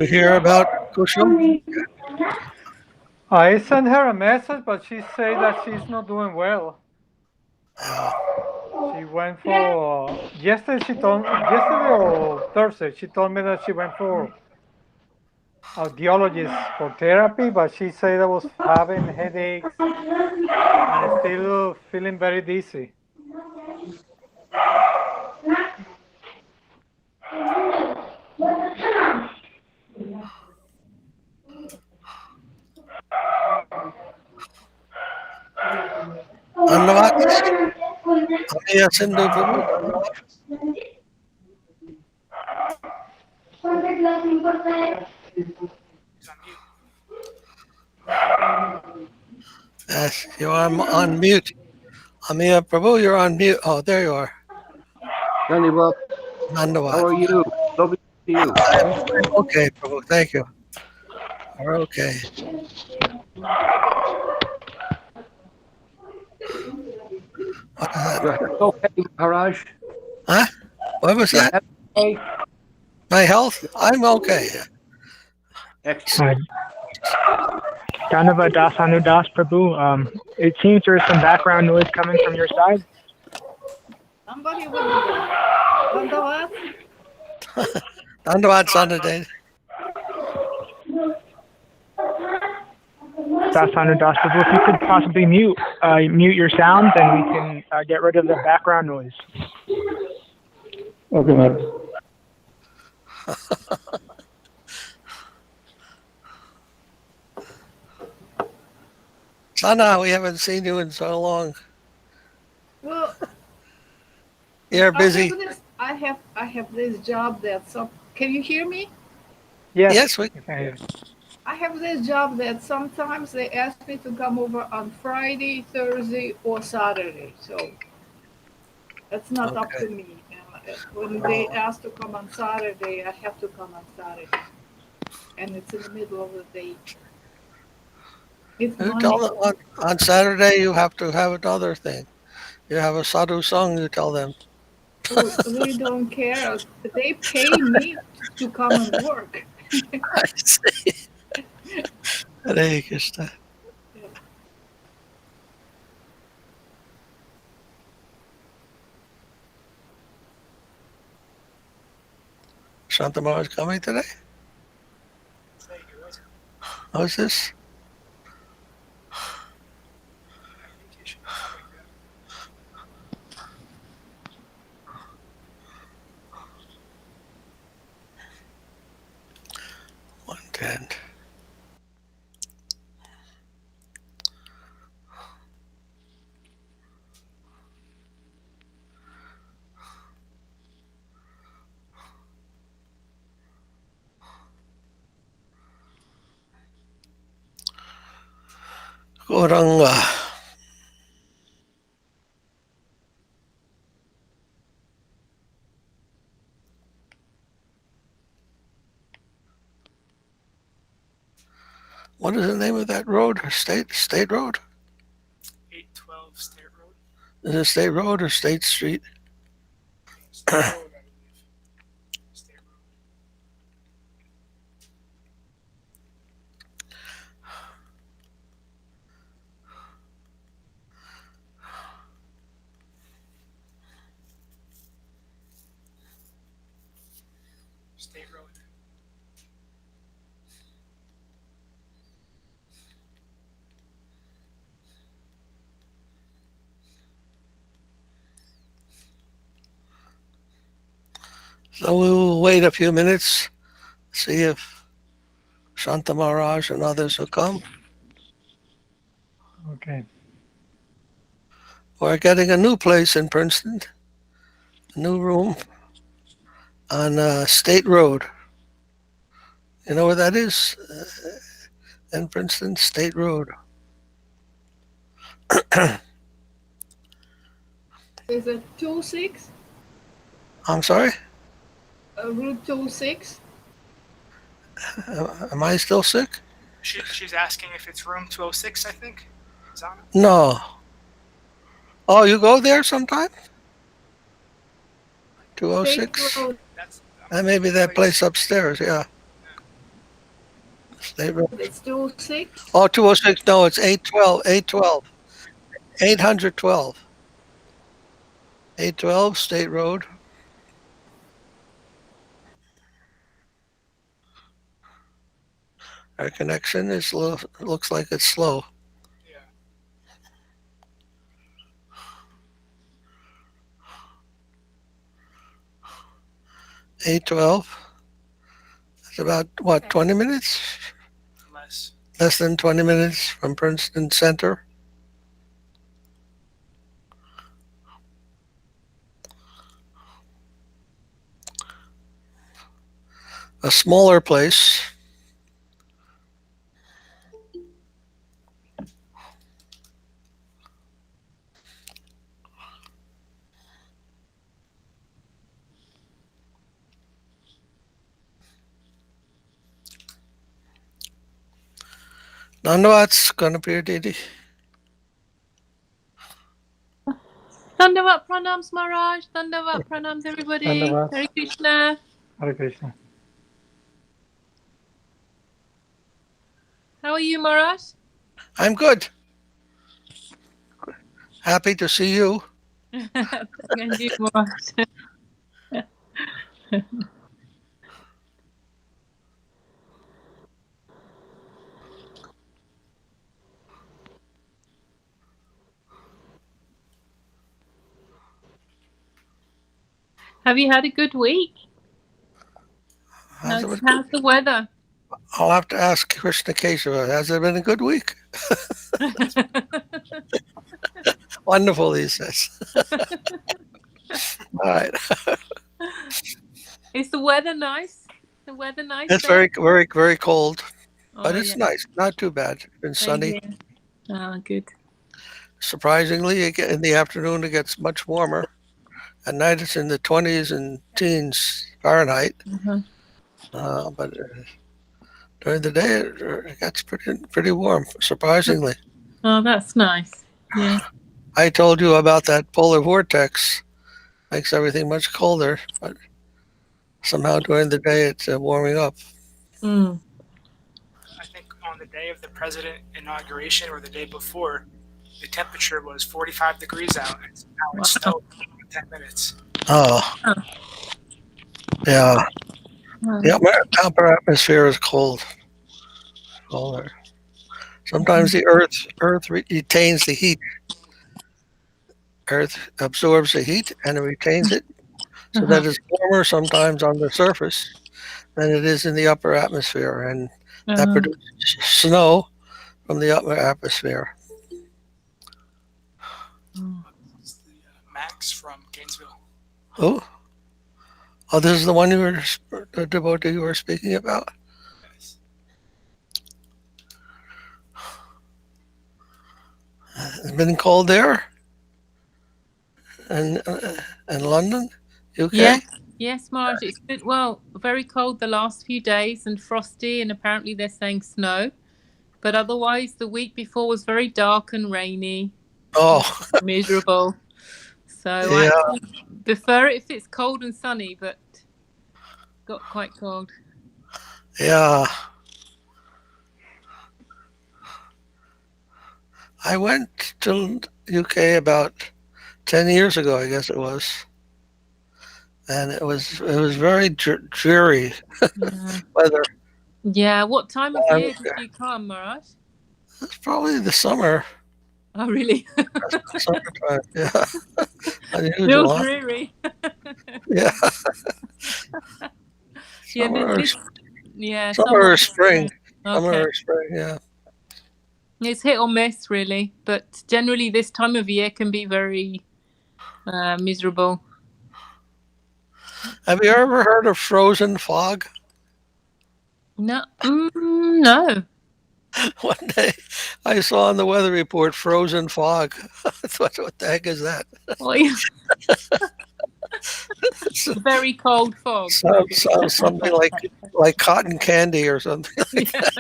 You hear about Kushum? I sent her a message, but she said that she's not doing well. Yeah. She went for yesterday or Thursday. She told me that she went for audiologist for therapy, but she said I was having headaches and still feeling very dizzy. धन्यवाद हमें सिंधु प्रभु धन्यवाद Yes, you are on mute. Amir Prabhu, you're on mute. Oh, there you are. Dandivat, how Dhanyavad. are you? Lovely to see you. I'm okay, Prabhu. Thank you. We're okay. What is that? Your health okay, Maharaj? Huh? What was Your that? health okay? My health? I'm okay. Excellent. Dhanava Das Anudas Prabhu, it seems there's some background noise coming from your side. Somebody with Dandavad. Dhanyavad Sanade. Das Anudas Prabhu, if you could possibly mute your sound, then we can get rid of the background noise. Okay, Maharaj. Sana, we haven't seen you in so long. Well, You're busy. I have this job that can you hear me? Yes. Yes, we Okay. I have this job that sometimes they ask me to come over on Friday, Thursday, or Saturday. So that's not up Okay. to me. And when they ask to come on Saturday, I have to come on Saturday. And it's in the middle of the day. It's You Monday. tell them on Saturday you have to have another thing. You have a Sadhu-Sanga, you tell them. We don't care. They pay me to come and work. I see. Hare Krishna. Shantamara is coming today? How's this? One ten. Goranga. What is the name of that road? State road? 812 State Road. Is it State Road or State Street? State Road, I believe. State Road. State Road. So we'll wait a few minutes, see if Shanta Maharaj and others will come. Okay. We're getting a new place in Princeton, a new room on State Road. You know where that is? In Princeton, State Road. Is it 26? I'm sorry? Route 26? Am I still sick? She's asking if it's room 206, I think. Zana? No. Oh, you go there sometime? 206? State Road. That's That may be that place upstairs, yeah. State Road. It's 206. Oh, 206. No, it's 812. 812. 812 State Road. Our connection is looks like it's slow. Yeah. 812. It's about what, 20 minutes? Less. Less than 20 minutes from Princeton Center. A smaller place. Dandavats, Ganapir Didi. Dandavat pranams, Maharaj. Dandavat pranams, everybody. Dandavat. Hare Krishna. Hare Krishna. How are you, Maharaj? I'm good. Happy to see you. And you, Maharaj. Have you had a good week? How's the weather? I'll have to ask Krishna Kesava. Has it been a good week? Wonderful, he says. All right. Is the weather nice? The weather nice? It's there? very, very cold, but Oh, it's yeah. nice. Not too bad. It's been sunny. Same here. Oh, good. Surprisingly, in the afternoon it gets much warmer. At night it's in the 20s and teens Fahrenheit. But during the day it gets pretty warm, surprisingly. Oh, that's nice. Yeah. I told you about that polar vortex. Makes everything much colder, but somehow during the day it's warming up. Mm. I think on the day of the president inauguration or the day before, the temperature was 45 degrees out, and somehow it snowed in 10 minutes. Oh, yeah. The upper atmosphere is cold. Colder. Sometimes the Earth retains the heat. Earth absorbs the heat and it retains it, so that it's warmer sometimes on the surface than it is in the upper atmosphere, and that produces snow from the upper atmosphere. It's the Max from Gainesville. Oh, this is the one the devotee you were speaking about. Yes. It's been cold there, and in London, UK. Yes, Marge. It's been very cold the last few days and frosty, and apparently they're saying snow. But otherwise, the week before was very dark and rainy. Oh, miserable. So yeah. I prefer it if it's cold and sunny, but got quite cold. Yeah. I went to UK about 10 years ago, I guess it was. And it was very dreary weather. Yeah, what time of year did you come, Maharaj? It's probably the summer. Oh, really? Summertime, yeah. Unusual, Real huh? dreary. Yeah. Summer or spring. Okay. Summer or spring, yeah. It's hit or miss, really. But generally, this time of year can be very miserable. Have you ever heard of frozen fog? No. No. One day I saw on the weather report frozen fog. I thought, what the heck is that? Oh, yeah. Very cold fog. Sounds something like cotton candy or something like that.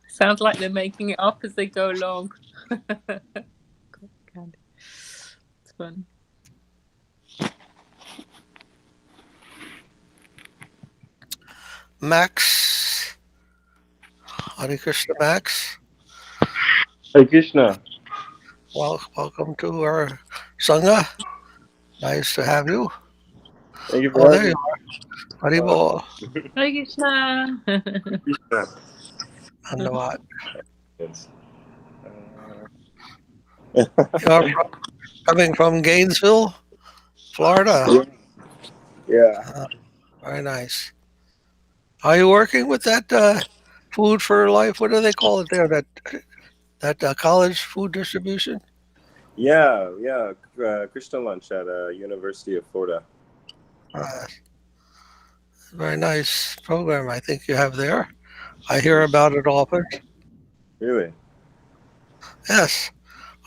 Sounds like they're making it up as they go along. fun. Max, Hare Krishna, Max. Hare Krishna. Welcome to our Sangha. Nice to have you. Thank you Oh, for there having you me. are. Haribol. Hare Krishna. Krishna. Dhanyavad. Yes. You are coming from Gainesville, Florida. Yeah. Very nice. Are you working with that Food for Life? What do they call it there? That college food distribution? Yeah. Krishna lunch at University of Florida. Uh, Very nice program I think you have there. I hear about it often. Really? Yes.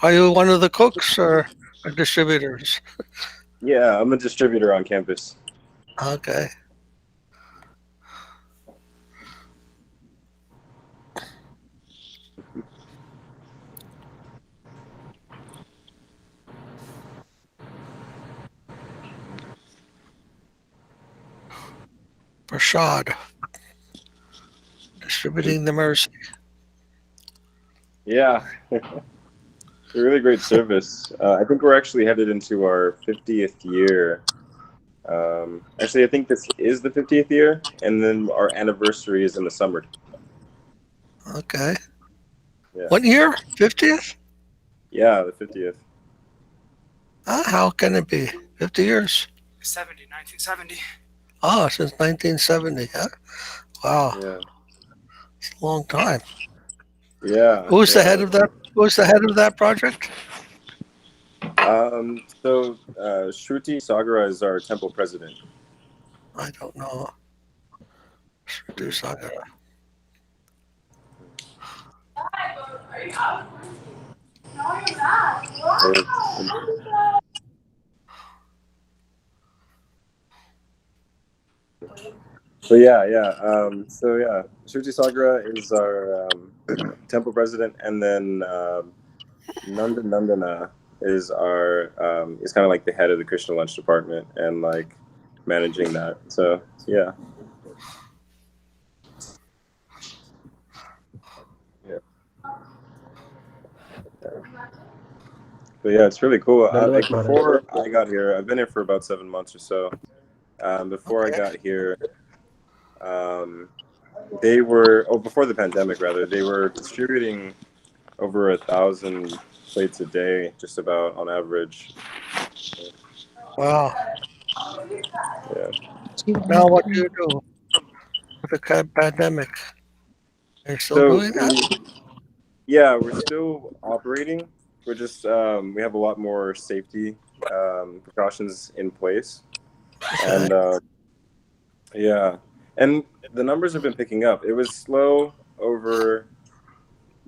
Are you one of the cooks or distributors? Yeah, I'm a distributor on campus. Okay. Prashad, distributing the mercy. Yeah. It's a really great service. I think we're actually headed into our 50th year. Actually, I think this is the 50th year, and then our anniversary is in the summer. Okay. Yeah. What year? 50th? Yeah, the 50th. How can it be? 50 years? 1970. Oh, since 1970, huh? Wow, Yeah. it's a long time. Yeah. Who's the Yeah. head of that? Who's the head of that project? So Shruti Sagara is our temple president. I don't know. Sadhu-Sanga. So yeah. Shruti Sagara is our temple president, and then Nanda Nandana is our is kind of like the head of the Krishna lunch department and like managing that. So yeah. Yeah. But yeah, it's really cool. Like Dandavat Maharaj. before I got here, I've been here for about 7 months or so. Before I got here, they were before the pandemic rather, they were distributing over 1,000 plates a day, just about on average. Wow. Yeah. Now what do you do with the pandemic? Are you still So doing that? yeah, we're still operating. We're just we have a lot more safety precautions in place, Okay. and yeah, and the numbers have been picking up. It was slow over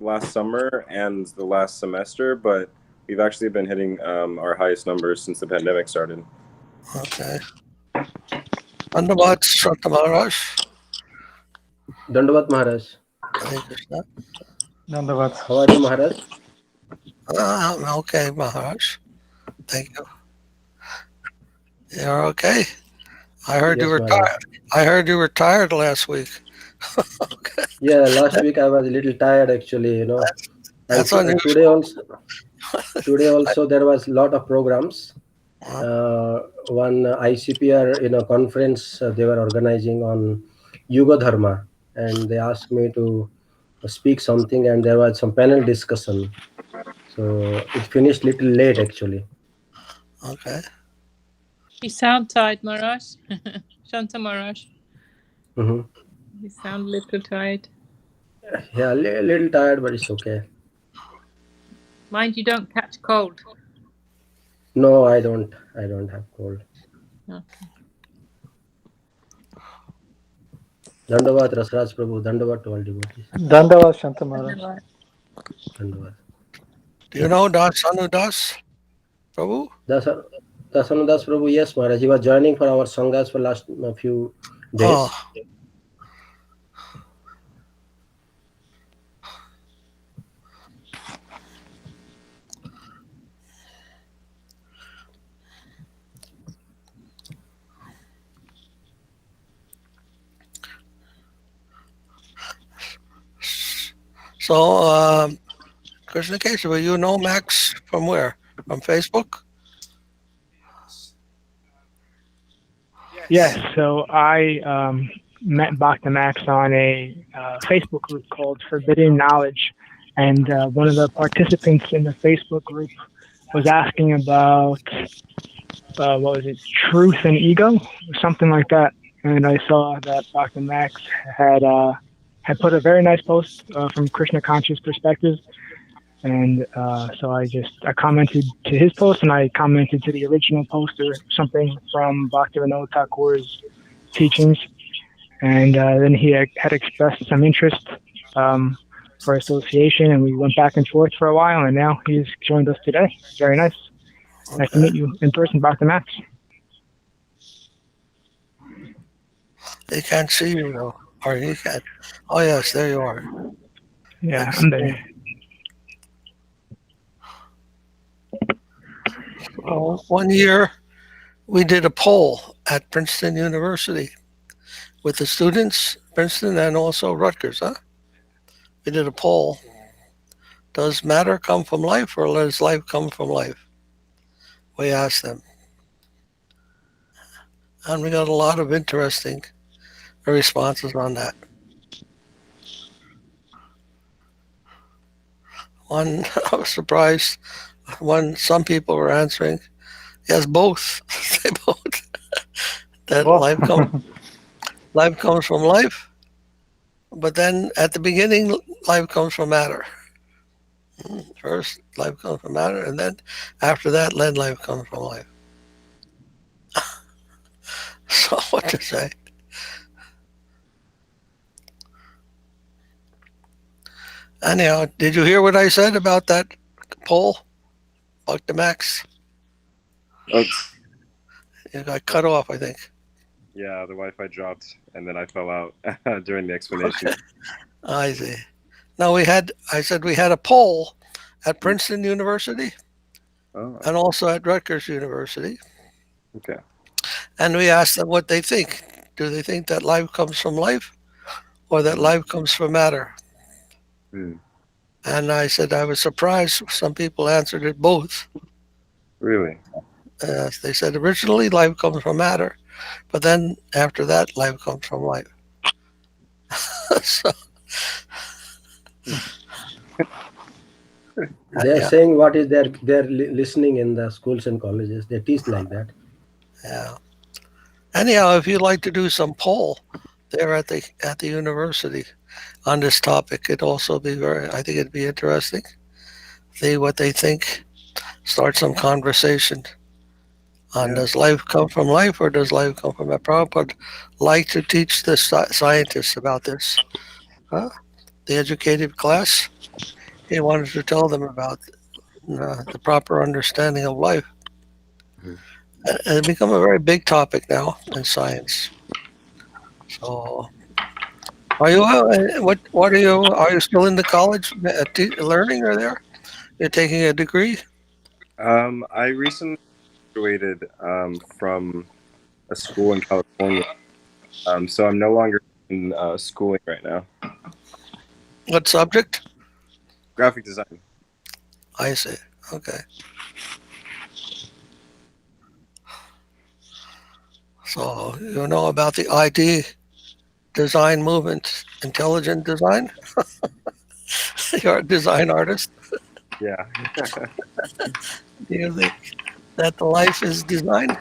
last summer and the last semester, but we've actually been hitting our highest numbers since the pandemic started. Okay. Dhanyavad, Santa Maharaj. Dandavat Maharaj. Hare Krishna. Dandavat. How are you, Maharaj? I'm okay, Maharaj. Thank you. You're okay? I heard you Yes, were Maharaj. tired. I heard you were tired last week. Okay. Yeah, last week I was a little tired actually, you know. And That's unusual. today also there was a lot of programs. Uh, One ICPR, conference they were organizing on Yuga Dharma, and they asked me to speak something, and there was some panel discussion. So it finished little late actually. Okay. You sound tired, Maharaj. Shanta Maharaj. Hmm. You sound a little tired. Yeah, little tired, but it's okay. Mind you don't catch cold. No, I don't have cold. Okay. Dandavat Rasraj Prabhu, Dandavat to all devotees. Dandavat Shanta Maharaj. Dandavat. Do you know Das Das Prabhu? Dasanudas Prabhu, yes, Maharaj. He was joining for our sanghas for last few days. Oh, So, Krishna Kesava, you know Max from where? From Facebook? Yes, so I met Bhakti Max on a Facebook group called Forbidden Knowledge. And one of the participants in the Facebook group was asking about, what was it, truth and ego, or something like that. And I saw that Bhakti Max had put a very nice post from Krishna conscious perspective. And so I commented to his post, and I commented to the original post or something from Bhaktivinoda Thakur's teachings. And then he had expressed some interest for association, and we went back and forth for a while, and now he's joined us today. Very nice. Okay. Nice to meet you in person, Bhakti Max. They can't see you though. Or you can. Oh yes, there you are. Yeah, I'm there. Well, one year we did a poll at Princeton University with the students, Princeton and also Rutgers, huh? We did a poll. Does matter come from life or does life come from life? We asked them. And we got a lot of interesting responses on that. One, I was surprised when some people were answering, yes, both. They both. That Well, life comes from life, but then at the beginning, life comes from matter. First, life comes from matter, and then after that, then life comes from life. So what to say? Anyhow, did you hear what I said about that poll, Bhakti Max? Oh, You got cut off, I think. yeah, the Wi-Fi dropped, and then I fell out during the explanation. Okay. I see. No, I said we had a poll at Princeton University Oh, and also at Rutgers University. okay. And we asked them what they think. Do they think that life comes from life or that life comes from matter? Hmm. And I said I was surprised. Some people answered it both. Really? They said originally life comes from matter, but then after that, life comes from life. So, They are yeah, saying what is they're listening in the schools and colleges. They teach like that. yeah. Anyhow, if you'd like to do some poll there at the university on this topic, it'd also be I think it'd be interesting. See what they think. Start some conversation on Yeah. does life come from life or does life come from a Prabhupada like to teach the scientists about this. Huh? The educated class, he wanted to tell them about the proper understanding of life. Mhm. And it's become a very big topic now in science. So, are you what are you still in the college learning or there? You're taking a degree? I recently graduated from a school in California, so I'm no longer in schooling right now. What subject? Graphic design. I see. Okay. So you know about the ID design movement, intelligent design? You're a design artist. Yeah. Do you think that the life is designed?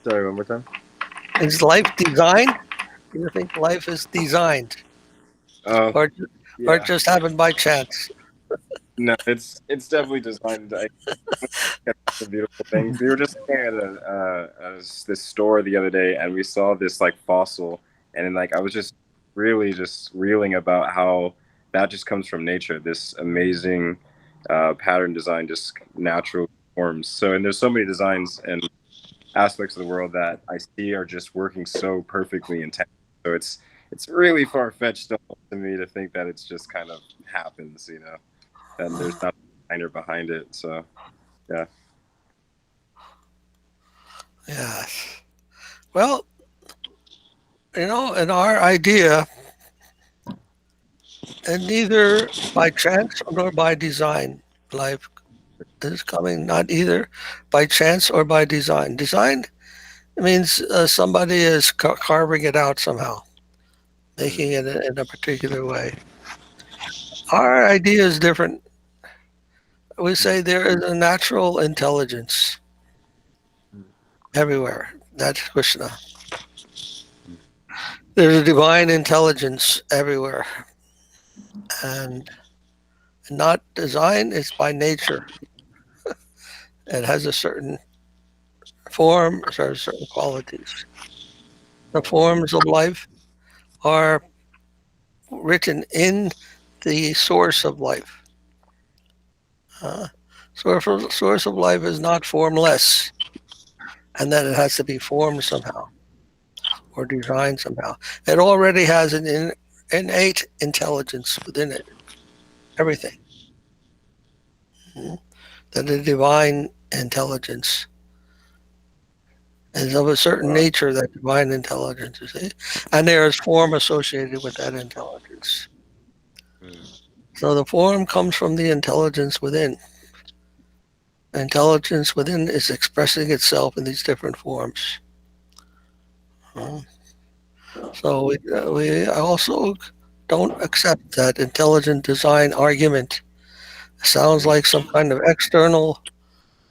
Sorry, one more time. Is life designed? Do you think life is designed, Oh, or it yeah. just happened by chance? No, it's definitely designed. It's a beautiful thing. We were just looking at this store the other day, and we saw this like fossil, and then, like I was just really just reeling about how that just comes from nature. This amazing pattern design, just natural forms. So, and there's so many designs and aspects of the world that I see are just working so perfectly in tandem. So it's really far fetched to me to think that it's just kind of happens, and there's not a designer behind it. So, yeah. Yes. Well, in our idea, And neither by chance nor by design. Life is coming not either by chance or by design. Design means somebody is carving it out somehow, making it in a particular way. Our idea is different. We say there is a natural intelligence everywhere. That's Krishna. There's a divine intelligence everywhere. And not design, it's by nature. It has a certain form, certain qualities. The forms of life are written in the source of life. Source of life is not formless, and that it has to be formed somehow or designed somehow. It already has an innate intelligence within it, everything. That the divine intelligence is of a certain nature, that divine intelligence, you see? And there is form associated with that intelligence. So the form comes from the intelligence within. Intelligence within is expressing itself in these different forms. So we also don't accept that intelligent design argument. Sounds like some kind of external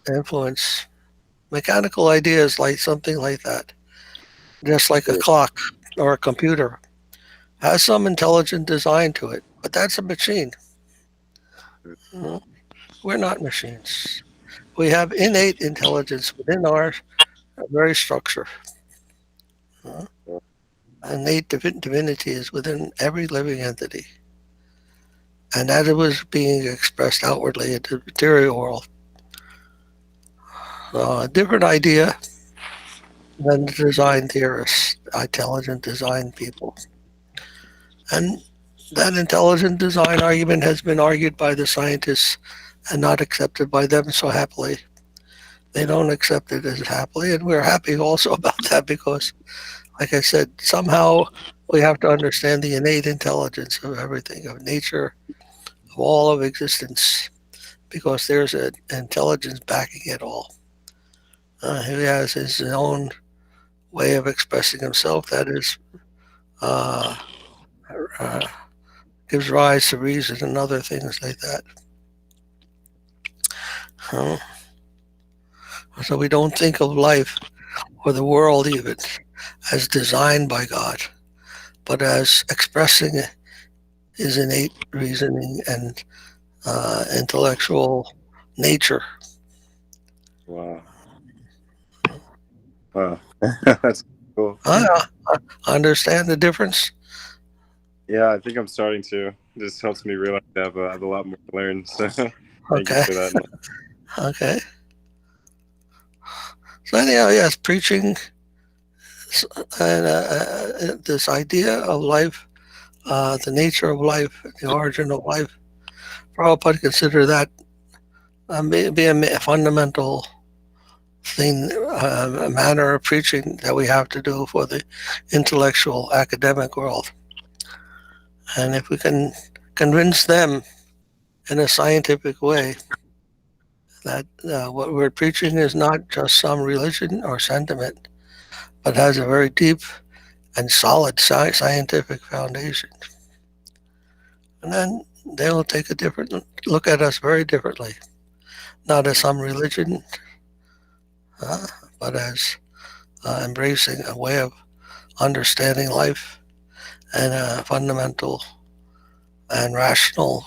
influence. Mechanical ideas like something like that. Just like a clock or a computer has some intelligent design to it, but that's a machine. We're not machines. We have innate intelligence within our very structure. Innate divinity is within every living entity. And that it was being expressed outwardly into the material world. A different idea than the design theorists, intelligent design people. And that intelligent design argument has been argued by the scientists and not accepted by them so happily. They don't accept it as happily, and we're happy also about that because, like I said, somehow we have to understand the innate intelligence of everything, of nature, of all of existence, because there's an intelligence backing it all. He has his own way of expressing himself that is gives rise to reason and other things like that. So we don't think of life or the world even as designed by God, but as expressing his innate reasoning and intellectual nature. Wow. Wow. That's cool. I understand the difference. Yeah, I think I'm starting to. This helps me realize I have a lot more to learn. So thank Okay. you for that. Okay. So anyhow, yes, preaching and this idea of life, the nature of life, the origin of life. Prabhupada consider that be a fundamental thing, a manner of preaching that we have to do for the intellectual academic world. And if we can convince them in a scientific way that what we're preaching is not just some religion or sentiment, but has a very deep and solid scientific foundation. And then they will take a different look at us very differently, not as some religion, but as embracing a way of understanding life and a fundamental and rational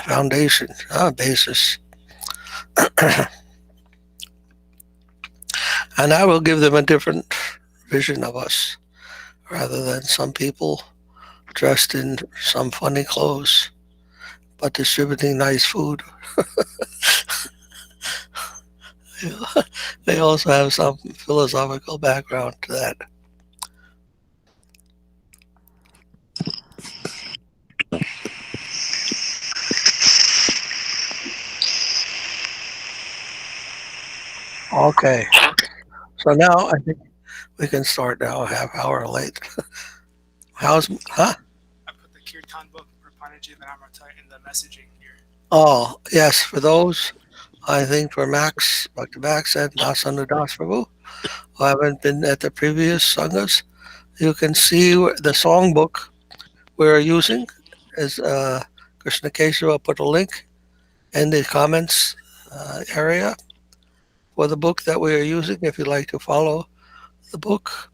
foundation, basis. And that will give them a different vision of us, rather than some people dressed in some funny clothes, but distributing nice food. They also have some philosophical background to that. Okay, so now I think We can start now, a half hour late. How's, huh? I put the Kirtan book, Prapannaji Vinamrata, in the messaging here. Oh, yes, for those, I think for Max, Dr. Max and Nasanu Das Prabhu, who haven't been at the previous sanghas, you can see the songbook we're using is Krishna Kesava put a link in the comments area for the book that we are using. If you'd like to follow the book,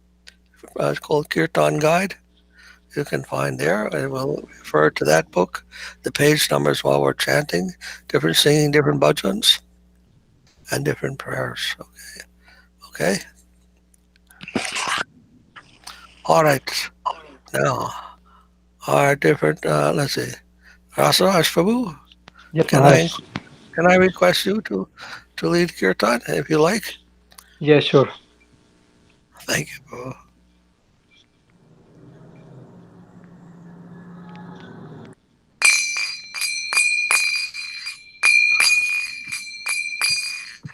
it's called Kirtan Guide. You can find there, and we'll refer to that book, the page numbers while we're chanting, different singing, different bhajans, and different prayers. Okay. All right. Now, our different. Let's see. Rasaraj Prabhu, Yes, can I Maharaj. can I request you to lead kirtan if you like? Yeah, sure. Thank you, Prabhu.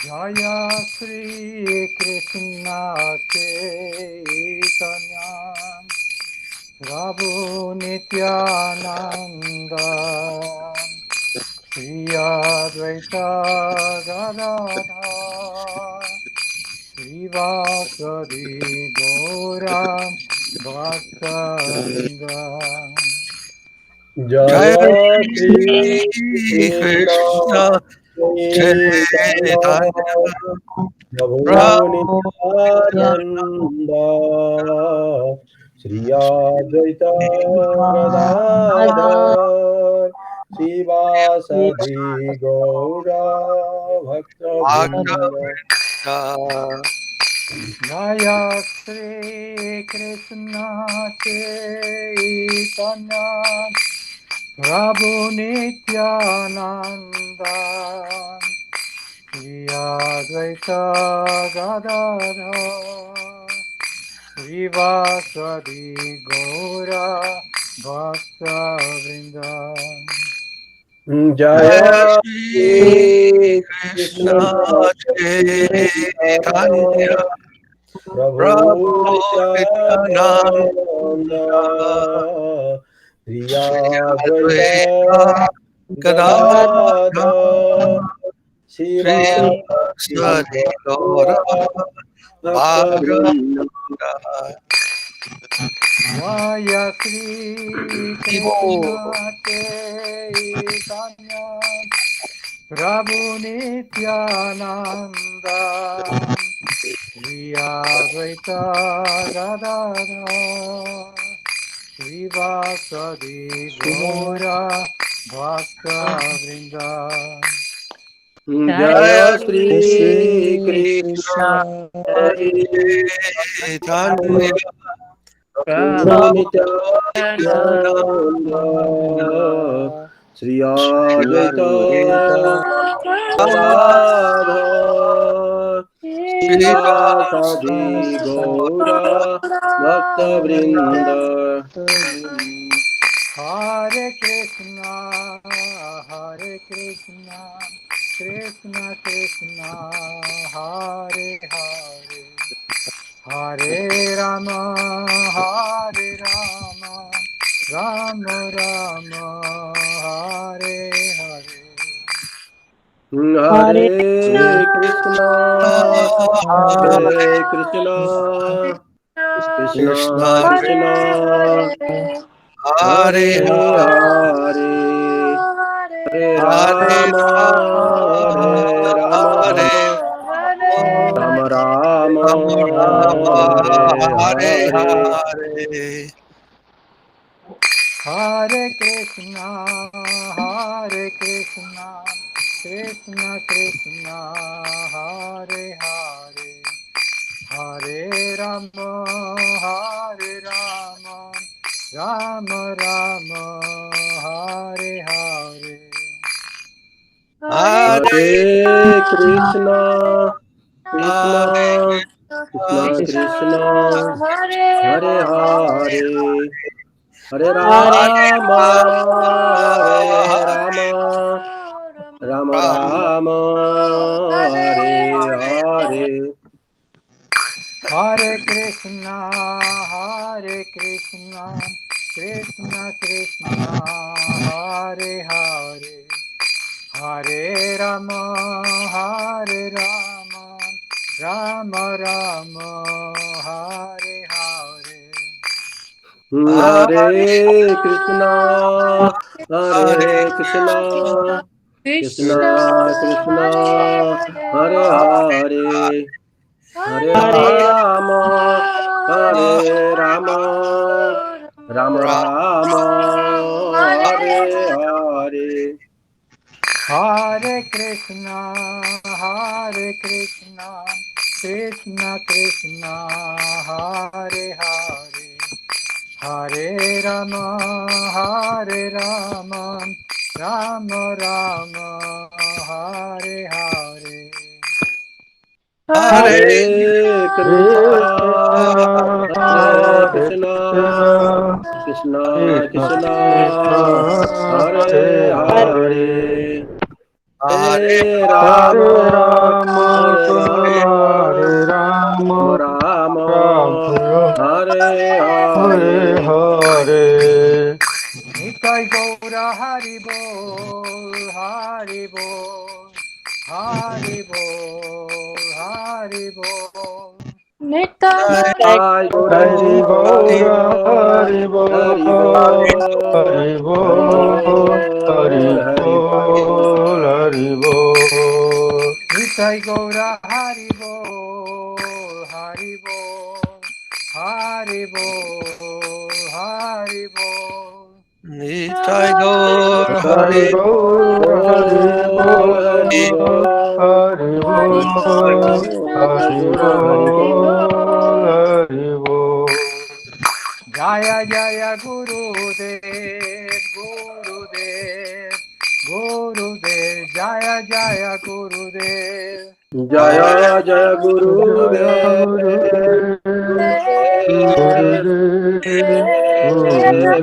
Jaya Sri Krishna Chaitanya Prabhu Nityananda Shri Advaita Gadadha Srivasadi Gaura Bhaktavrinda Jaya Jaya Shri Shri Krishna Krishna Chaitanya Chaitanya Prabhu Prabhu Nityananda Shri Advaita Gadadhar Srivasadi Gaura Bhakta Vrinda. Bhakta Jaya Sri Krishna Chaitanya Prabhu Nityananda Shri Advaita Gadadha Srivasadi Gaura Bhakta Vrinda Jaya Jaya Shri Shri Krishna Krishna Chaitanya Chaitanya Prabhu Prabhu Nityananda Nityananda Shri Sri Advaita Advaita Gadadha Gadadhar Srivasadi Srivasadi Gaura Gaura Bhakta Bhakta Vrinda. Jaya Sri Krishna Chaitanya Prabhu Nityananda Shri Advaita Gadadha Srivasadi Gaura Bhakta Vrinda Jaya Jaya Sri Shri Krishna Krishna Chaitanya Prabhu Prabhu Nityananda Nityananda Sri Sri Advaita Advaita Gadadhar Srivasadi Srivasadi Gaura Bhakta Vrinda. Hare Krishna, Hare Krishna, Krishna Krishna, Hare Hare, Hare Rama, Hare Rama, Rama Rama, Hare Hare. Hare Krishna, Hare Hare Krishna, Krishna Krishna Krishna, Hare Hare Hare, Hare Hare Rama, Hare Rama, Hare Rama Rama, Rama Rama Hare Hare Hare. Hare Hare Krishna, Hare Krishna, Krishna Krishna, Hare Hare, Hare Rama, Hare Rama, Rama Rama, Hare Hare. Hare Hare Krishna, Krishna Hare Krishna Krishna, Hare Krishna Hare, Hare Hare Rama, Hare Rama Rama, Rama Rama Rama, Hare Hare. Hare Krishna, Krishna, Hare Hare, Hare Rama, Hare Rama, Rama Rama, Hare Hare. Hare Krishna, Hare Krishna, Krishna Krishna, Hare Hare, Hare Rama, Hare Rama, Rama Rama, Hare Hare. Hare Krishna, Krishna Krishna, Hare Hare, Hare Rama, Rama Rama, Hare Hare. Hare Krishna, Hare Hare Krishna, Krishna Krishna, Hare Hare Hare, Hare Hare Hare Rama, Rama, Hare Rama, Hare Rama, Rama, Rama Hare Hare Hare. Hare. Nitai Gaura Hari Bol, Hari Bol, Hari Bol, Hari Bol. Jai Hari Gaura Hari Hari Bol, Hari Bol, Hari Bol, Hari Bol, Hari Bol, Bol. Hari Bol. Nitai Gaura Hari Bol, Hari Bol, Hari Bol, Hari Bol. Nitai Gaur Hari Hari Bol, Hari Bol, Hari Bol, Bol, Hari Hari Bol, Bol, Hari Guru Hari Bol, Bol. Hari Bol. Jaya Jaya Guru Dev, Guru Dev, Guru Dev, Jaya Jaya Guru Dev. Jaya Jaya Guru Jaya Dev, Guru Guru Dev, Guru Dev,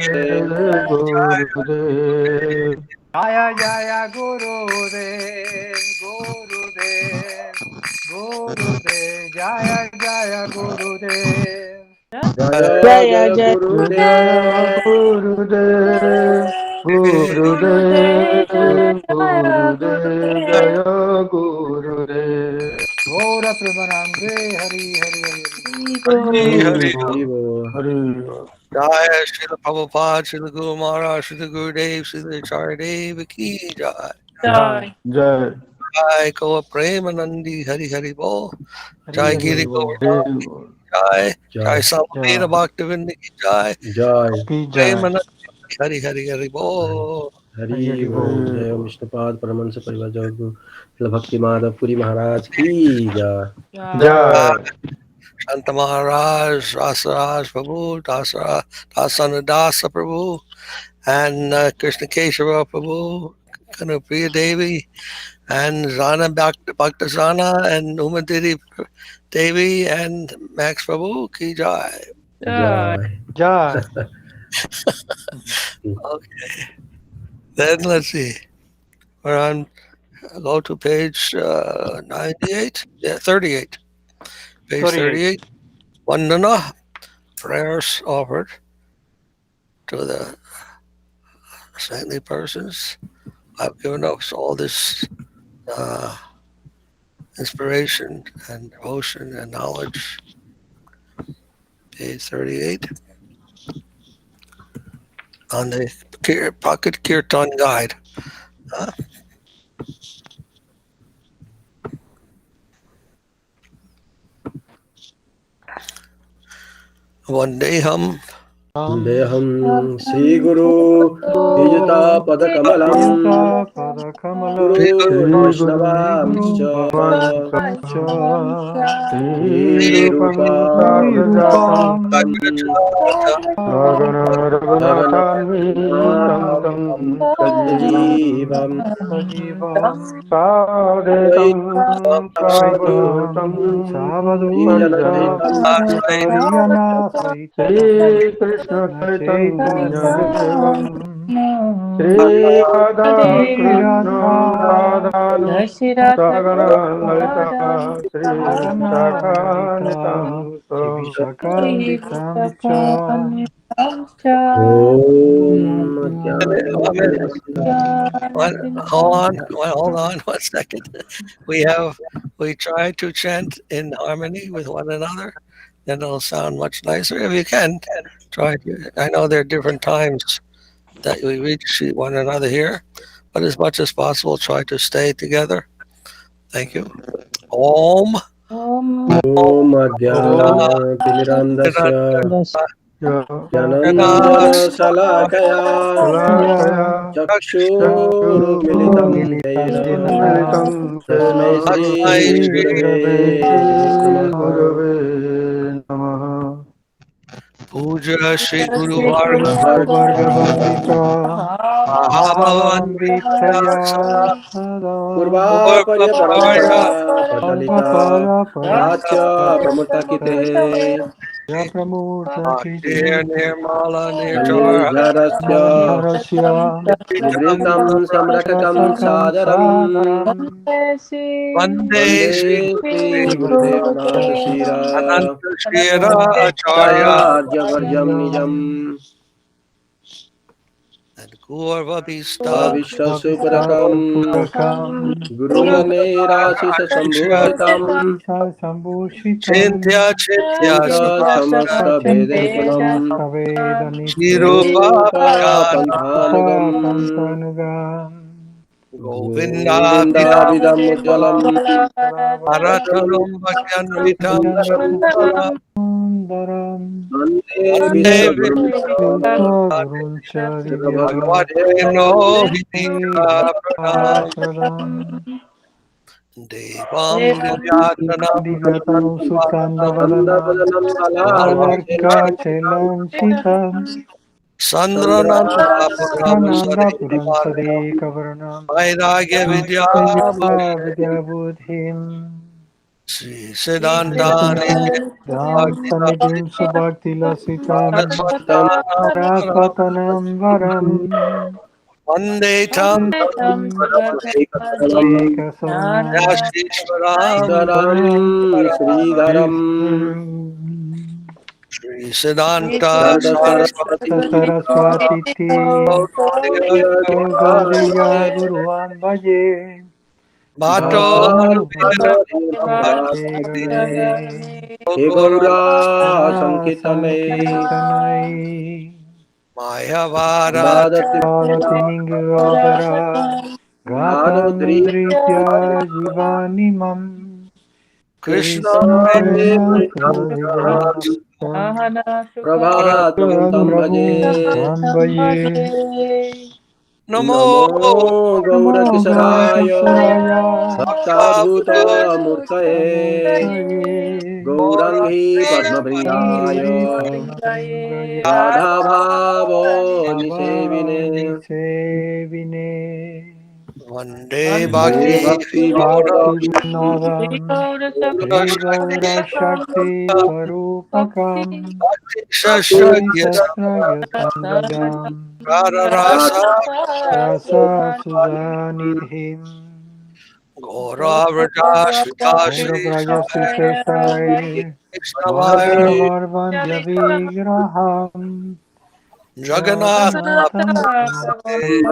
Dev, Guru Dev, Guru Dev. Jaya Jaya Guru Dev, Guru Dev, Guru Dev, Jaya Jaya Guru Dev. Jaya Jaya Guru Jaya Dev, Guru Dev, Guru Dev, Guru Dev, Jaya Guru Dev. Gaura Premanande, Hari Hari Hari Hari Hari Hari Bol. Hari. Jai Srila Prabhupada, Srila Guru Maharaj, Srila Gurudev, Srila Acharya Ki Jai. Jai. Jai Jai Gaur Premanandi Hari Hari Bol. Jai Hari Giri Bol, Govardhan Jai. Jai Jai, Samaveda Bhaktivinoda Ki Jai. Jai, Ki Jai. Premanandi Hari Hari Hari Bol. Hari Bol. Jai Om Vishnupad Paramahansa Parivar Jagadguru Srila Bhakti Madhav Puri Maharaj ki Jai. Jai. Shanta Maharaj, Rasaraj Prabhu, Dasana Dasa Prabhu, and Krishna Keshava Prabhu, Kanupriya Devi, and Zana Bhakta Zana, and Umadiri Devi, and Max Prabhu Ki Jai. Jai. Jai. Okay. Then let's see. We're on, go to page 98. Yeah, 38. Page 38. Vandana, prayers offered to the saintly persons. I've given us all this inspiration and devotion and knowledge. Page 38 on the Pocket Kirtan Guide. Vandeham Deham Sri Guru Nijuta Padakamalam Yuta Padakamalam, Guru Sri Guru Vaishnavamscha Sri Sri Rupam Rupa Sagrajatam Ragana Raghunatanvitam Tam Sajivam Sajivam Sajivam Sadekam Sadhutam Savadupajam Haryana Saitam Sri Krishna Chaitanya Devam Sri Radha Krishna Radhanu Sagana Lalita Sri Sakanitam Vishakanitam Cha Hold on 1 second. We try to chant in harmony with one another, then it'll sound much nicer. If you can, try to. I know there are different times that we reach one another here, but as much as possible, try to stay together. Thank you. Om. Om Ajnana Timirandasya Jnananjana Salakaya Chakshurumilitam Jena Tasmai Shri Gurave Namaha. Puja Shri Guru Vargavandita Mahavamritaya Purvaparya Parampara Parampara Padalita Alpapaya Prachya Pramutta Paramita Kite Pramurta Bhakti Kiti Nirmala Nirjara Nirjarasya Mandharasya Nivritam Samrakakam Rasakam Sadaram Sadaram Vande Shri Vande Sri Gurudevanata Shira Ananta Shira Acharya Acharya Nijam and Gaurva Bhista Bhavishasuparakam Purakam Gurujane Rasisa Sambhushitam Sambhushitam Chintya Chintya Chinta Samasta Samasta Vedanipulam Samasthaveda Shirupa Shirupa Rupa Pantanugam Pantanugam Govinda Bidam Govindavidam Mujalam Aratanam Bhakyanvitam Sundara Sundaram Vande Vande Vishwa Vishwabhagavad Gurun Charya Bhagavate No Hidika Pranam Pradam Devam Divyatanam Divyatam Sutandavadanam Nandavanam Avarga Balavarga Chelanchitam Sandrananda Puram Ananda Sari Puram Sadekavaranam Vairagya Vidya Vidyabuddhim Sri Siddhantani Dam Sanidim Subhakti Lasitam Saraswatanam Varam Vande Tam Viveka Saranam Yashishwaram Dharam Sridharam Sri Siddhanta Danta Saraswati Saraswati Gaudiya Guruvan Bhaje Bhatto Bhatto Gare He Gaura Gaura Sankitane Sankitanai Mayavara Badati Bharatiningadara Gatamudritya Jivanimam Krishna Krishna Savidanam Prabhatam Bhaje Tambaye Namo Namo Gaura Namo Kisaraya Gaurasaraya Bhaktadhuta Murtaye Murtaye Gaurangi Padma Gauri Vrindayo Padmangaye Radha Bhavo Bhavani Nisevine Sevine Vande Vande Bhakti Bhakti Vinora Bhakti Vinodam Shri Gaura Shakti Swarupakam Shri Shashagya Sastragya Sandhyam Radha Rasa Rasa Sudanidhim Gora Vraja Gaura Sritashi Braja Sisesai Vaishnavari Vaishnavar Vandhya Vigraham Jagannath Jagannatham Bhakti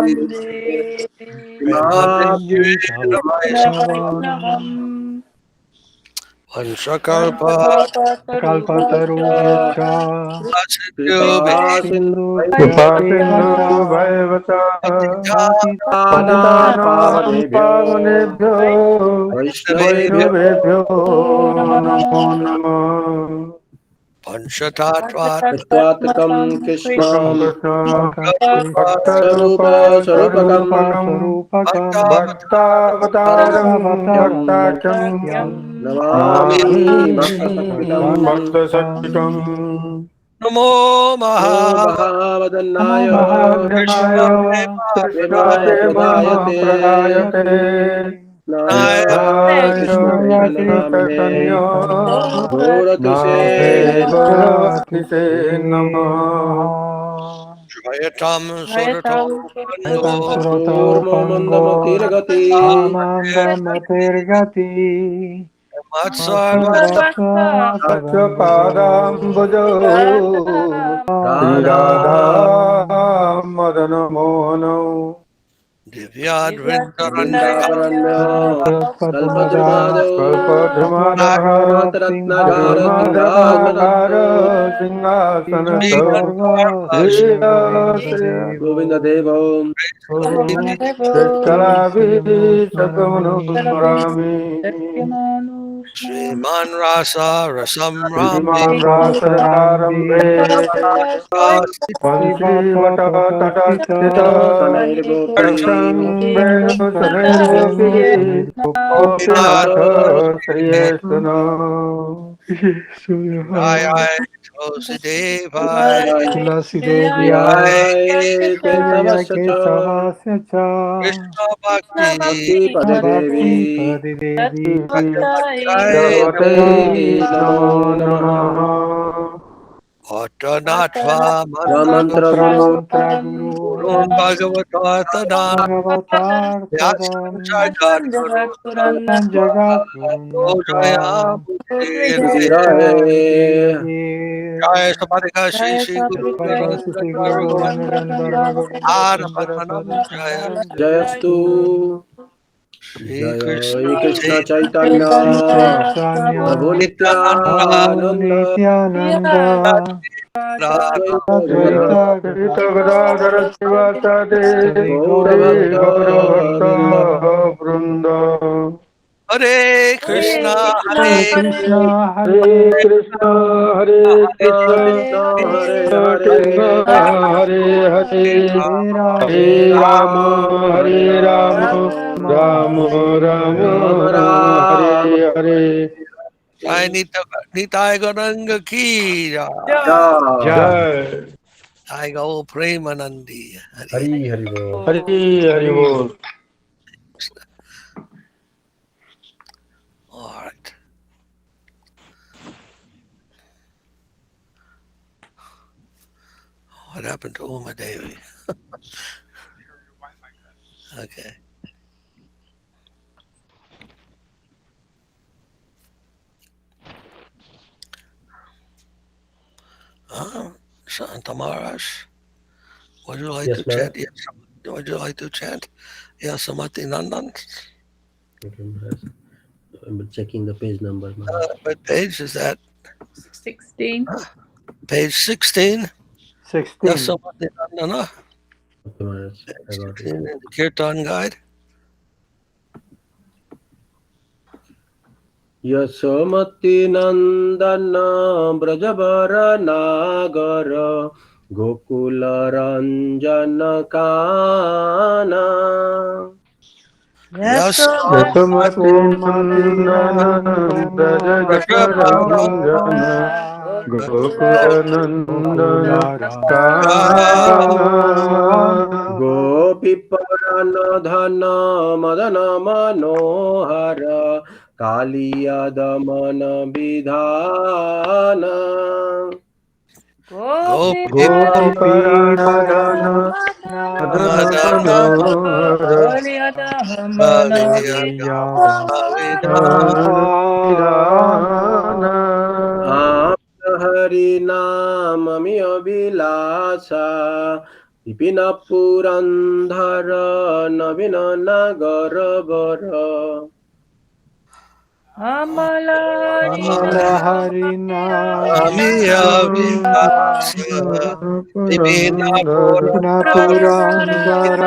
Premanandita Vaishnavam Vaishnavam Vansakalpa Kalpatarubhyacha Sindhu Kripa Sindhu Sindhu Upasindu Bhayavata Bhagavata Patitanam Patitanam Pavanebhyo Pavanebhyo Vaishnavebhyo Vaishnavebhyo Namo Namo Panchatattva Tvatakam Krishna Krishnam Krishna Sarupa Bhaktarupa Sarupakam Sarupakam Sarupakam Bhaktavataram Yam Bhaktacham Bhaktavataryan Namami Namami Bhakta Bhaktasakhitam Namo Namo Mahava Namo Mahavadannaya Krishna Mahadanaya Krishna Premaya Prema Pradayate Pradayate Naya Naya Krishna Naya Chaitanya Krishna Chaitanya Namine Chaitanya Gauratise Name Namaha Bhagavate Namaha Namaha Jayatam Suratam Aitam Pando Surato Kurma Pango Mandamatirgati Amanda Matergati पादाम्बुजौ Shri Radha Madan मोहनौ वृन्दावरण्य कल्पद्रुमादौ कल्पद्रुमदः रघुनाथरत्नगार रघुनाथरत्नागार सिंहासनस्थौ Shri Govind देवौ षट्कलाभिषकमनु स्मरामि Sriman Rasa Rasam Rame श्रीमान् रासरसारम्भे Vanshivat तटस्थित तनैर्गोपैः कर्षन् वेणुसनैर्गोपिः Gopinath श्रियेषु Jaya Tulsi Devai तुलसीदेव्याय जय केशवस्य च केशवास्य च Krishna Bhakti भक्तिपदे देवी भक्तिपदि देवी Jai भगवते नमो नमो नमः नमः Attanatva मन्त्र गुरु मन्त्रगुरु Guru Bhagavatatana भगवतार्थदं Vyasam Jagadguru जगद्गुरुं Jaya त्वां जय Jaya Samadhika Shri Shri Guru परिकाशि Shri गुरु गोविंद गंधर्व गोविंद Ara सुंदर Padmanam पद Jaya जयस्तु Shri जय Krishna कृष्ण श्री चैतन्य चैतन्य प्रभु Nityananda प्रभु नित्यानंद नित्यानंद Radha अद्वैत गदाधर शिवासादि श्री श्री गौरभक्त गौरभक्त वृंद वृंद Hare Krishna हरे Hare कृष्णा हरे हरे कृष्ण हरे Hare कृष्ण हरे हरे कृष्ण हरे हरे राम हरे राम हरे राम राम राम राम हरे राम हरे Jai Nitai Gauranga Ki जय जय Jai Gaur Premanandi Hare Hari Hari बोल हरि हरि बोल All right. What happened to Uma Devi? Okay. Santa Maharaj, would you like Yes, to chant? Maharaj. Yes. Would you like to chant? Yasamati Nandan. Okay, Maharaj. I'm checking the page number, Maharaj. What page is that? 16. Page 16. 16 Yasamati Nandana. Okay, Maharaj. I got it. 16 in the Kirtan Guide. Yashomati नंदन ब्रजवर नागर गोकुल रंजन काना यशमति यशोमति नंदन नंदन ब्रज रंजन गोकुल नंदन कानन गोपी धन मदन मनोहर कालिया दमन विधान Gopi गोपीकरणधन Madan मनोहर Kaliyada विधान हरि नाम अभिलाषा विपिन पुरंधर नवीन नगर बर कमल हरिना Amiya Vinasa Divina विघ्न पुरंदर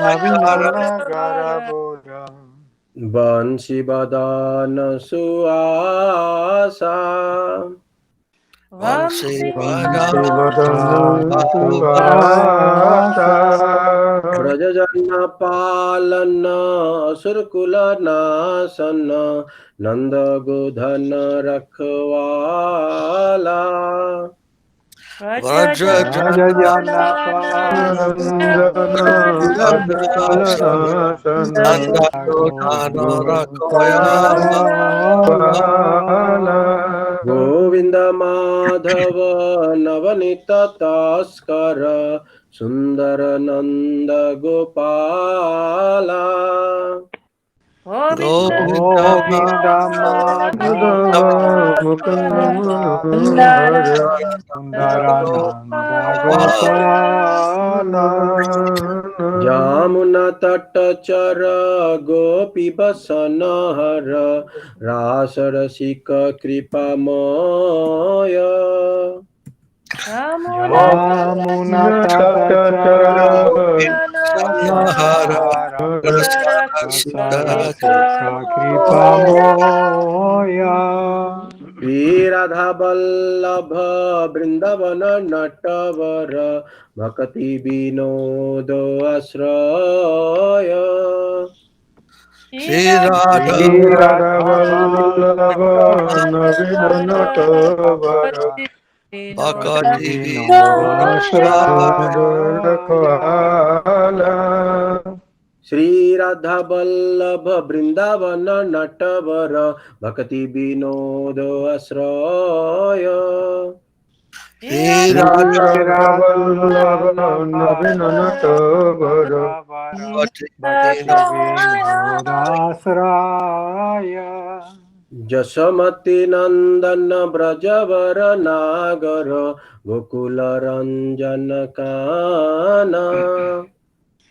नवीन नगर बोरा बंशी बदन सुआसा Vansi Vada Shivdan सुवासा Braj जन पालन असुरकुल नासन नंद गोधन रखवाला Vajra राज जन नंदन असुरकुलनाशन Nanda Dodana Rakoya Gopala Govind Madhav Navneet तस्कर सुंदर नंद Gopala Govinda Madhava Madhava Sundarananda Gopala Jamuna tata chara gopi basanahara rasa rasika kripa moya. Yamuna Tata Chara Sanahara Rasarasika Kripa Moya Radha Vallabha Vrindavana Natavara Bhakti Vinodo Asraya. Sri Radha Radha Vallabha Navinatavara Bhakti Bhakti Vinodasraya Sundarakwala Sri Radha Vallabha Vrindavana Natavara Bhakti Vinodo Asraya. Sri Sri Radha Radha Vallabha Vallabha Navinatavara Natavara Bhakti Bhakti Vinodasraya Jasamati Nandana Brajavara Nagara Gokula Ranjana Kana.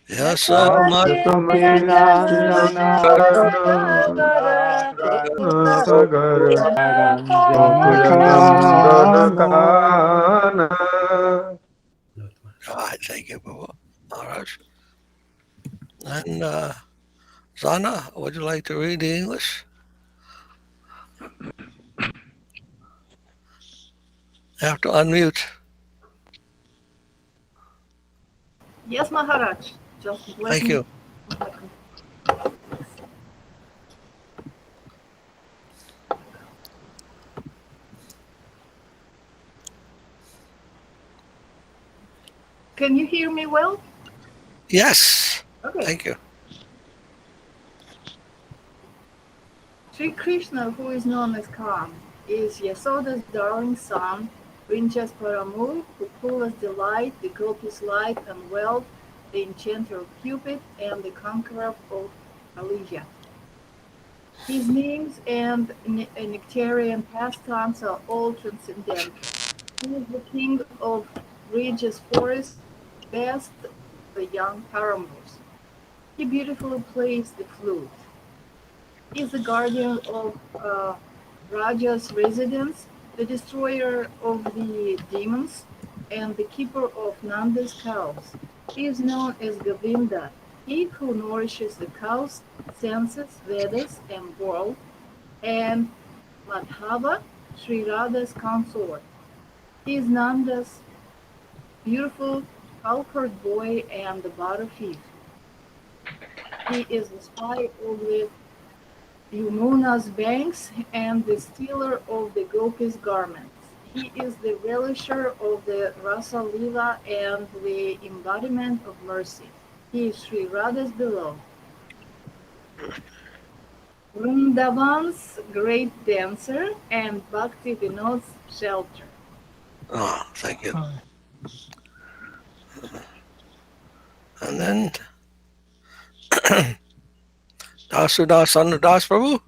Yasamati Yasati Nandana Nagara Ranjanakana God, thank you, Baba Maharaj. And Zana, would you like to read the English? You have to unmute. Yes, Maharaj. Just let Thank me. you. Can you hear me well? Yes. Okay. Thank you. Sri Krishna, who is known as Kam, is Yasoda's darling son, Princess Paramur, who full as delight, the gopis' light and wealth, the enchanter of Cupid, and the conqueror of Alicia. His names and nectarian pastimes are all transcendental. He is the king of Regis forest, best the young paramours. He beautifully plays the flute. He is the guardian of Raja's residence, the destroyer of the demons, and the keeper of Nanda's cows. He is known as Govinda, he who nourishes the cows, senses, Vedas, and world, and Madhava, Sri Radha's consort. He is Nanda's beautiful half-herd boy and the butter thief. He is the spy of the Yamuna's banks and the stealer of the gopis' garments. He is the relisher of the Rasa Lila and the embodiment of mercy. He is Sri Radha's beloved. Vrindavan's great dancer and Bhakti Vinod's shelter. Oh, thank you. And then Dasudas Anudas Prabhu,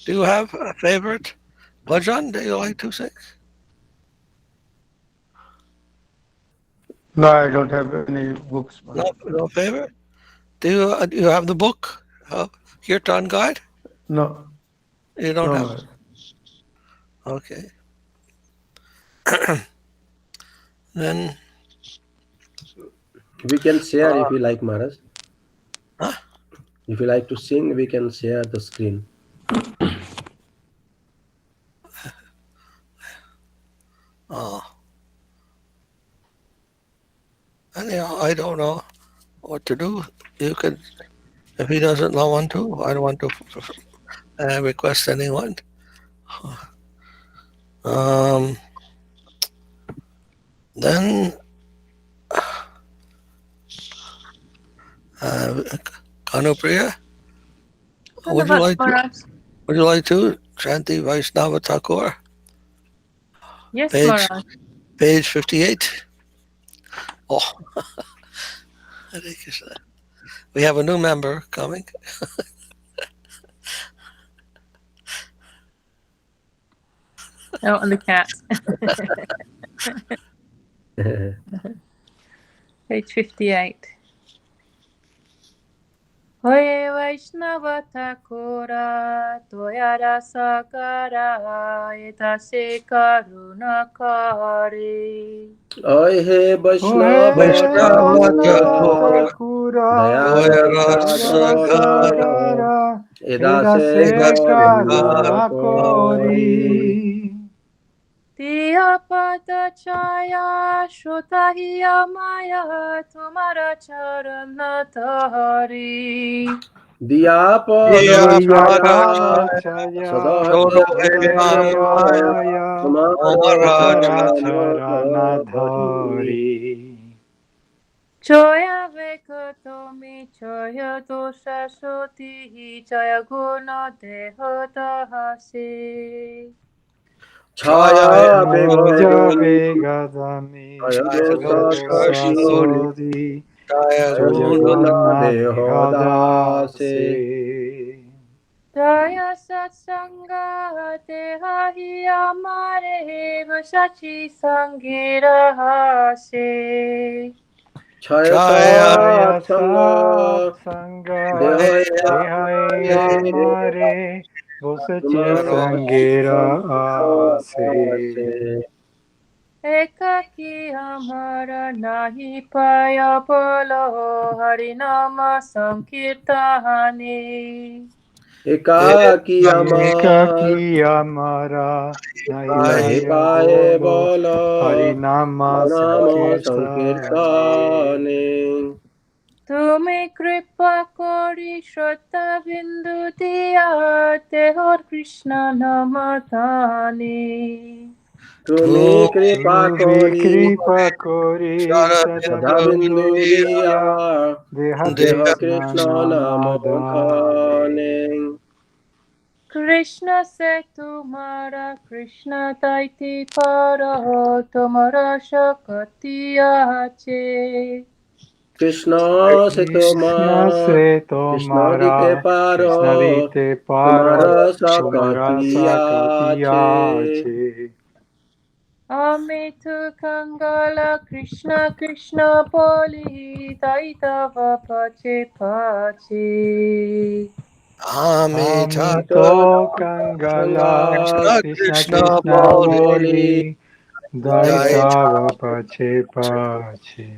do you have a favorite bhajan that you like to sing? No, I don't have any books. No favorite? Do you have the book, Kirtan Guide? No, You don't no, have no. it. Okay. Then We can share if you like, Maharaj. Huh? If you like to sing, we can share the screen. anyhow, I don't know what to do. You could, if he doesn't want to, I don't want to request anyone. Then Kanupriya, would you like to chant the Vaishnava Thakur? Yes, Page Maharaj. page 58. Oh, Hare Krishna. We have a new member coming. Oh, and the cat. Page 58. Hoye Vaishnava Thakura Toyara Sakara Etase Karuna Kari. Oy he Vaishnava Vaishnava Thakura Toyara Dayara Sagara Sakara Edase Edase karuna Karuna kori. Diya Pada Chaya Shrotahiya Maya Tumara Charana Tahari. Diya Pada Diya Chaya pada chaya Sadahya shodaya Maya maya Tumara tumara Charana charana Dhari. dhari. Choya Vekotomi Choya Dosha Shoti Choya Guna Deho Dahasi. Chaya Jaya Begadami Vegadami Chaya Jaya Dosa Dosa Shoti Sodi Jaya Jaya Guna Guna Guna Deho Dase. Dehadase. Jaya Sat-Sanga Dehahi Amare Vasachi Sangira Hase. Chaya Jaya Jaya Sat Sanga Sanga Dehoya Dehaya Amare Vosachi Sangira Ase. Ekaki Amara Nahi Paya Bolo Harinama Sankirtani. Ekaki Ama Ekaki Amara Nahi Nahi Paya Paye Bolo Bolo Harinama Nama Sankirtani. Sankirtani. Tumi kripa kori shraddha bindu diya tehor Krishna namatani. Tumi Tu Kripa Tumi Kori kripa kori Shara sada Sada bindu Bindu diya Diya deha Deha Krishna Krishna namadane. Namadane. Krishna se tumhara Krishna taiti paro tumhara shakati ache. Krishna se Krishna se Krishna dite tomara Krishna paro dite paro Tumhara tumara sakatiya che. sakatiya. Amitu Kangala Krishna Krishna Poli Taitava Pache Pache. Amita Amito Kangala Ganga Krishna Krishna Krishna Krishna Boli Boli Boli Jai Daitava Pache Pache.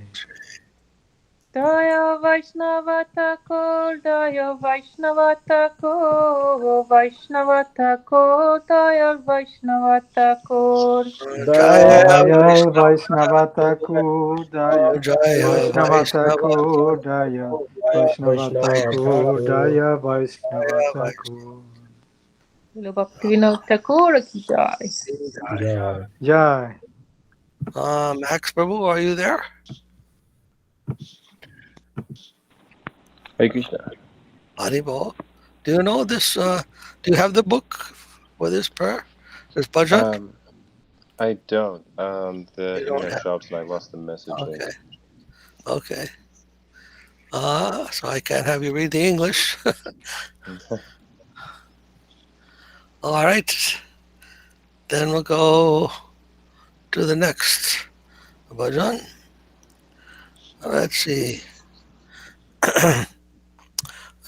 Daya Vaishnava Thakur, Daya Vaishnava Thakur, Vaishnava Thakur, Daya Vaishnava Thakur. Jaya Daya Vaishnava Vaishnava Thakur, Daya Jaya Vaishnava Vaishnava Thakur, Daya Vaishnava Vaishnava Thakur, Thakur. Daya Vaishnava Jaya Thakur. Srila Bhaktivinoda Thakur ki jai. Vaishnava. Jai. Jai. Max Prabhu, are you there? Hare Krishna. Haribol. Do you know this? Do you have the book for this prayer? This bhajan? I don't. The You don't internet have. dropped and I lost the message link. Okay. Okay. So I can't have you read the English. All right. Then we'll go to the next bhajan. Let's see.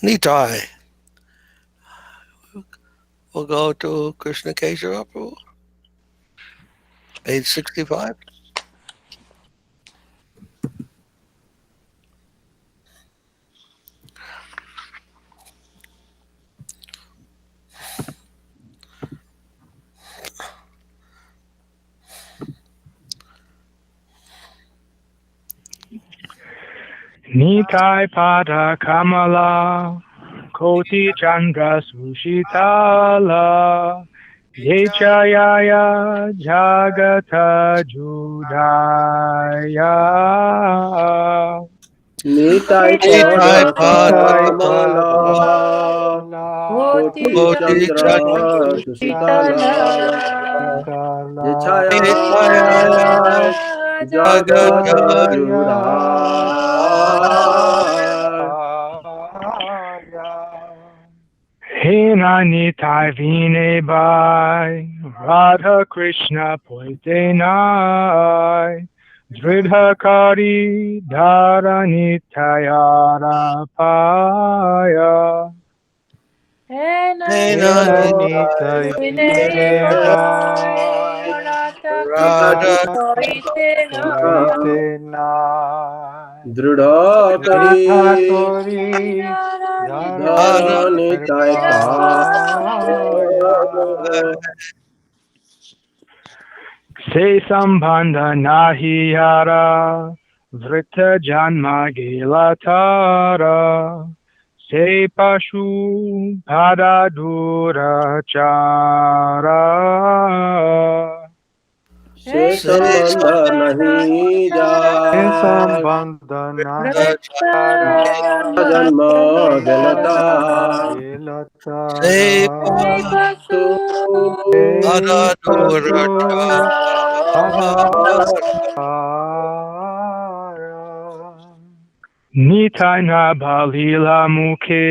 Nitai. We'll go to Krishna Keshava Prabhu, page 65. Nitai pada kamala, koti chandra sushitala, yechayaya jagata judaya. Nitai Nitai pada Pada Nitai kamala Pada Koti Koti Chandra Chandra Sitala. Susitala Sitala Nitai Nichaya Nichaya Jagata Jagata Jaya Judaya. Jaya. Hena nitai vine bai, Radha Krishna poite nai, Dridha kari dhara nitayara paya. Enani Enanitai Vinevai Radha Koitenai Dhrudha Dritha kari Kori Radha dharanitai Dharanitarpaya Se sambandha nahi yara, Vrita janma gelatara, Se pashu pada durachara. Se sambandha nahi jai Sambandhana Hara janma Janma gelata Gelatara tu Te Pasu Radha Adhara Nitai na balila mukhe,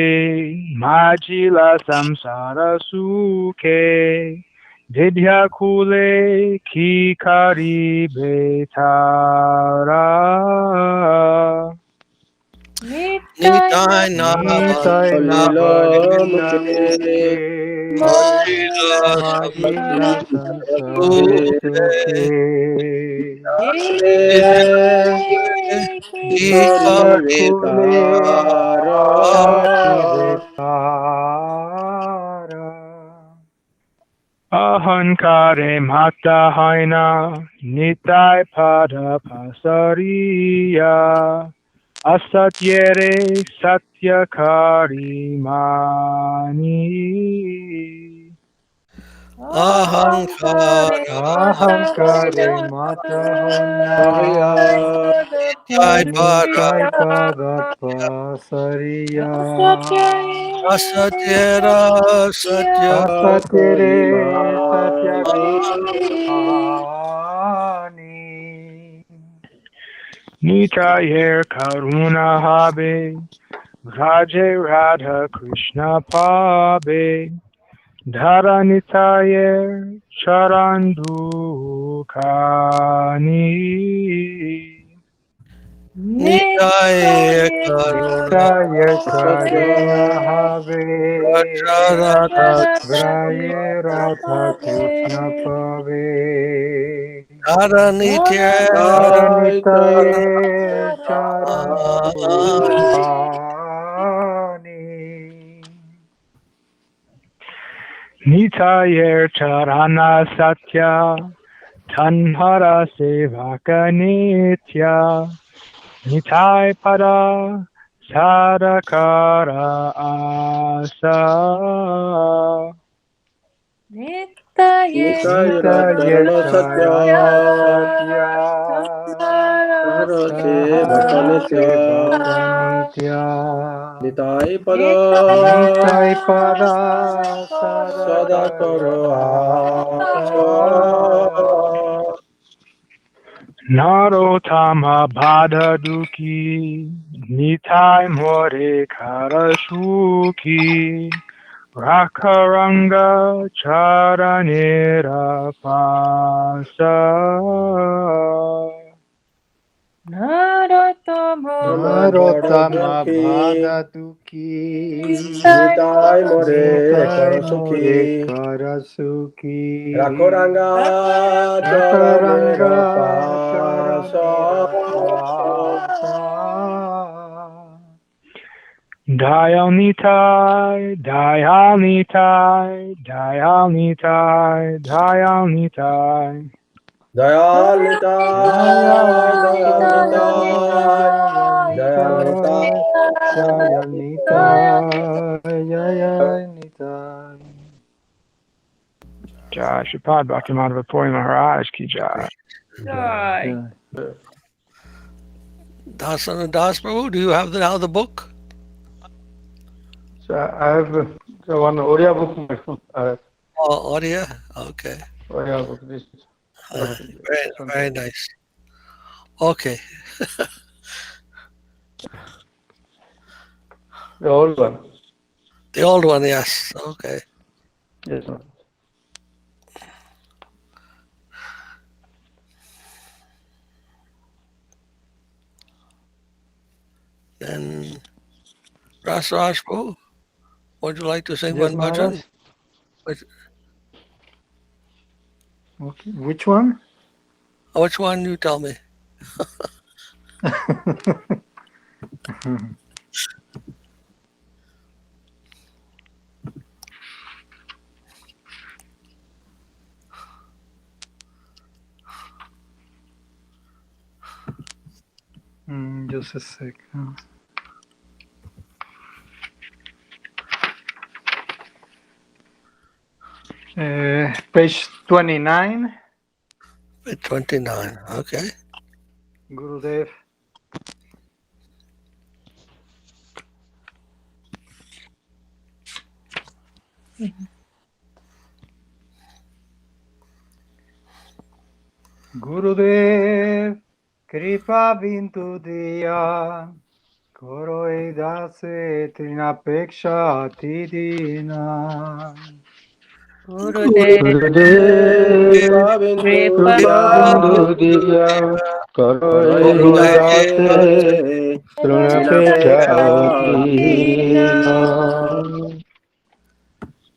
Majila samsara sukhe, Vidya kule ki kari betara. Nitai Nitai Lila Nabalila mukhe Mukhe Majila Magila Sansara Samsukhe Sukhe kari Vidya Ikari Kule Kari betara Betara Ahankare mata haina, Nitai pada pasariya, Asatyere satyakari mani. Ahankara Ahankare Mata Ahya Hoina Nitai Para Nitai Paratva Sariya Asatyera Satya Asatyere karimani Satyakani Nitayer karuna habe, Vraje radha krishna pabe, Dhara nitayer charandukani. Nitai Karuna Nitaya satya Karuna Have Rajaraja Vraye Radha Krishna Pave Dharanitya Dharanitaye Charandukani Nitayer charana satya, Tanhara sevaka nitya, Nitai pada sadakara asa. Nitaya Nitaya Charana Charana Satya Satya Tahara Sevaka Tahara Nitya Sevaka Nitya Nitai Pada Nitai Pada Sadakaro Sadakara Asa Asa Narotama bada duki, Nitai more karasuki, Rakaranga charanera pasa. Tama Bada Narotama Duki Bhadatuki Nitai More Nitai More Karasuki Karasuki Rakoranga Charanera Rakaranga Pasa Charanira Pasa Dayal nitai, dayal nitai, dayal nitai, dayal nitai. Dayal Jaya Nitai Dayal Nitai Nitai Dayal Jaya Nitai Nitai Jaya Nitai Jai Sripad Bhakti Madhava Puri Maharaj ki jai. Jai. Dasana Das Prabhu, do you have now the book? So I have one Oriya book. Oh, audio? Okay. Oriya book. This Very nice. Okay. the old one. The old one, yes. Okay. Yes, Maharaj. Then Rasraj, would you like to sing Yes, one Maharaj. bhajan? Which, Okay. Which one? which one? You tell me. Just a second. Page 29, 29. Okay. Gurudev. Gurudev, Kripa Bintu Diya, Koro Edase Trinapeksha Tidina. Gurudev, Kripa Gurudev, bindu Kripa Kripa diya, Bindu Diya, Koro Karoi Edase Dase, Trinapeksha Trunapekshautina. Tidina.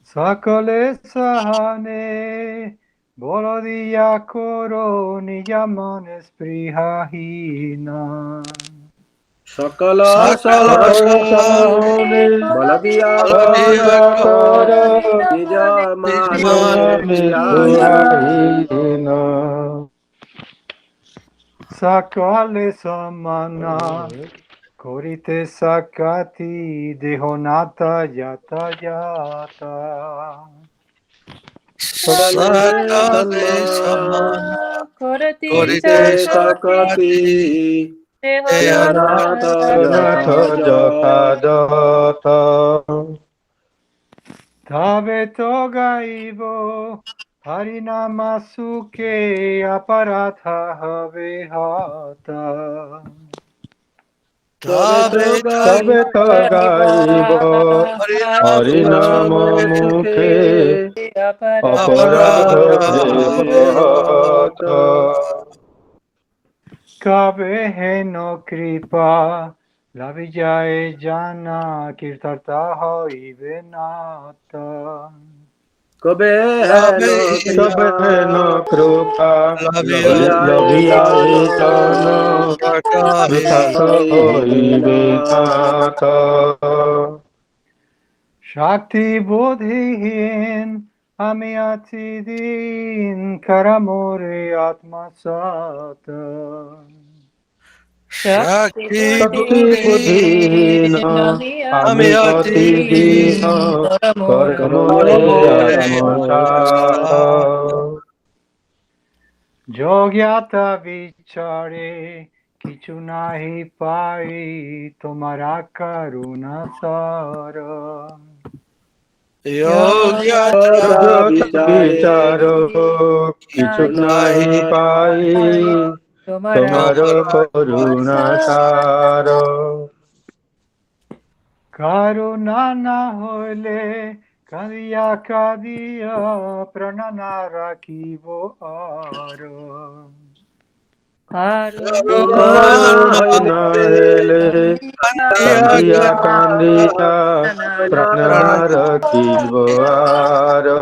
Sakale Sahane, Bolodiya Koro Niyamane Sprihahina. Sakala Sakala Sakala Sahane, Sahane, Baladiya Baladeya Koro, Baladiya Nijamane Nijman Namanisruhina. Sakale Samana, Korite Sakati Dehonata Yata Yata. Sakale Sakale Samana, Samana Korati Korite Korite Sakati Sakati, Dehanata Dehanata Anatha Yata Yata. Jakadata. Tabe Togaibo, Harinama Suke Aparatha Have Hata. Tabe Tabe Tabe Togai, Tagaiba Harinama Harinama Mukhe Sukhe, Aparadha Aparata Aparatha Devahata. Devahata. Kabe no Kripa, Lavijaye Jana Kirtarta Hoibe Nata. Kabe hai Tabe no Kabe no kripa, Krupa Lavia laviyaye Lavia jana, Jana Kirtaka Kirtata kirtata Hoibinata. Shakti Bodhihin, Amyati Din, Karamore Atma Sata. Shakti Shakti Shakti Buddhi Buddhi Buddhina Amyati Amyati Namiyati Dina Karamore karamore Karamore atmasata. Atmasata. Jogyata Vichare, Kichunahi Pai, Tomara Karuna Sara. Yogyata Yoga Yogyata vichare, vicharo kichu nahi Kichunai pai Tomara tomaro Tomara karuna saro. Karunana Hole, Kadiya Kadiya, Pranana Rakibo Aro. Karuna karuna hele kandiya kandiya pranara kilvaro.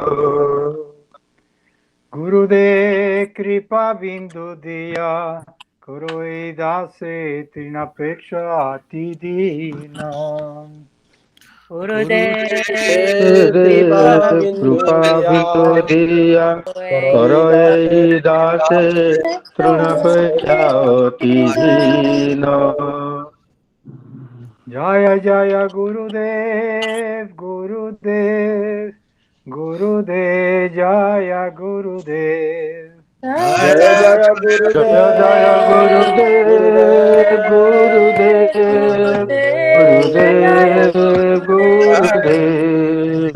Gurudev Kripa Bindu Diya, Kuroi Dase Trinapeksha Ati Dina. Gurudev kripa Kripa Gurudev bindu Krupa Bindu diya, Diya karoi dase Karoi Dase Trunapekhyauti Dina. Jaya Jaya Gurudev, Gurudev, Gurudev, Jaya Gurudev. Jaya Jaya Jaya Jaya Jaya Gurudev, Gurudev Gurudev, Gurudev Jaya Gurudev Gurudev.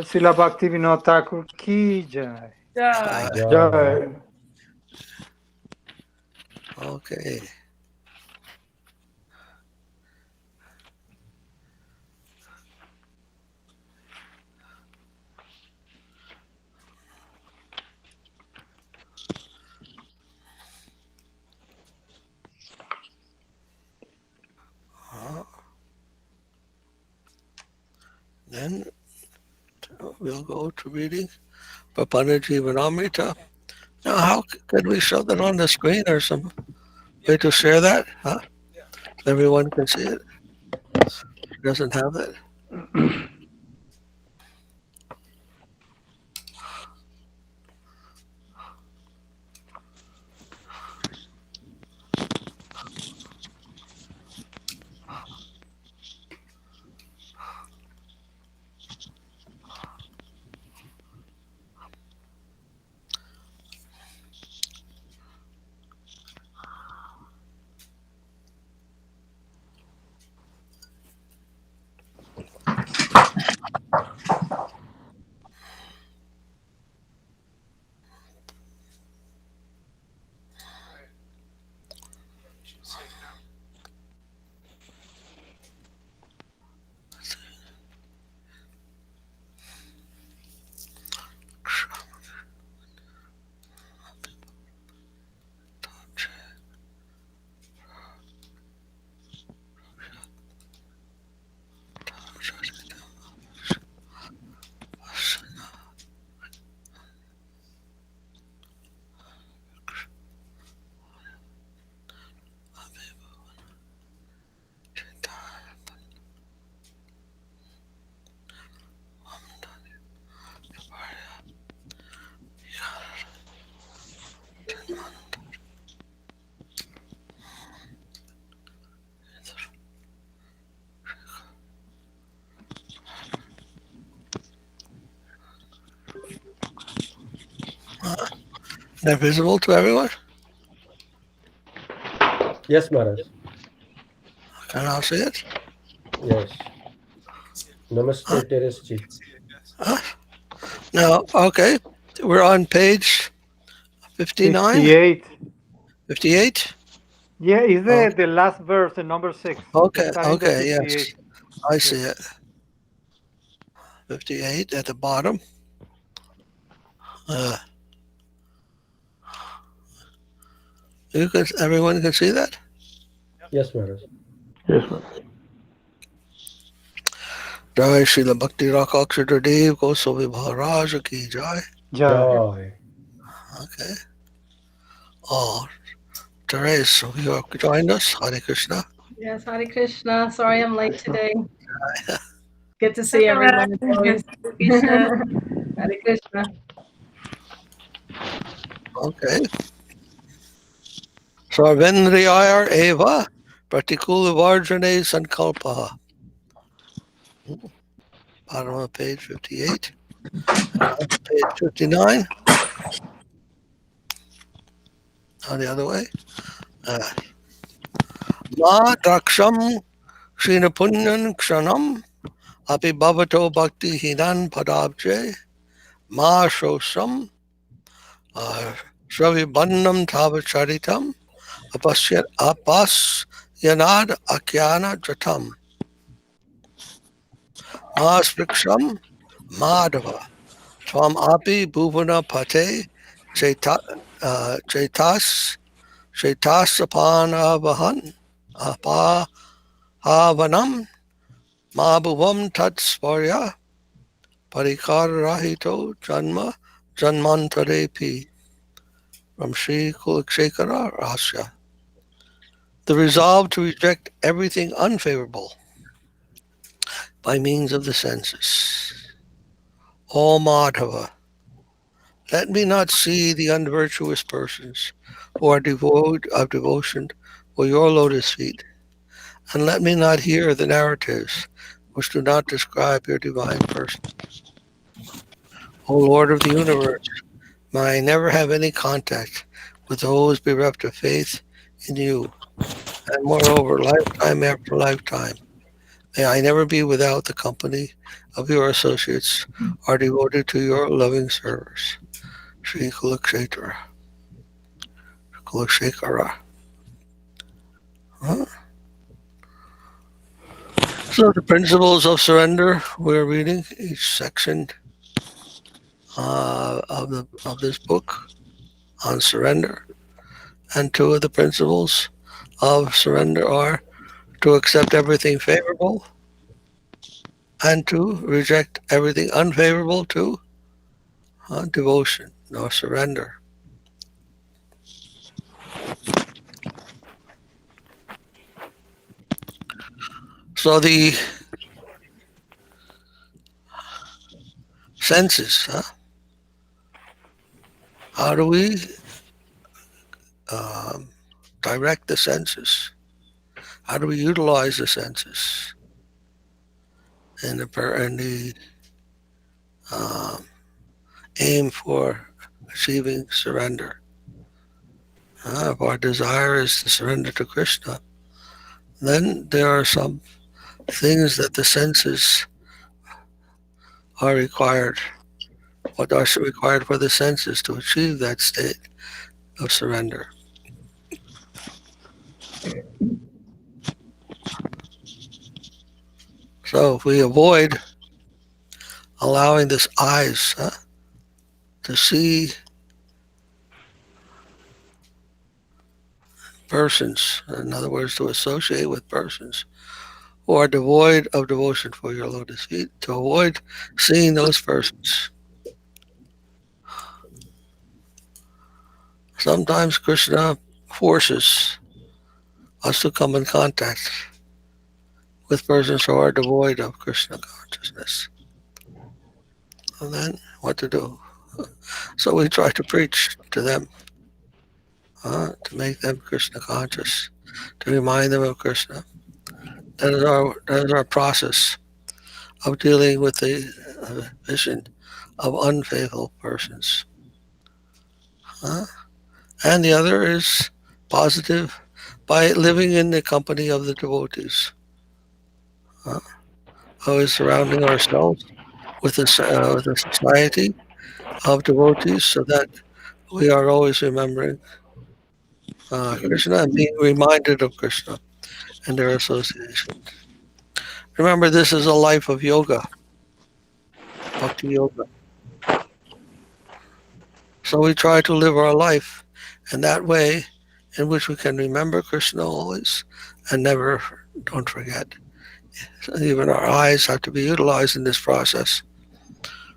Srila Bhaktivinoda Thakur ki jai. Jai. Jai. Okay. Then we'll go to reading Papana Jivanamrita. Now, how could we show that on the screen or some way to share that? Huh? So everyone can see it. Doesn't have it. They're visible to everyone? Yes, Maharaj. Can I see it? Yes. Namaste, Teres ji. Huh? Now, okay. We're on page 59? 58. 58? Yeah, is Oh. the last verse, the number 6. Okay, Starting the okay, 58. yes. I see it. 58 at the bottom. Everyone can see that? Yes, Maharaj. Yes, Maharaj. Jai Srila Bhakti Rakshatra Dev Goswami Maharaj ki Jai. Joy. Okay. Oh, Therese, you have joined us. Hare Krishna. Yes, Hare Krishna. Sorry I'm late today. Good to see everyone as always. Hare Krishna. Okay. Sarvendriyar eva pratikula varjane sankalpaha. Bottom of page 58. Page 59. On the other way. Ma daksham shinapunyan kshanam api bhavato bhakti hinan padabje ma shosam shravibannam tavacharitam apas yanad akyana jatam ma spriksham madhava tvam api bhuvana pate chetas Chetasapanavan apahavanam mabhuvam tatsvarya parikarahito janma janmantarepi from Sri Kulakshekara Rasya. The resolve to reject everything unfavorable by means of the senses. O Madhava, let me not see the unvirtuous persons who are devoid of devotion for your lotus feet, and let me not hear the narratives which do not describe your divine person. O Lord of the universe, may I never have any contact with those bereft of faith in you, and moreover, lifetime after lifetime, may I never be without the company of your associates or devoted to your loving service. Sri Kulakshekara. Kulakshekara. Huh? So the principles of surrender, we're reading each section of this book on surrender. And two of the principles of surrender are to accept everything favorable and to reject everything unfavorable to devotion or surrender. So the senses, how do we direct the senses? How do we utilize the senses in the aim for achieving surrender? If our desire is to surrender to Krishna, then there are some things that the senses are required. What are required for the senses to achieve that state of surrender? So if we avoid allowing this eyes to see persons, in other words, to associate with persons who are devoid of devotion for your lotus feet, to avoid seeing those persons. Sometimes Krishna forces us to come in contact with persons who are devoid of Krishna consciousness. And then what to do? So we try to preach to them, to make them Krishna conscious, to remind them of Krishna. That is our process of dealing with the vision of unfaithful persons. And the other is positive, by living in the company of the devotees. Always surrounding ourselves with a society of devotees so that we are always remembering Krishna and being reminded of Krishna and their association. Remember, this is a life of yoga, Bhakti Yoga. So we try to live our life in that way in which we can remember Krishna always and never, don't forget. So even our eyes have to be utilized in this process.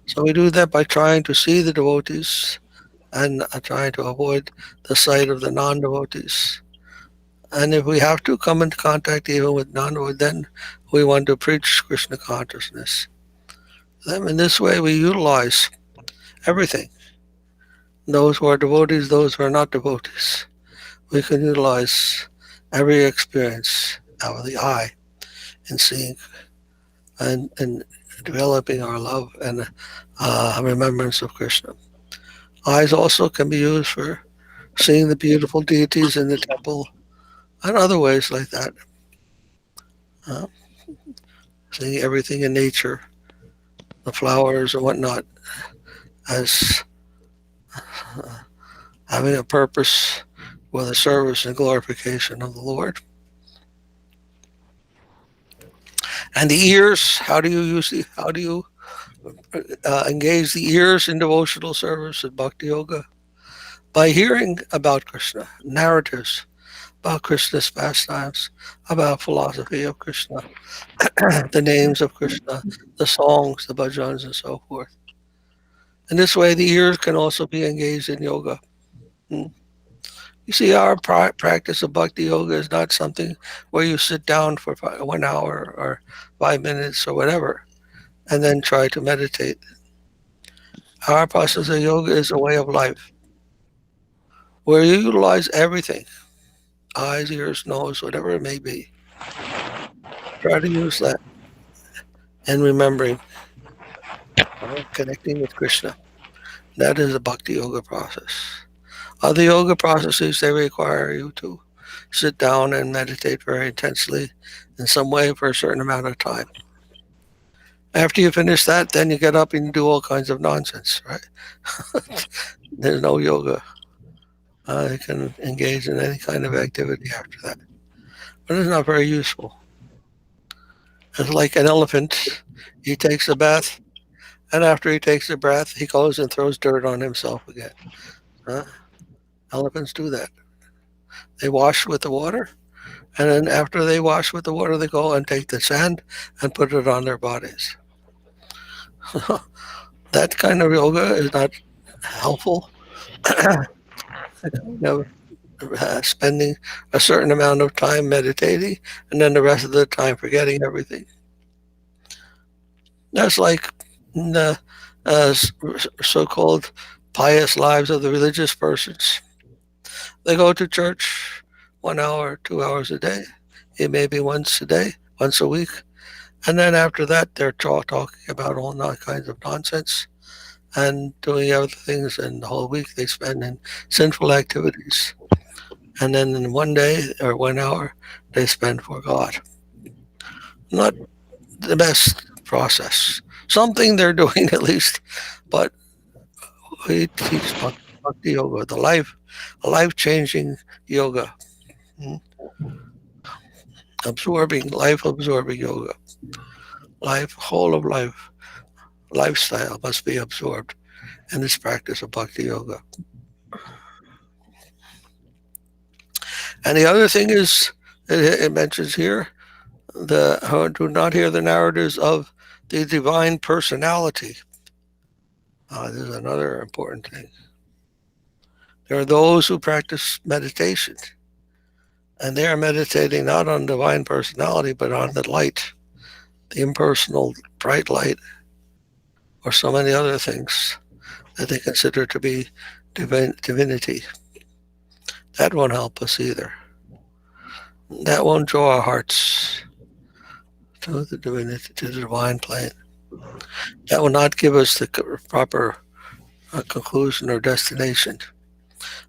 So we do that by trying to see the devotees and trying to avoid the sight of the non-devotees. And if we have to come into contact even with non-devotees, then we want to preach Krishna consciousness. Then in this way we utilize everything. Those who are devotees, those who are not devotees. We can utilize every experience of the eye in seeing and developing our love and remembrance of Krishna. Eyes also can be used for seeing the beautiful deities in the temple and other ways like that. Seeing everything in nature, the flowers and whatnot, as having a purpose for the service and glorification of the Lord. And the ears, how do you engage the ears in devotional service at Bhakti Yoga? By hearing about Krishna, narratives about Krishna's pastimes, about philosophy of Krishna, the names of Krishna, the songs, the bhajans, and so forth. In this way, the ears can also be engaged in yoga. You see, our practice of Bhakti Yoga is not something where you sit down for 1 hour or 5 minutes or whatever, and then try to meditate. Our process of yoga is a way of life, where you utilize everything, eyes, ears, nose, whatever it may be. Try to use that and remembering, connecting with Krishna. That is the Bhakti Yoga process. Other yoga processes, they require you to sit down and meditate very intensely in some way for a certain amount of time. After you finish that, then you get up and you do all kinds of nonsense, right? There's no yoga. You can engage in any kind of activity after that. But it's not very useful. It's like an elephant. He takes a bath, and after he takes a bath, he goes and throws dirt on himself again. Elephants do that. They wash with the water, And then after they wash with the water, they go and take the sand and put it on their bodies. That kind of yoga is not helpful. You know, spending a certain amount of time meditating and then the rest of the time forgetting everything. That's like the so-called pious lives of the religious persons. They go to church 1 hour, 2 hours a day. It may be once a day, once a week. And then after that, they're talking about all kinds of nonsense and doing other things. And the whole week they spend in sinful activities. And then in 1 day or 1 hour, they spend for God. Not the best process. Something they're doing at least, but we teach Bhakti Yoga, the life-changing yoga, life-absorbing yoga. Whole of life, lifestyle must be absorbed in this practice of Bhakti Yoga. And the other thing is, it mentions here, do not hear the narratives of the divine personality. This is another important thing. There are those who practice meditation, and they are meditating not on divine personality, but on the light, the impersonal bright light, or so many other things that they consider to be divinity. That won't help us either. That won't draw our hearts to the divinity, to the divine plane. That will not give us the proper conclusion or destination.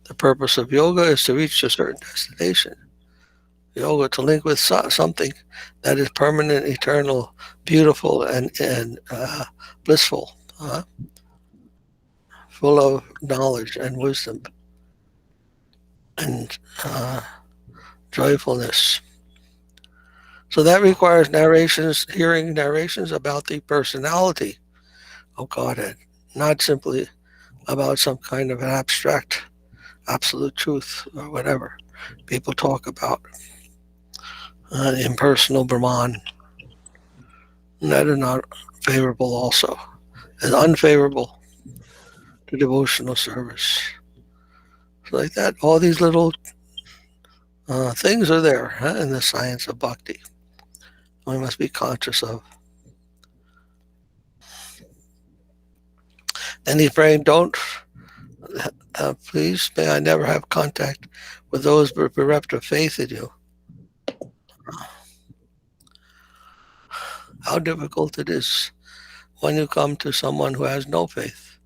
The purpose of yoga is to reach a certain destination. Yoga to link with something that is permanent, eternal, beautiful, and blissful, full of knowledge and wisdom and joyfulness. So that requires hearing narrations about the personality of Godhead, not simply about some kind of an abstract, absolute truth or whatever people talk about. Impersonal Brahman. That is not favorable also. It's unfavorable to devotional service. So like that, all these little things are there in the science of bhakti. We must be conscious of. Then he's praying, please, may I never have contact with those bereft of faith in you. How difficult it is when you come to someone who has no faith.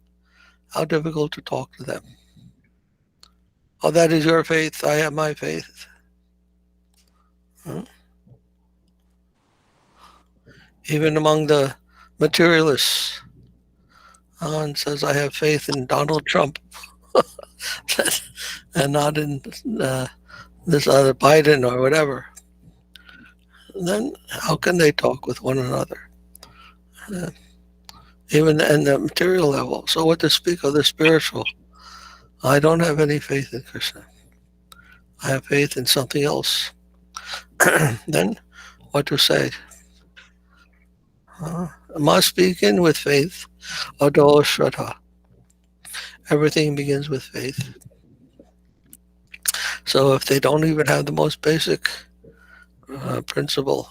How difficult to talk to them. Oh, that is your faith, I have my faith. Even among the materialists, one says, I have faith in Donald Trump and not in this other Biden or whatever. And then how can they talk with one another? Even in the material level. So what to speak of the spiritual? I don't have any faith in Krishna. I have faith in something else. Then what to say? Must begin with faith. Ado Shraddha. Everything begins with faith. So if they don't even have the most basic principle,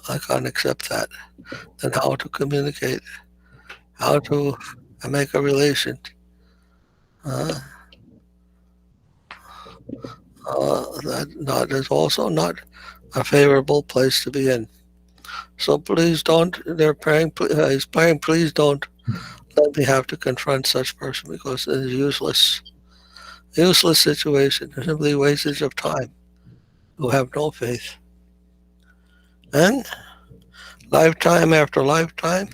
I can't accept that. Then how to communicate, how to make a relation. That is also not a favorable place to be in. So please don't, he's praying, please don't let me have to confront such person because it is useless. Useless situation, simply wastage of time, who have no faith. And lifetime after lifetime,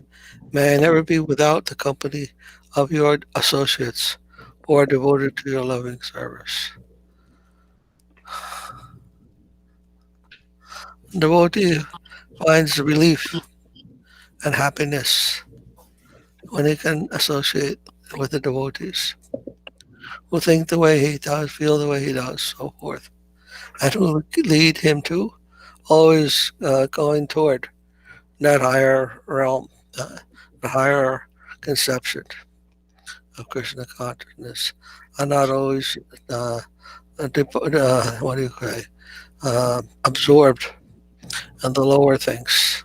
may I never be without the company of your associates who are devoted to your loving service. Devotee finds relief and happiness when he can associate with the devotees who think the way he does, feel the way he does, so forth. and who lead him to, always going toward that higher realm, the higher conception of Krishna consciousness, and not always what do you say, absorbed in the lower things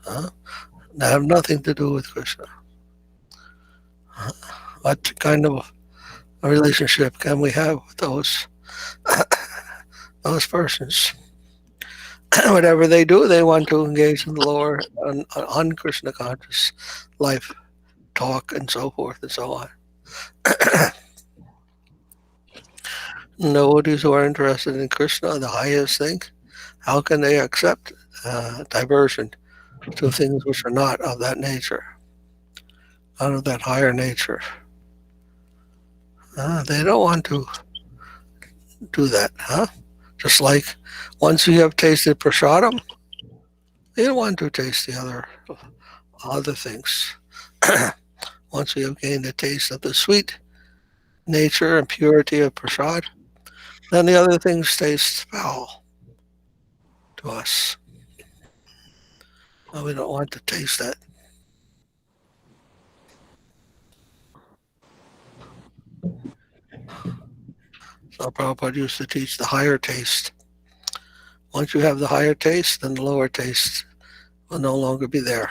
that have nothing to do with Krishna. What kind of a relationship can we have with those persons? Whatever they do, they want to engage in the lower, un-Krishna conscious life, talk, and so forth and so on. Devotees who are interested in Krishna, the highest thing, how can they accept diversion to things which are not of that nature, out of that higher nature? They don't want to do that, Just like once you have tasted prasadam, you don't want to taste the other things. Once we have gained a taste of the sweet nature and purity of prasad, then the other things taste foul to us. We don't want to taste that. So Prabhupada used to teach the higher taste. Once you have the higher taste, then the lower taste will no longer be there.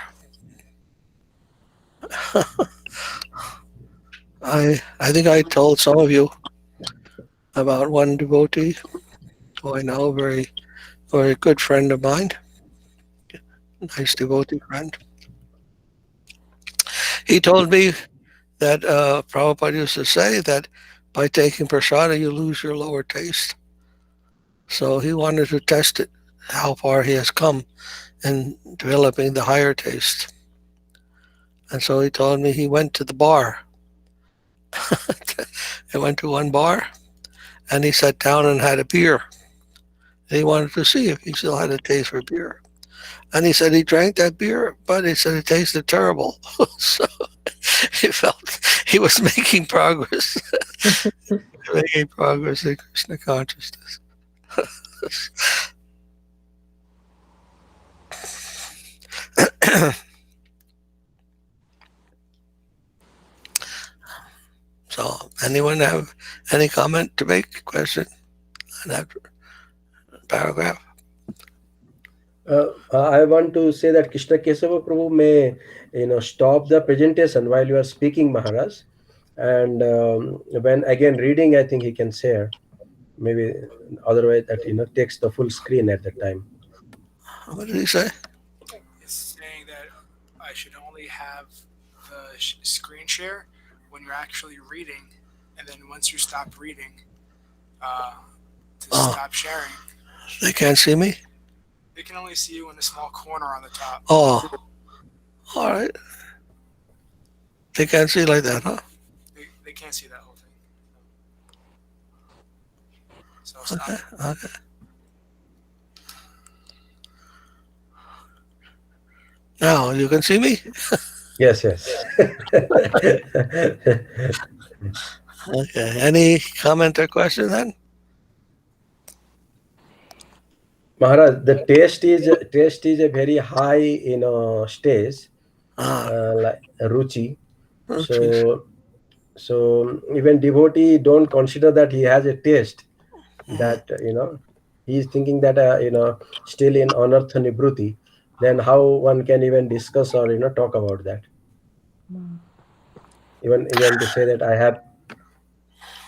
I think I told some of you about one devotee who I know, very, very good friend of mine, nice devotee friend. He told me that Prabhupada used to say that by taking prasada you lose your lower taste. So he wanted to test it, how far he has come in developing the higher taste. And so he told me he went to the bar. He went to one bar and he sat down and had a beer. And he wanted to see if he still had a taste for beer. And he said he drank that beer, but he said it tasted terrible. So he felt he was making progress, making progress in Krishna consciousness. So, anyone have any comment to make, question on that paragraph? I want to say that Krishna Kesava Prabhu may, stop the presentation while you are speaking, Maharaj, and when again reading, I think he can share. Maybe otherwise that takes the full screen at that time. What did he say? It's saying that I should only have the screen share when you're actually reading, and then once you stop reading, to stop sharing. They can't see me? They can only see you in a small corner on the top. Oh, all right. They can't see like that, huh? They can't see that whole thing. So stop. Okay. Now you can see me? Yes. Okay. Any comment or question then? Maharaj, the taste is a very high, stage, like ruchi. So even devotee don't consider that he has a taste. That he is thinking that still in anartha nibruti. Then how one can even discuss or talk about that? Even to say that I have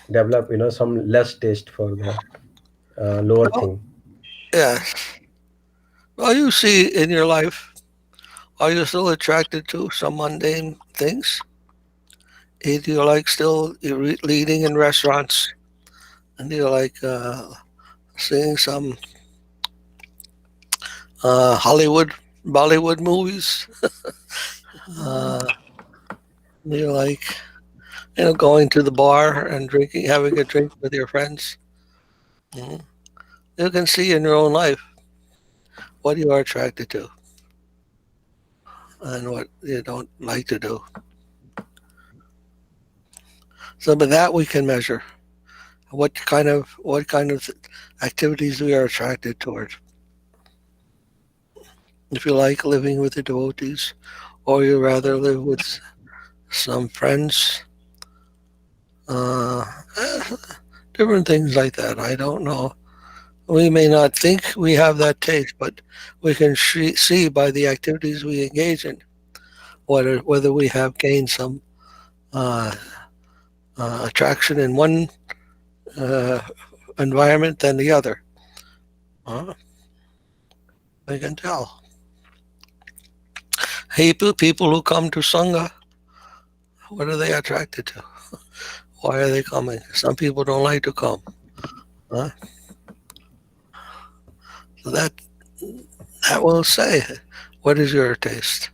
developed some less taste for the lower thing. Yes. Well, you see in your life, are you still attracted to some mundane things? Do you like still leading in restaurants? And do you like seeing some Hollywood, Bollywood movies? Do you like, going to the bar and having a drink with your friends? Mm-hmm. You can see in your own life what you are attracted to and what you don't like to do. So by that we can measure what kind of activities we are attracted toward. If you like living with the devotees, or you rather live with some friends, uh, different things like that. I don't know. We may not think we have that taste, but we can see by the activities we engage in whether we have gained some uh, attraction in one uh, environment than the other. I can tell. People who come to Sangha, what are they attracted to? Why are they coming? Some people don't like to come. Huh? So that will say, what is your taste?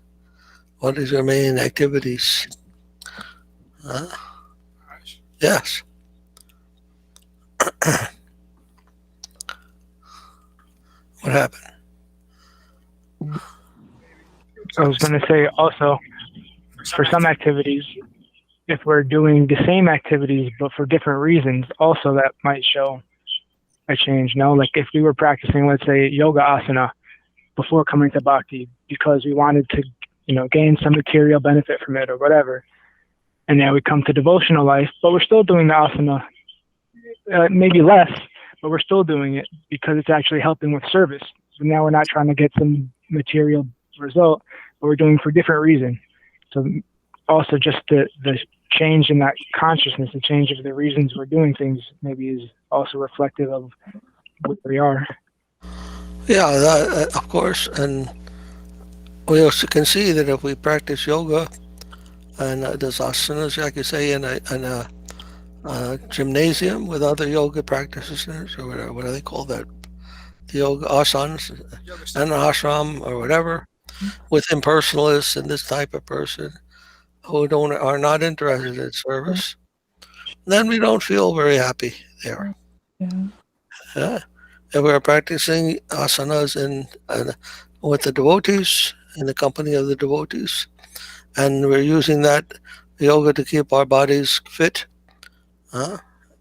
What is your main activities? Huh? Yes. What happened? I was going to say also, for some activities, if we're doing the same activities but for different reasons, also that might show a change. No, like if we were practicing, let's say, yoga asana before coming to bhakti because we wanted to, gain some material benefit from it or whatever, and now we come to devotional life, but we're still doing the asana, maybe less, but we're still doing it because it's actually helping with service. So now we're not trying to get some material result, but we're doing for different reason. So also just the change in that consciousness, the change of the reasons we're doing things, maybe is also reflective of what we are. Yeah, that, of course. And we also can see that if we practice yoga and there's asanas, like you say, in a gymnasium with other yoga practitioners, or whatever, what do they call that? The yoga asanas, and an ashram or whatever, with impersonalists and this type of person who are not interested in service, then we don't feel very happy there. Yeah. If we're practicing asanas with the devotees, in the company of the devotees, and we're using that yoga to keep our bodies fit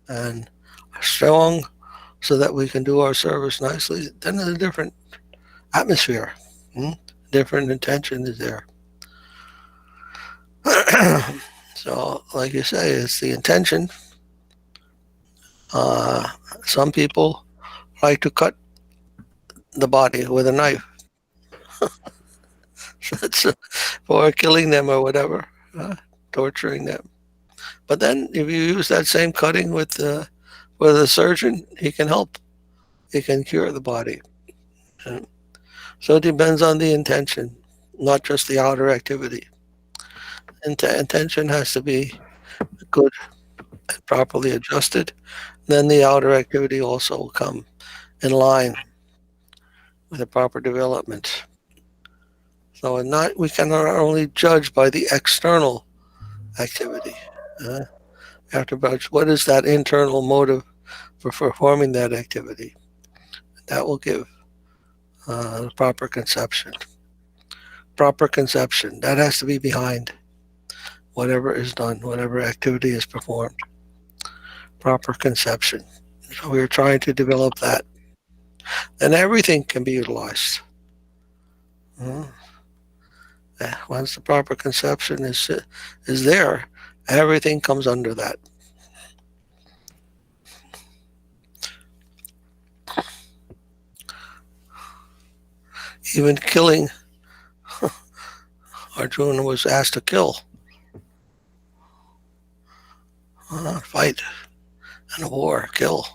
and strong so that we can do our service nicely, then there's a different atmosphere. Different intention is there. So, like you say, it's the intention. Some people like to cut the body with a knife. That's for killing them or whatever, torturing them. But then, if you use that same cutting with a surgeon, he can help. He can cure the body. So it depends on the intention, not just the outer activity. Intention has to be good and properly adjusted. Then the outer activity also will come in line with the proper development. So we cannot only judge by the external activity. We have to judge what is that internal motive for performing that activity. That will give proper conception. Proper conception, that has to be behind whatever is done, whatever activity is performed. Proper conception. So we're trying to develop that. And everything can be utilized. Once the proper conception is there, everything comes under that. Even killing, Arjuna was asked to kill, fight in a war, kill.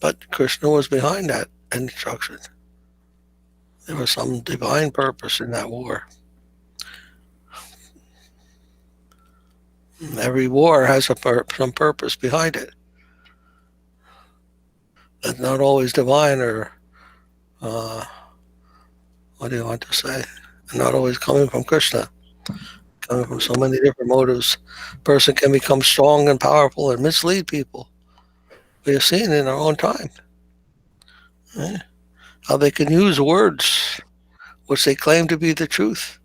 But Krishna was behind that instruction. There was some divine purpose in that war. Every war has some purpose behind it. That's not always divine or, what do you want to say? Not always coming from Krishna. Coming from so many different motives. A person can become strong and powerful and mislead people. We have seen in our own time. How they can use words which they claim to be the truth,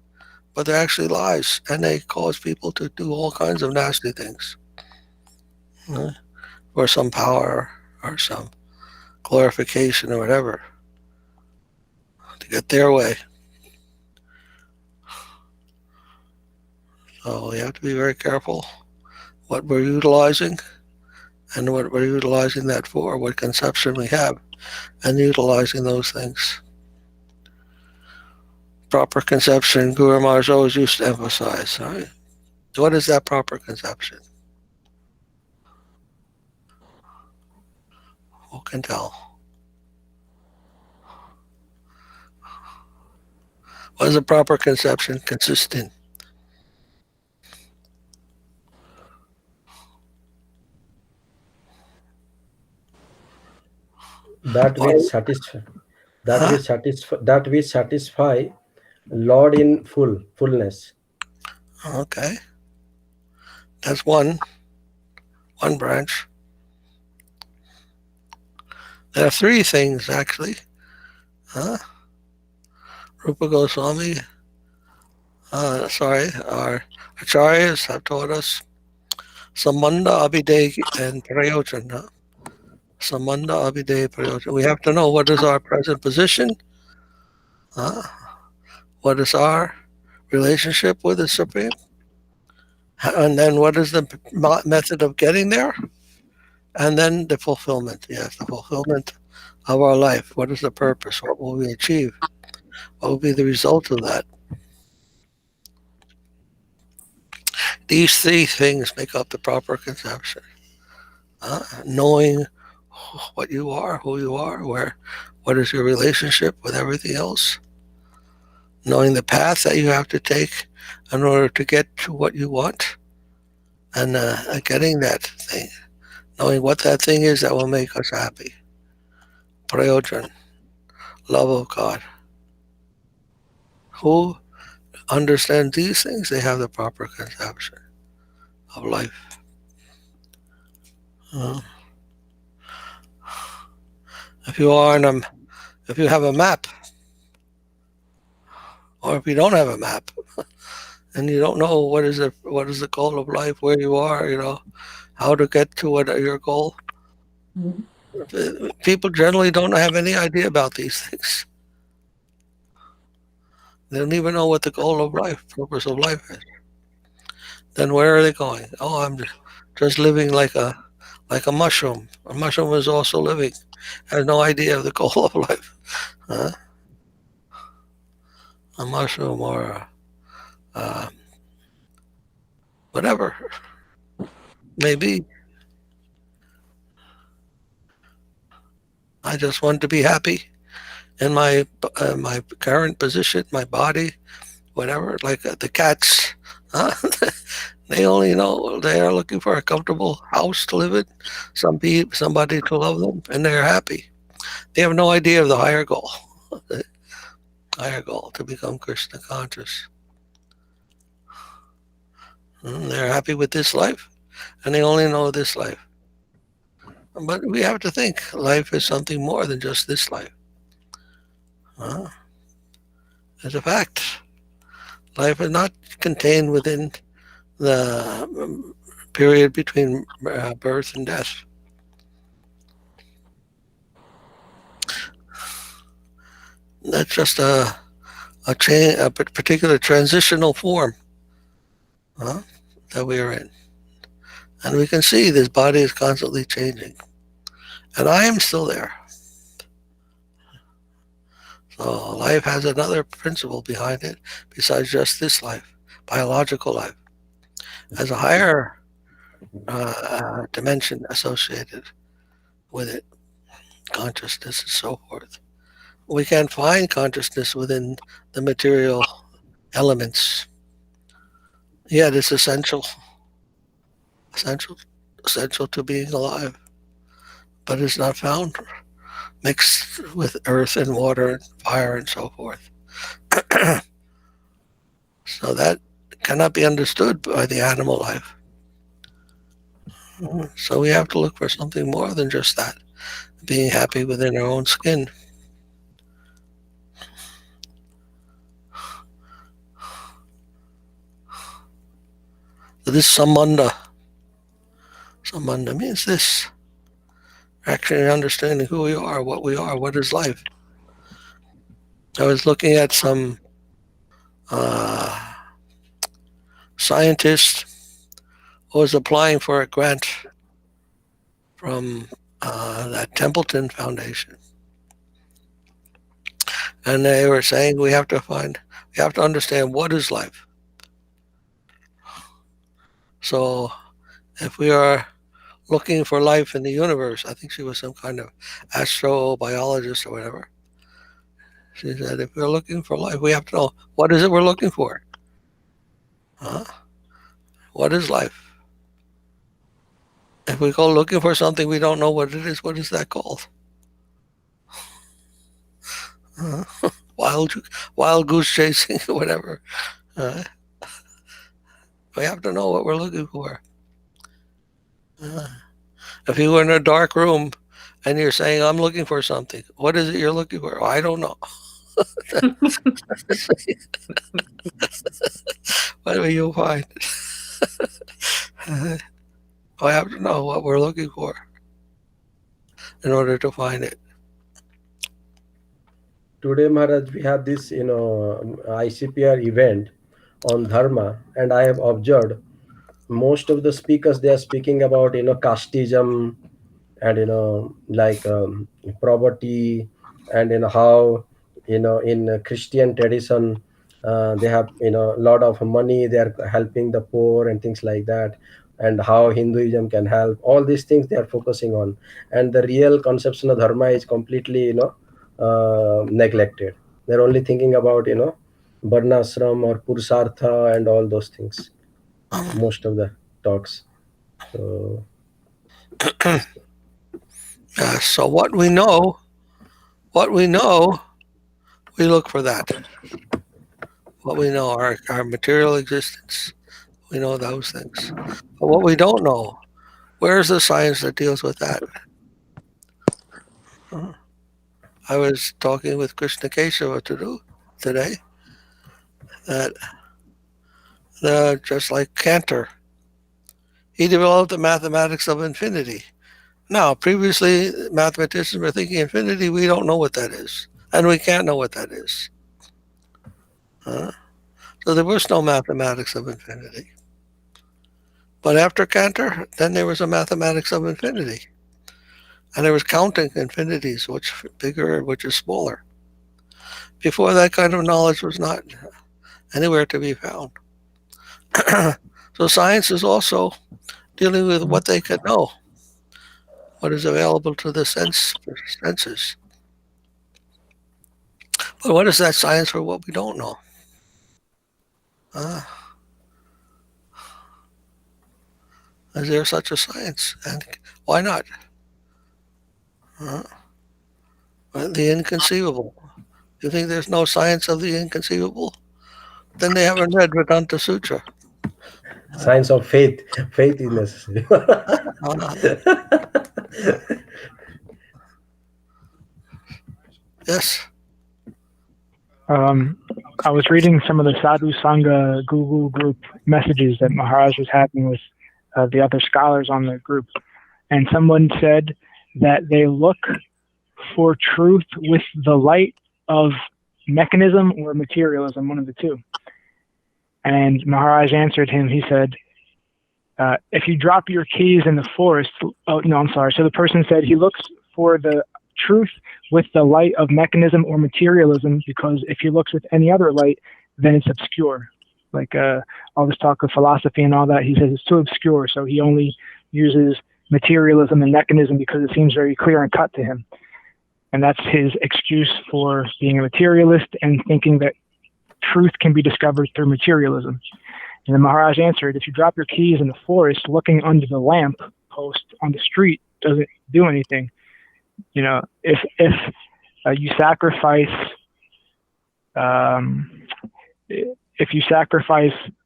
but they're actually lies, and they cause people to do all kinds of nasty things. or some power or some glorification or whatever to get their way. So we have to be very careful what we're utilizing and what we're utilizing that for, what conception we have, and utilizing those things. Proper conception, Guru Maharaj always used to emphasize, right? What is that proper conception? Who can tell? What is a proper conception consist in? That which satisfy, that which satisfy Lord in fullness. Okay, that's one branch. There are three things actually. Rupa Goswami, our acharyas have taught us Sambandha, Abhideh, and Prayojan. Sambandha, Abhideh, Prayojan. We have to know what is our present position, what is our relationship with the Supreme, and then what is the method of getting there, and then the fulfillment. Yes, the fulfillment of our life. What is the purpose? What will we achieve? What will be the result of that? These three things make up the proper conception. Knowing what you are, who you are, what is your relationship with everything else, knowing the path that you have to take in order to get to what you want, and getting that thing, knowing what that thing is that will make us happy. Prayojan, love of God. Who understand these things, they have the proper conception of life. If you have a map, or if you don't have a map, and you don't know what is the goal of life, where you are, how to get to your goal. People generally don't have any idea about these things. They don't even know what the goal of life, purpose of life is. Then where are they going? Oh, I'm just living like a mushroom. A mushroom is also living, has no idea of the goal of life. A mushroom or whatever maybe. I just want to be happy in my current position, my body, whatever. Like the cats, they only know they are looking for a comfortable house to live in, somebody to love them, and they're happy. They have no idea of the higher goal, to become Krishna conscious. They're happy with this life, and they only know this life. But we have to think life is something more than just this life. It's a fact. Life is not contained within the period between birth and death. That's just a particular transitional form that we are in. And we can see this body is constantly changing. And I am still there. So life has another principle behind it besides just this life, biological life. Has a higher dimension associated with it, consciousness and so forth. We can't find consciousness within the material elements. Yet it's essential to being alive. But it's not found mixed with earth and water and fire and so forth. So that cannot be understood by the animal life. So we have to look for something more than just that, being happy within our own skin. So this sambandha Amanda means this. Actually understanding who we are, what is life. I was looking at some scientist who was applying for a grant from that Templeton Foundation. And they were saying we have to understand what is life. So if we are looking for life in the universe, I think she was some kind of astrobiologist or whatever. She said, if we're looking for life, we have to know what is it we're looking for. What is life? If we go looking for something we don't know what it is, what is that called? Wild goose chasing, whatever. We have to know what we're looking for. If you were in a dark room and you're saying, I'm looking for something, what is it you're looking for? Oh, I don't know. Whatever you'll find. I have to know what we're looking for in order to find it. Today, Maharaj, we have this, ICPR event on dharma, and I have observed most of the speakers, they are speaking about, casteism, and like property, and how in Christian tradition, they have a lot of money, they are helping the poor and things like that, and how Hinduism can help. All these things they are focusing on, and the real conception of dharma is completely neglected. They're only thinking about varnashram or purusartha and all those things, most of the talks. So So what we know, we look for that. What we know, our material existence, we know those things. But what we don't know, where's the science that deals with that? I was talking with Krishna Kesava today that just like Cantor, he developed the mathematics of infinity. Now, previously, mathematicians were thinking infinity, we don't know what that is, and we can't know what that is. So there was no mathematics of infinity. But after Cantor, then there was a mathematics of infinity. And there was counting infinities, which bigger, which is smaller. Before, that kind of knowledge was not anywhere to be found. So science is also dealing with what they can know, what is available to the senses. But what is that science for what we don't know? Is there such a science? And why not? The inconceivable. You think there's no science of the inconceivable? Then they haven't read Vedanta Sutra. science of faith is necessary. Yes. I was reading some of the Sadhu-Sanga Google group messages that Maharaj was having with the other scholars on the group. And someone said that they look for truth with the light of mechanism or materialism, one of the two. And Maharaj answered him, he said, if you drop your keys in the forest, So the person said he looks for the truth with the light of mechanism or materialism, because if he looks with any other light, then it's obscure. Like all this talk of philosophy and all that, he says it's too obscure, so he only uses materialism and mechanism because it seems very clear and cut to him. And that's his excuse for being a materialist and thinking that truth can be discovered through materialism. And then Maharaj answered, if you drop your keys in the forest, looking under the lamp post on the street doesn't do anything. If you sacrifice,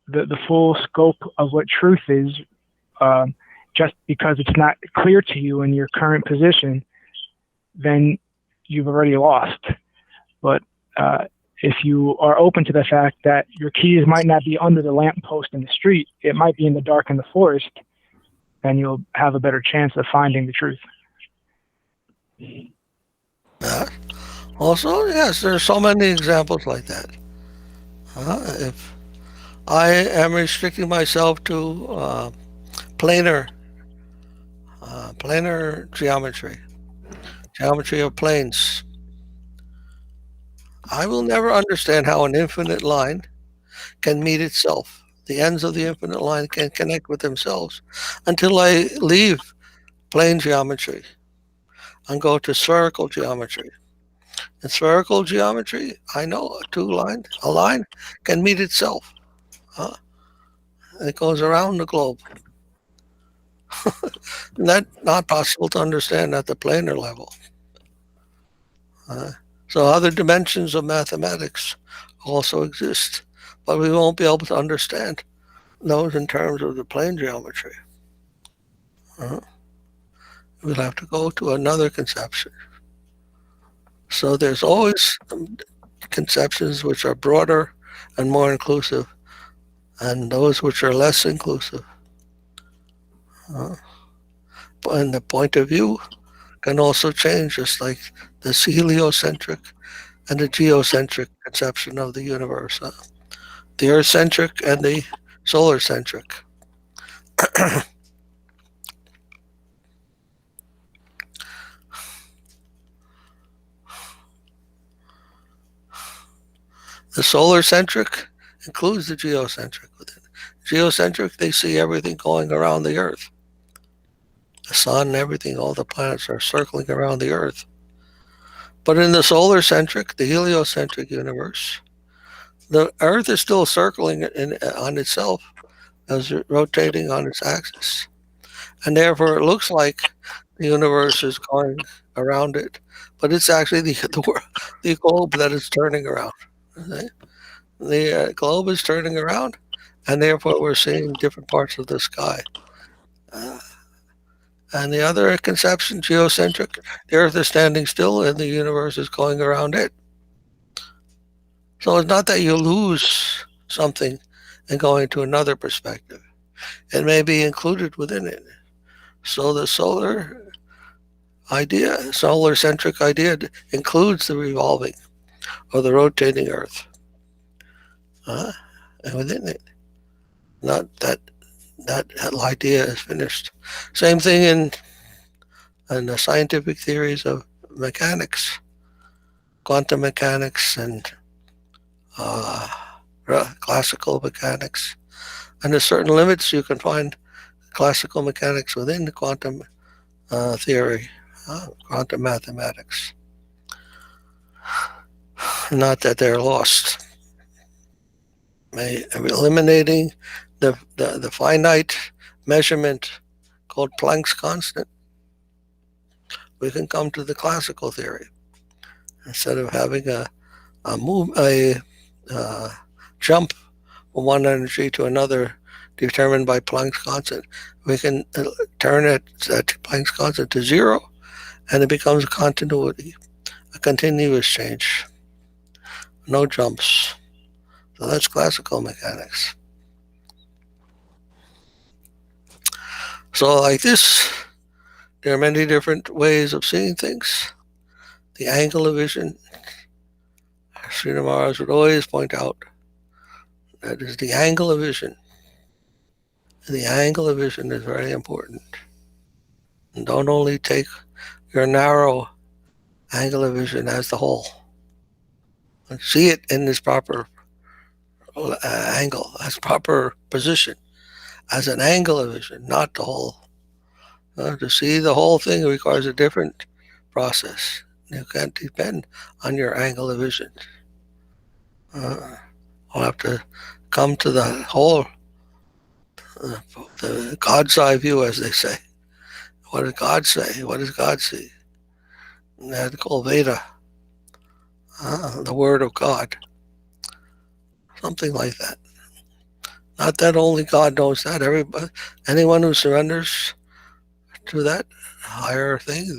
the full scope of what truth is, just because it's not clear to you in your current position, then you've already lost. But if you are open to the fact that your keys might not be under the lamppost in the street, it might be in the dark in the forest, then you'll have a better chance of finding the truth. Also, yes, there's so many examples like that. If I am restricting myself to planar geometry of planes, I will never understand how an infinite line can meet itself. The ends of the infinite line can connect with themselves until I leave plane geometry and go to spherical geometry. In spherical geometry, I know a line can meet itself. It goes around the globe. And that's not possible to understand at the planar level. So other dimensions of mathematics also exist, but we won't be able to understand those in terms of the plane geometry. We'll have to go to another conception. So there's always conceptions which are broader and more inclusive, and those which are less inclusive. And the point of view can also change, just like the heliocentric and the geocentric conception of the universe. The Earth-centric and the solar-centric. The solar-centric includes the geocentric within. Geocentric, they see everything going around the Earth. The sun, everything, all the planets are circling around the Earth. But in the solar-centric, the heliocentric universe, the Earth is still circling on itself as rotating on its axis. And therefore, it looks like the universe is going around it, but it's actually the globe that is turning around. Okay? The globe is turning around, and therefore we're seeing different parts of the sky. And the other conception, geocentric, the Earth is standing still and the universe is going around it. So it's not that you lose something and go into another perspective. It may be included within it. So the solar-centric idea includes the revolving or the rotating Earth. And within it, not that idea is finished. Same thing in the scientific theories of mechanics, quantum mechanics and classical mechanics. And there's certain limits you can find classical mechanics within the quantum theory, quantum mathematics. Not that they're lost. Eliminating the finite measurement called Planck's constant, we can come to the classical theory. Instead of having a jump from one energy to another determined by Planck's constant, we can turn that Planck's constant to zero, and it becomes a continuity, a continuous change. No jumps. So that's classical mechanics. So like this, there are many different ways of seeing things. The angle of vision, Srila Maharaj would always point out, that is the angle of vision. The angle of vision is very important. And don't only take your narrow angle of vision as the whole. And see it in its proper angle, as proper position, as an angle of vision, not the whole. To see the whole thing requires a different process. You can't depend on your angle of vision. You'll have to come to the whole, the God's eye view, as they say. What does God say? What does God see? And that's called Veda, the Word of God. Something like that. Not that only God knows that. Anyone who surrenders to that higher thing,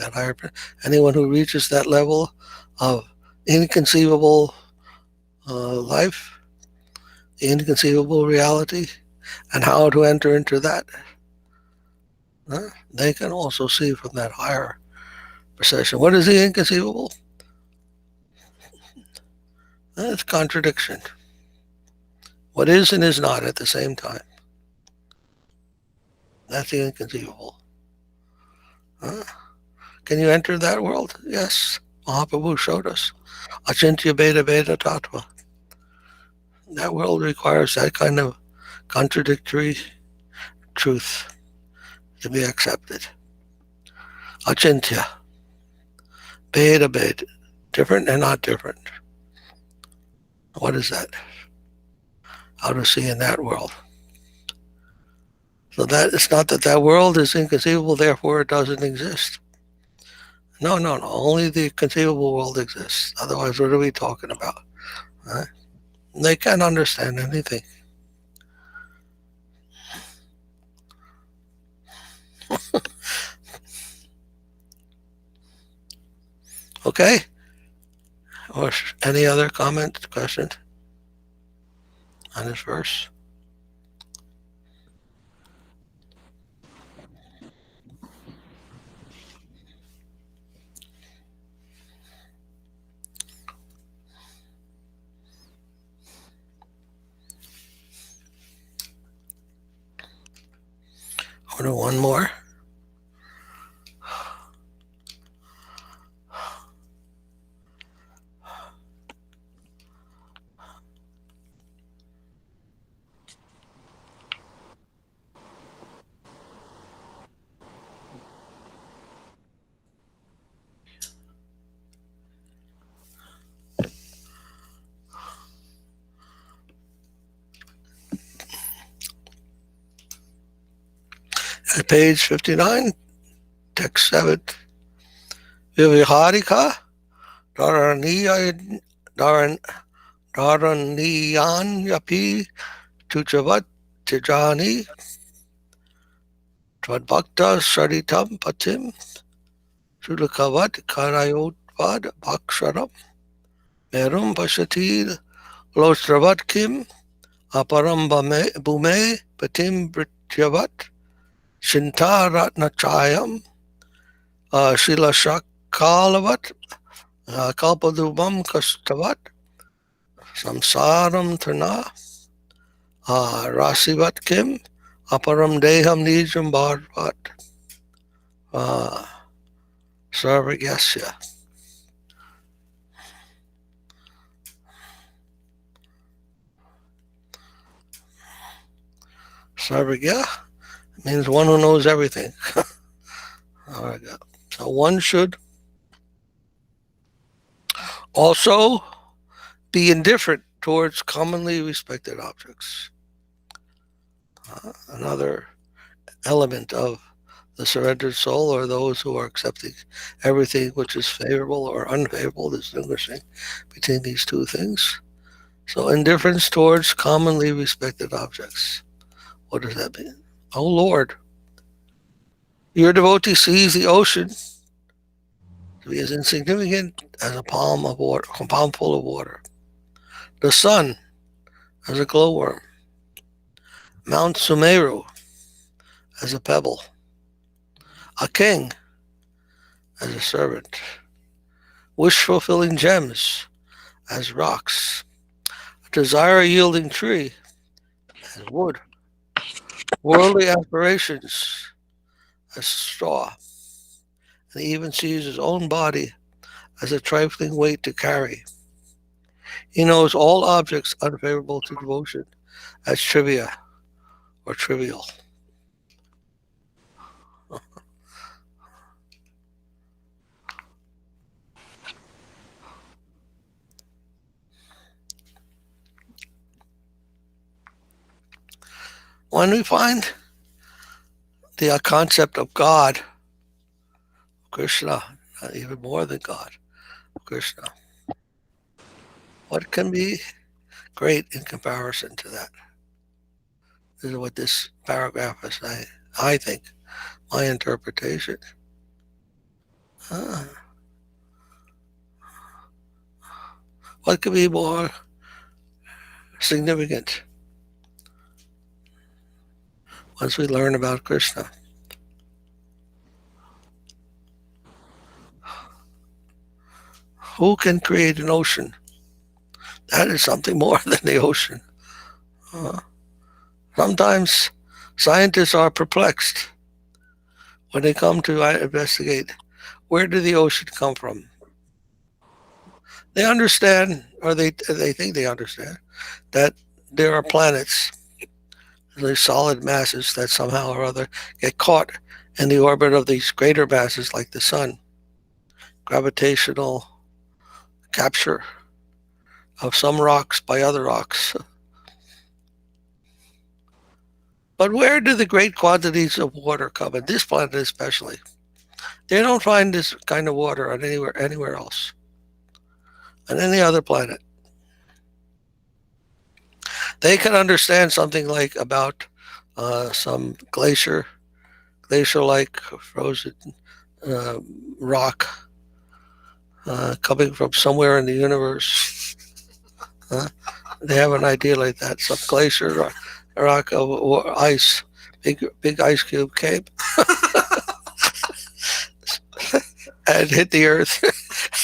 anyone who reaches that level of inconceivable life, inconceivable reality, and how to enter into that, They can also see from that higher perception. What is the inconceivable? It's contradiction. What is and is not at the same time. That's the inconceivable. Can you enter that world? Yes. Mahaprabhu showed us. Achintya Beda Beda Tattva. That world requires that kind of contradictory truth to be accepted. Achintya. Beda Beda. Different and not different. What is that? How to see in that world. So that it's not that that world is inconceivable, therefore it doesn't exist. No. Only the conceivable world exists. Otherwise, what are we talking about? Right? They can't understand anything. Okay? Or any other comment, question on this verse? I'll do one more. At page 59, text 7. Viviharika Dharaniyan Yapi Tuchavat Tijani Tvadbhakta Saritam Patim Sulakavat Karayotvad Bhaksharam Merum Pashatil Lostravat Kim Aparam Bhume Patim Brityavat Shinta Ratnachayam Shila Shakalavat Kalpadubam Kastavat Samsaram Tana Rasivat Kim Aparam Deham Nijam Bharvat Sarvagyasya. Sarvagya means one who knows everything. So one should also be indifferent towards commonly respected objects. Another element of the surrendered soul, or those who are accepting everything which is favorable or unfavorable, distinguishing between these two things. So indifference towards commonly respected objects. What does that mean? Oh Lord, your devotee sees the ocean to be as insignificant as a palm full of water. The sun as a glowworm. Mount Sumeru as a pebble. A king as a servant. Wish-fulfilling gems as rocks. A desire-yielding tree as wood. Worldly aspirations as straw. And he even sees his own body as a trifling weight to carry. He knows all objects unfavorable to devotion as trivia or trivial. When we find the concept of God, Krishna, even more than God, Krishna, what can be great in comparison to that? This is what this paragraph is saying. I think, my interpretation. What could be more significant once we learn about Krishna? Who can create an ocean? That is something more than the ocean. Uh, Sometimes scientists are perplexed when they come to investigate where did the ocean come from. They understand, or they think they understand, that there are planets, these solid masses that somehow or other get caught in the orbit of these greater masses like the sun, gravitational capture of some rocks by other rocks. But where do the great quantities of water come? In this planet especially, they don't find this kind of water on anywhere else, on any other planet. They can understand something like about some glacier-like frozen uh, rock coming from somewhere in the universe. Uh, they have an idea like that. Some glacier rock or ice, big ice cube came and hit the earth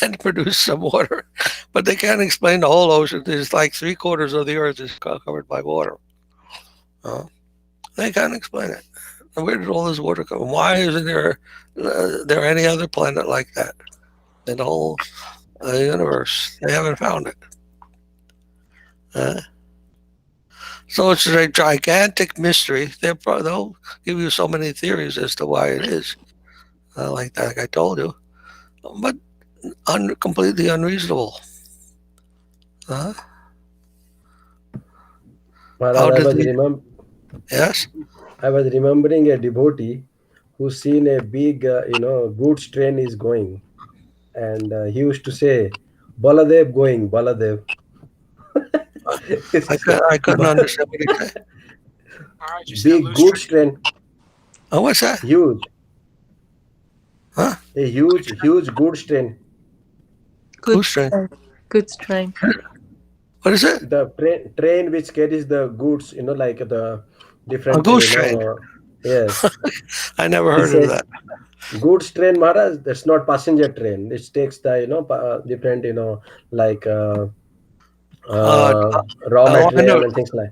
and produced some water. But they can't explain the whole ocean. There's like 3/4 of the earth is covered by water. Uh, they can't explain it. Where did all this water come from? Why isn't there any other planet like that in the whole universe? They haven't found it. Uh, so it's a gigantic mystery. They'll give you so many theories as to why it is like that, like I told you, but completely unreasonable. How Maharaj, did they? Yes. I was remembering a devotee who's seen a big, goods train is going, and he used to say, "Baladev going, Baladev." I couldn't understand what he said. Maharaj, you said a Big loose goods train. train, Oh, what's that? huge, Huh? a huge goods train. Goods train. Goods train. What is it? The train which carries the goods, like the A different, goose train. yes. I never He heard of says, that. goods train, Maharaj, that's not passenger train. It takes the, different, like Uh, raw a line of material and things like.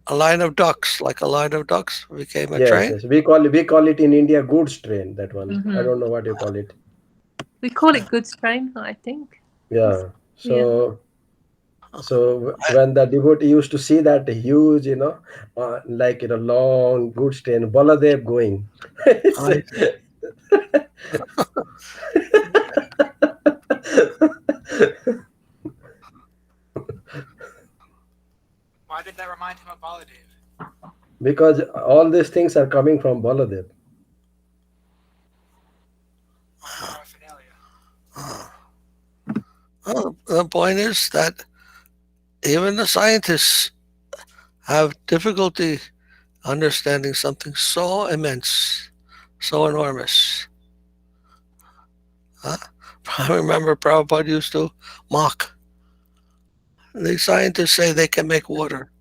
a line of ducks, like a line of ducks, became a Yes, train. yes. We call it in India goods train. That one. I Hmm. don't know what you call it. We call it goods train, I think. Yeah. Yeah. So when the devotee used to see that huge, like long goods train, Baladev going. I, Why did that remind him of Baladev? Because all these things are coming from Baladev. Paraphernalia. well, the point is that even the scientists have difficulty understanding something so immense, so enormous. Huh? I remember Prabhupada used to mock. The scientists say they can make water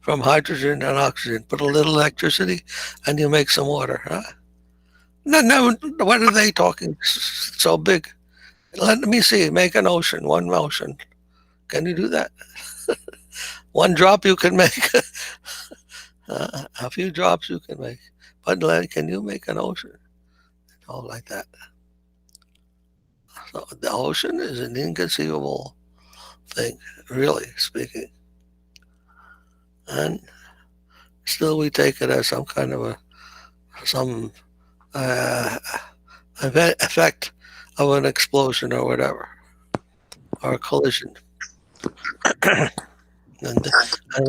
from hydrogen and oxygen. Put a little electricity, and you make some water. Huh? No, what are they talking so big? Let me see. Make an ocean, one ocean. Can you do that? One drop you can make. A few drops you can make. But can you make an ocean? All like that. So the ocean is an inconceivable thing, really speaking. And still we take it as some kind of some uh, effect of an explosion or whatever, or a collision. and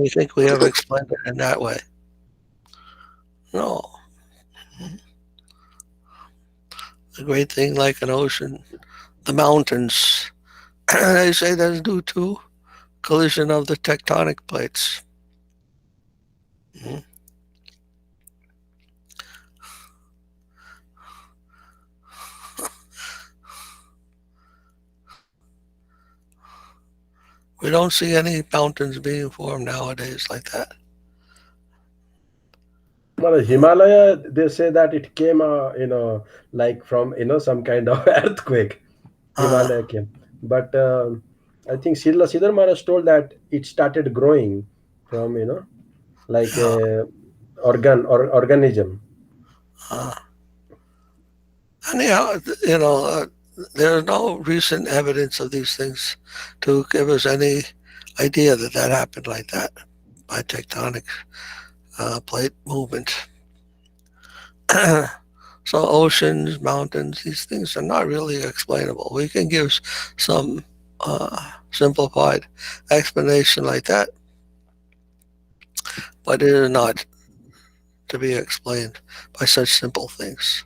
we think we have explained it in that way. No. The great thing like an ocean, the mountains, they say that's due to collision of the tectonic plates. Mhm. We don't see any mountains being formed nowadays like that. Well, Himalaya, they say that it came, like from, some kind of earthquake. Uh, Himalaya came. But I think Srila Siddhar Maharaj told that it started growing from, like Yeah. a organism. Uh, Anyhow, there's no recent evidence of these things to give us any idea that that happened like that by tectonic plate movement. So oceans, mountains, these things are not really explainable. We can give some simplified explanation like that, but it is not to be explained by such simple things.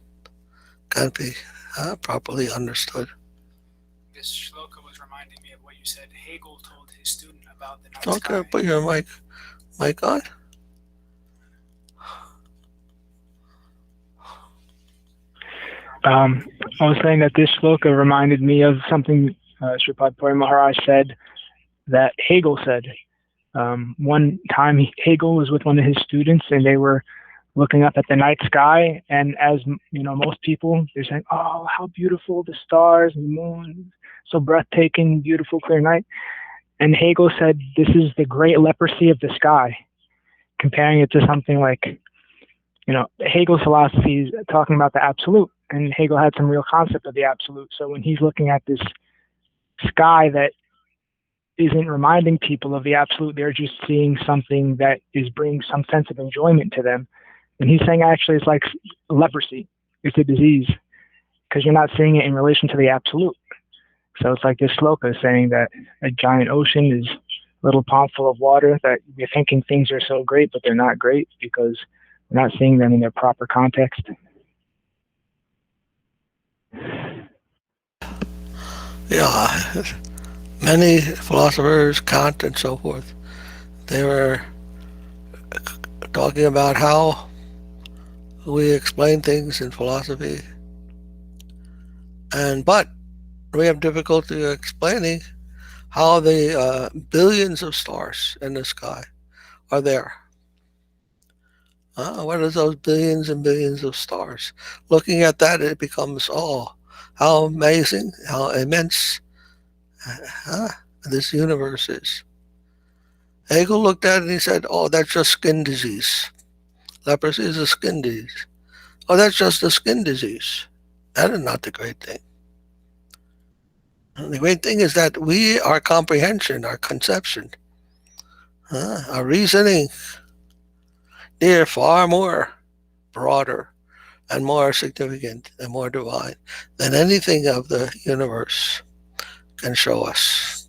Can't be properly understood. This shloka was reminding me of what you said Hegel told his student about the night Okay, sky. put your mic on. I was saying that this shloka reminded me of something Sripad Puri Maharaj said that Hegel said. One time Hegel was with one of his students and they were looking up at the night sky, and as most people, they're saying, "Oh, how beautiful the stars and the moon, so breathtaking, beautiful, clear night." And Hegel said, "This is the great leprosy of the sky," comparing it to something like, Hegel's philosophy is talking about the absolute, and Hegel had some real concept of the absolute. So when he's looking at this sky that isn't reminding people of the absolute, they're just seeing something that is bringing some sense of enjoyment to them. And he's saying actually it's like leprosy. It's a disease because you're not seeing it in relation to the absolute. So it's like this sloka saying that a giant ocean is a little pond full of water, that you're thinking things are so great, but they're not great because we're not seeing them in their proper context. Yeah, many philosophers, Kant and so forth, they were talking about how we explain things in philosophy, but we have difficulty explaining how the billions of stars in the sky are there. What are those billions and billions of stars? Looking at that, it becomes, how amazing, how immense this universe is. Hegel looked at it and he said, "Oh, that's just skin disease. Leprosy is a skin disease. Oh, that's just a skin disease. That is not the great thing. And the great thing is that our comprehension, our conception, our reasoning, they're far more broader and more significant and more divine than anything of the universe can show us.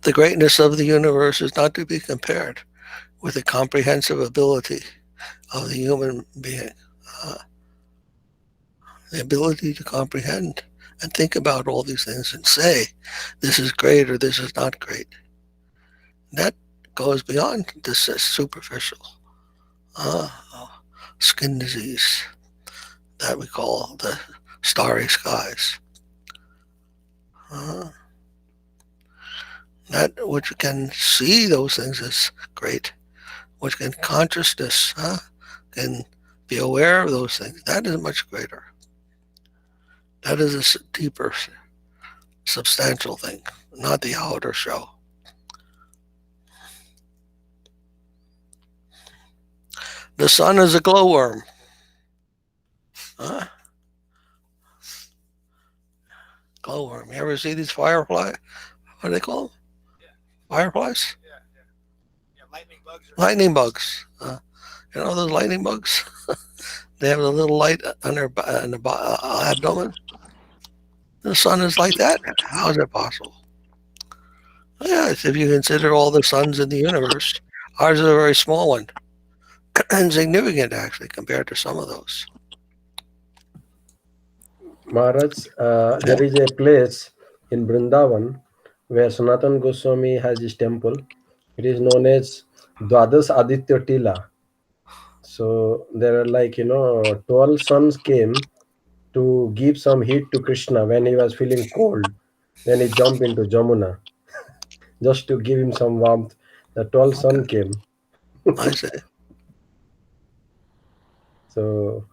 The greatness of the universe is not to be compared with the comprehensive ability of the human being. The ability to comprehend and think about all these things and say, this is great or this is not great. That goes beyond this superficial skin disease that we call the starry skies. That which can see those things is great, which can consciousness can be aware of those things. That is much greater. That is a deeper, substantial thing, not the outer show. The sun is a glowworm. Glowworm. You ever see these fireflies? What do they call them? Yeah. Fireflies? Yeah, lightning bugs. Lightning bugs. You know those lightning bugs? They have a little light on their abdomen. The sun is like that. How is that possible? Yes, if you consider all the suns in the universe, ours is a very small one. Insignificant, actually, compared to some of those. Maharaj, there is a place in Vrindavan where Sanatan Goswami has his temple. It is known as Dwadas Aditya Tila. So there are 12 suns came to give some heat to Krishna when he was feeling cold. Then he jumped into Jamuna just to give him some warmth. The 12 sun came. I say. So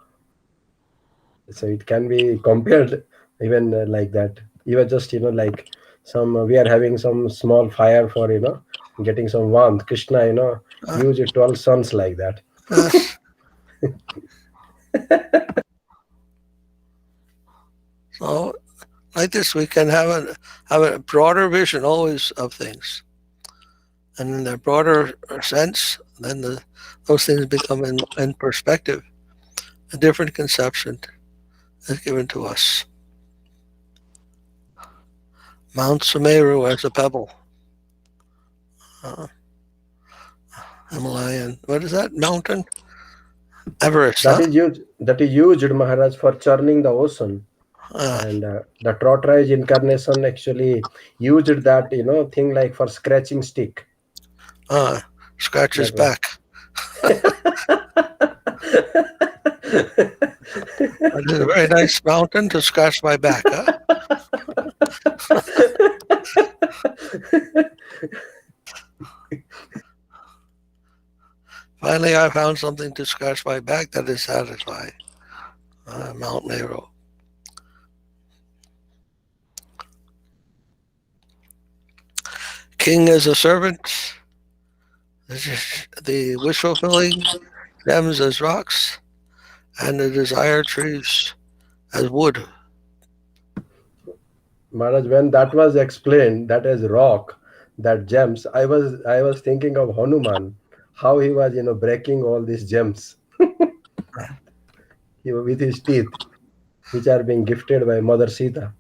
it can be compared even like that. Even just like some we are having some small fire for getting some warmth. Krishna use 12 suns like that. Yes. So like this, we can have a broader vision always of things, and in that broader sense, then those things become in perspective. A different conception is given to us. Mount Sumeru as a pebble. Uh, Himalayan. What is that mountain? Everest, That huh? is used. That is used, Maharaj, for churning the ocean. Uh, And the tortoise incarnation actually used that thing like for scratching stick. Scratch his That was. back. That is a very nice mountain to scratch my back, huh? Finally, I found something to scratch my back that is satisfying. Mount Meru. King as a servant. The wish fulfilling gems as rocks, and the desire trees as wood. Maharaj, when that was explained, that is rock, that gems, I was thinking of Hanuman, how he was breaking all these gems with his teeth, which are being gifted by Mother Sita.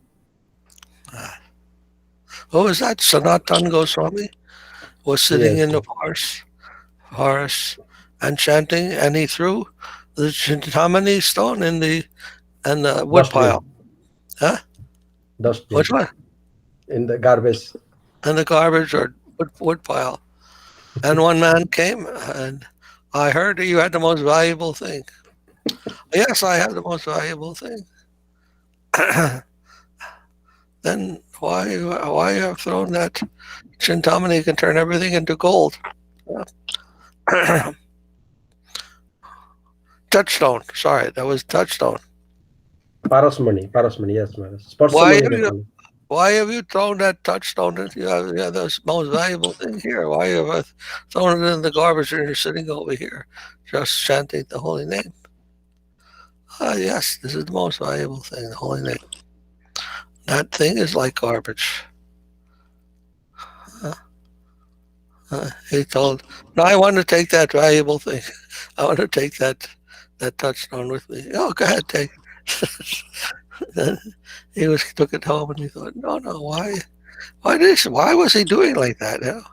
What was that? Sanatan Goswami was sitting Yes, in the forest and chanting, and he threw the Chintamani stone in the wood dustbin, pile. Huh? Which dustbin one? in the garbage. In the garbage or wood pile. And one man came, and I heard that you had the most valuable thing. Yes, I have the most valuable thing. Then why you have thrown that Chintamani can turn everything into gold? Touchstone. Sorry, that was touchstone. Parasmani, yes, Maharaj. Why Sparsamani have they you call it. why have you thrown that touchstone? You have the most valuable thing here. Why have you thrown it in the garbage and you're sitting over here just chanting the holy name? Yes, this is the most valuable thing, the holy name. That thing is like garbage. He told, no, I want to take that valuable thing. I want to take that touchstone with me. Oh, go ahead, take it. Then he took it home and he thought, no, why was he doing like that?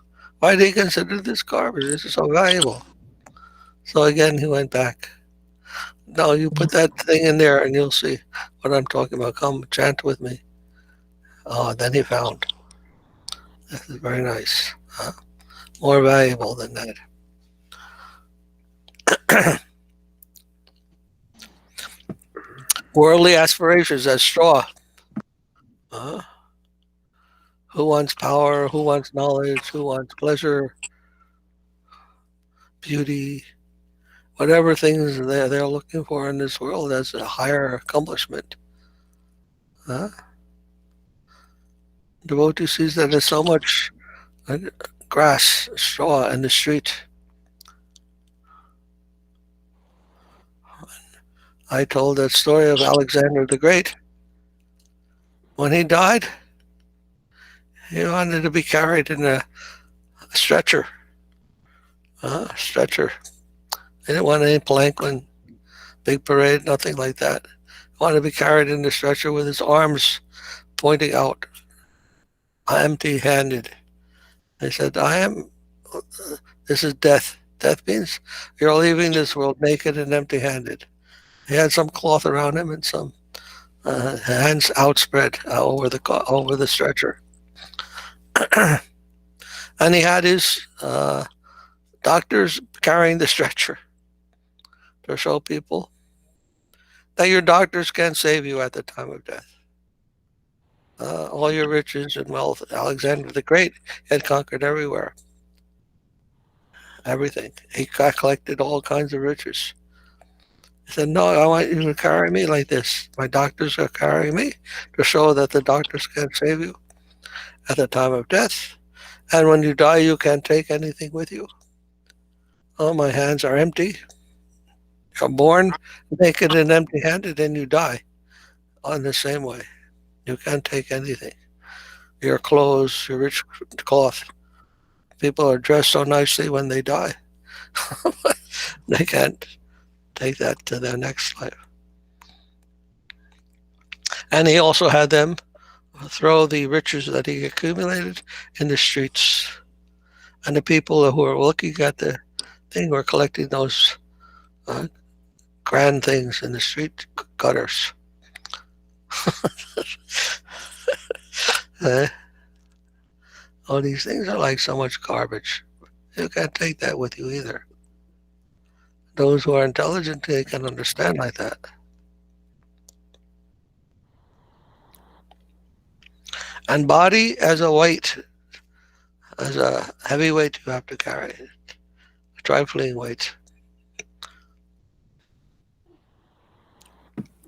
Why did he consider this garbage? This is so valuable. So again, he went back. No, you put that thing in there and you'll see what I'm talking about. Come chant with me. Oh, then he found. This is very nice. More valuable than that. Worldly aspirations as straw. Who wants power? Who wants knowledge? Who wants pleasure, beauty, whatever things they're looking for in this world as a higher accomplishment. Devotee sees that there's so much grass, straw in the street. I told that story of Alexander the Great. When he died, he wanted to be carried in a stretcher. Stretcher. He didn't want any palanquin, big parade, nothing like that. He wanted to be carried in the stretcher with his arms pointing out, empty-handed. He said, this is death. Death means you're leaving this world naked and empty-handed. He had some cloth around him and some hands outspread over the stretcher. And he had his doctors carrying the stretcher to show people that your doctors can't save you at the time of death. All your riches and wealth, Alexander the Great had conquered everywhere. Everything. He collected all kinds of riches. He said, no, I want you to carry me like this. My doctors are carrying me to show that the doctors can't save you at the time of death. And when you die, you can't take anything with you. Oh, my hands are empty. You're born naked and empty handed, and you die on the same way. You can't take anything. Your clothes, your rich cloth. People are dressed so nicely when they die. They can't take that to their next life. And he also had them throw the riches that he accumulated in the streets. And the people who were looking at the thing were collecting those uh, grand things in the street gutters. Uh, all these things are like so much garbage. You can't take that with you either. Those who are intelligent, they can understand like that. And body as a weight, as a heavy weight you have to carry, a trifling weight.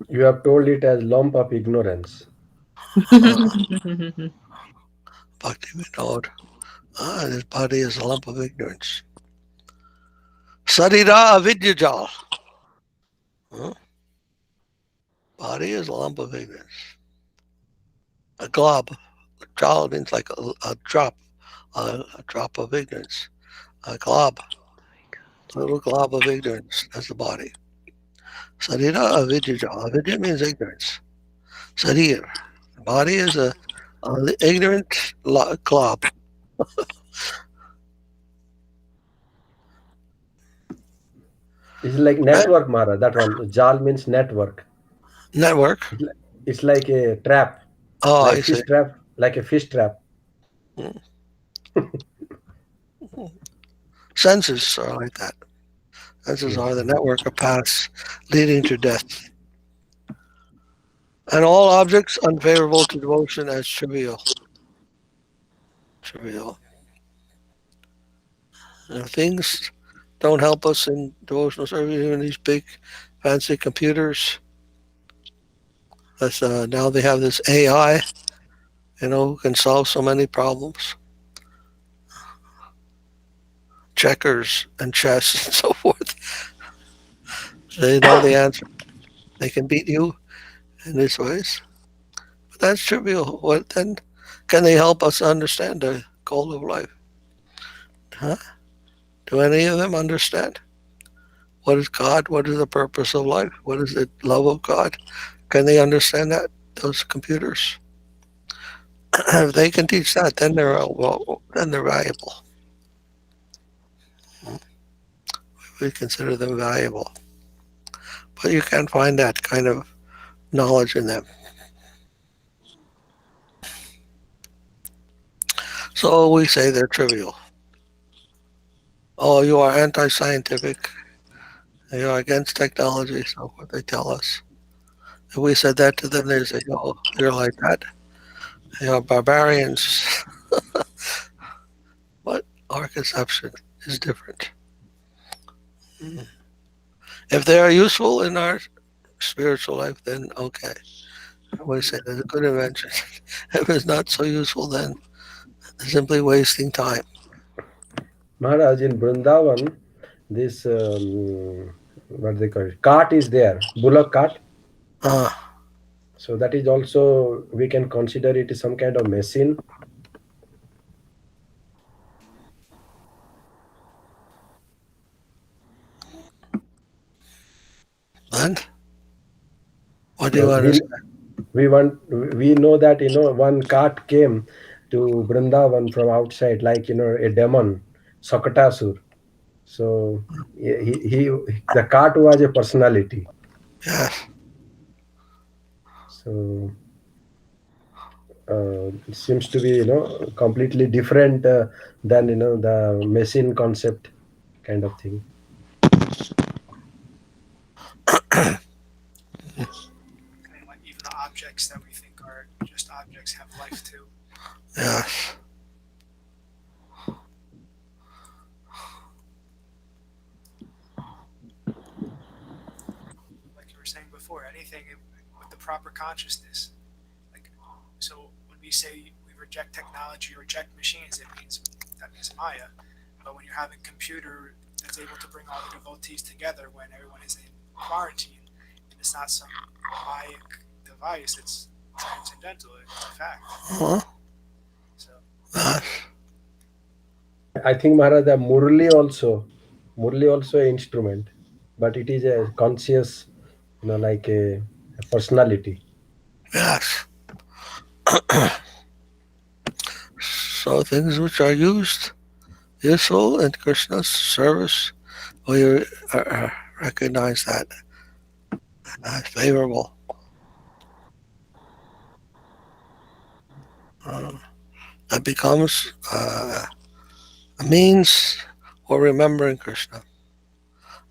You have told it as lump of ignorance. Bhakti Vinod. This body is a lump of ignorance. Sarira avidyajal. Body is a lump of ignorance. A glob. Jal means like a drop of ignorance. A glob. A little glob of ignorance. That's the body. Sarira avidyajal. Avidya means ignorance. Sarir. Body is a ignorant glob. It's like network, Mara. That one. Jal means network. Network. It's like a trap. Oh, like I see. fish trap. Like a fish trap. Senses are like that. Senses are the network of paths leading to death. And all objects unfavorable to devotion as trivial. Trivial. Things don't help us in devotional service, even these big fancy computers. That's, now they have this AI, who can solve so many problems. Checkers and chess and so forth. They know the answer. They can beat you in these ways. But that's trivial. What then can they help us understand the goal of life? Huh? Do any of them understand? What is God? What is the purpose of life? What is the love of God? Can they understand that? Those computers? If they can teach that, then they're valuable. We consider them valuable. But you can't find that kind of knowledge in them. So we say they're trivial. Oh, you are anti-scientific. You are against technology, so what they tell us. If we said that to them, they say, oh, you're like that. You're barbarians. But our conception is different. If they are useful in our spiritual life, then okay. We say that's a good invention. If it's not so useful, then it's simply wasting time. Maharaj, in Vrindavan, this what they call it, cart is there, bullock cart. So that is also, we can consider it is some kind of machine. And what do you understand? We know that one cart came to Vrindavan from outside, like a demon, Sakatasur. So he the cart was a personality. Yes. So it seems to be completely different than the machine concept kind of thing. Like even the objects that we think are just objects have life too. Yes. everything with the proper consciousness. Like, so when we say we reject technology or reject machines, that means Maya. But when you're having a computer that's able to bring all the devotees together when everyone is in quarantine, and it's not some Mayic device, it's transcendental, it's a fact. So. I think Maharaj, the Murli also an instrument, but it is a conscious, like a personality. Yes. So things which are useful in Krishna's service, we recognize that as favorable. That becomes a means for remembering Krishna,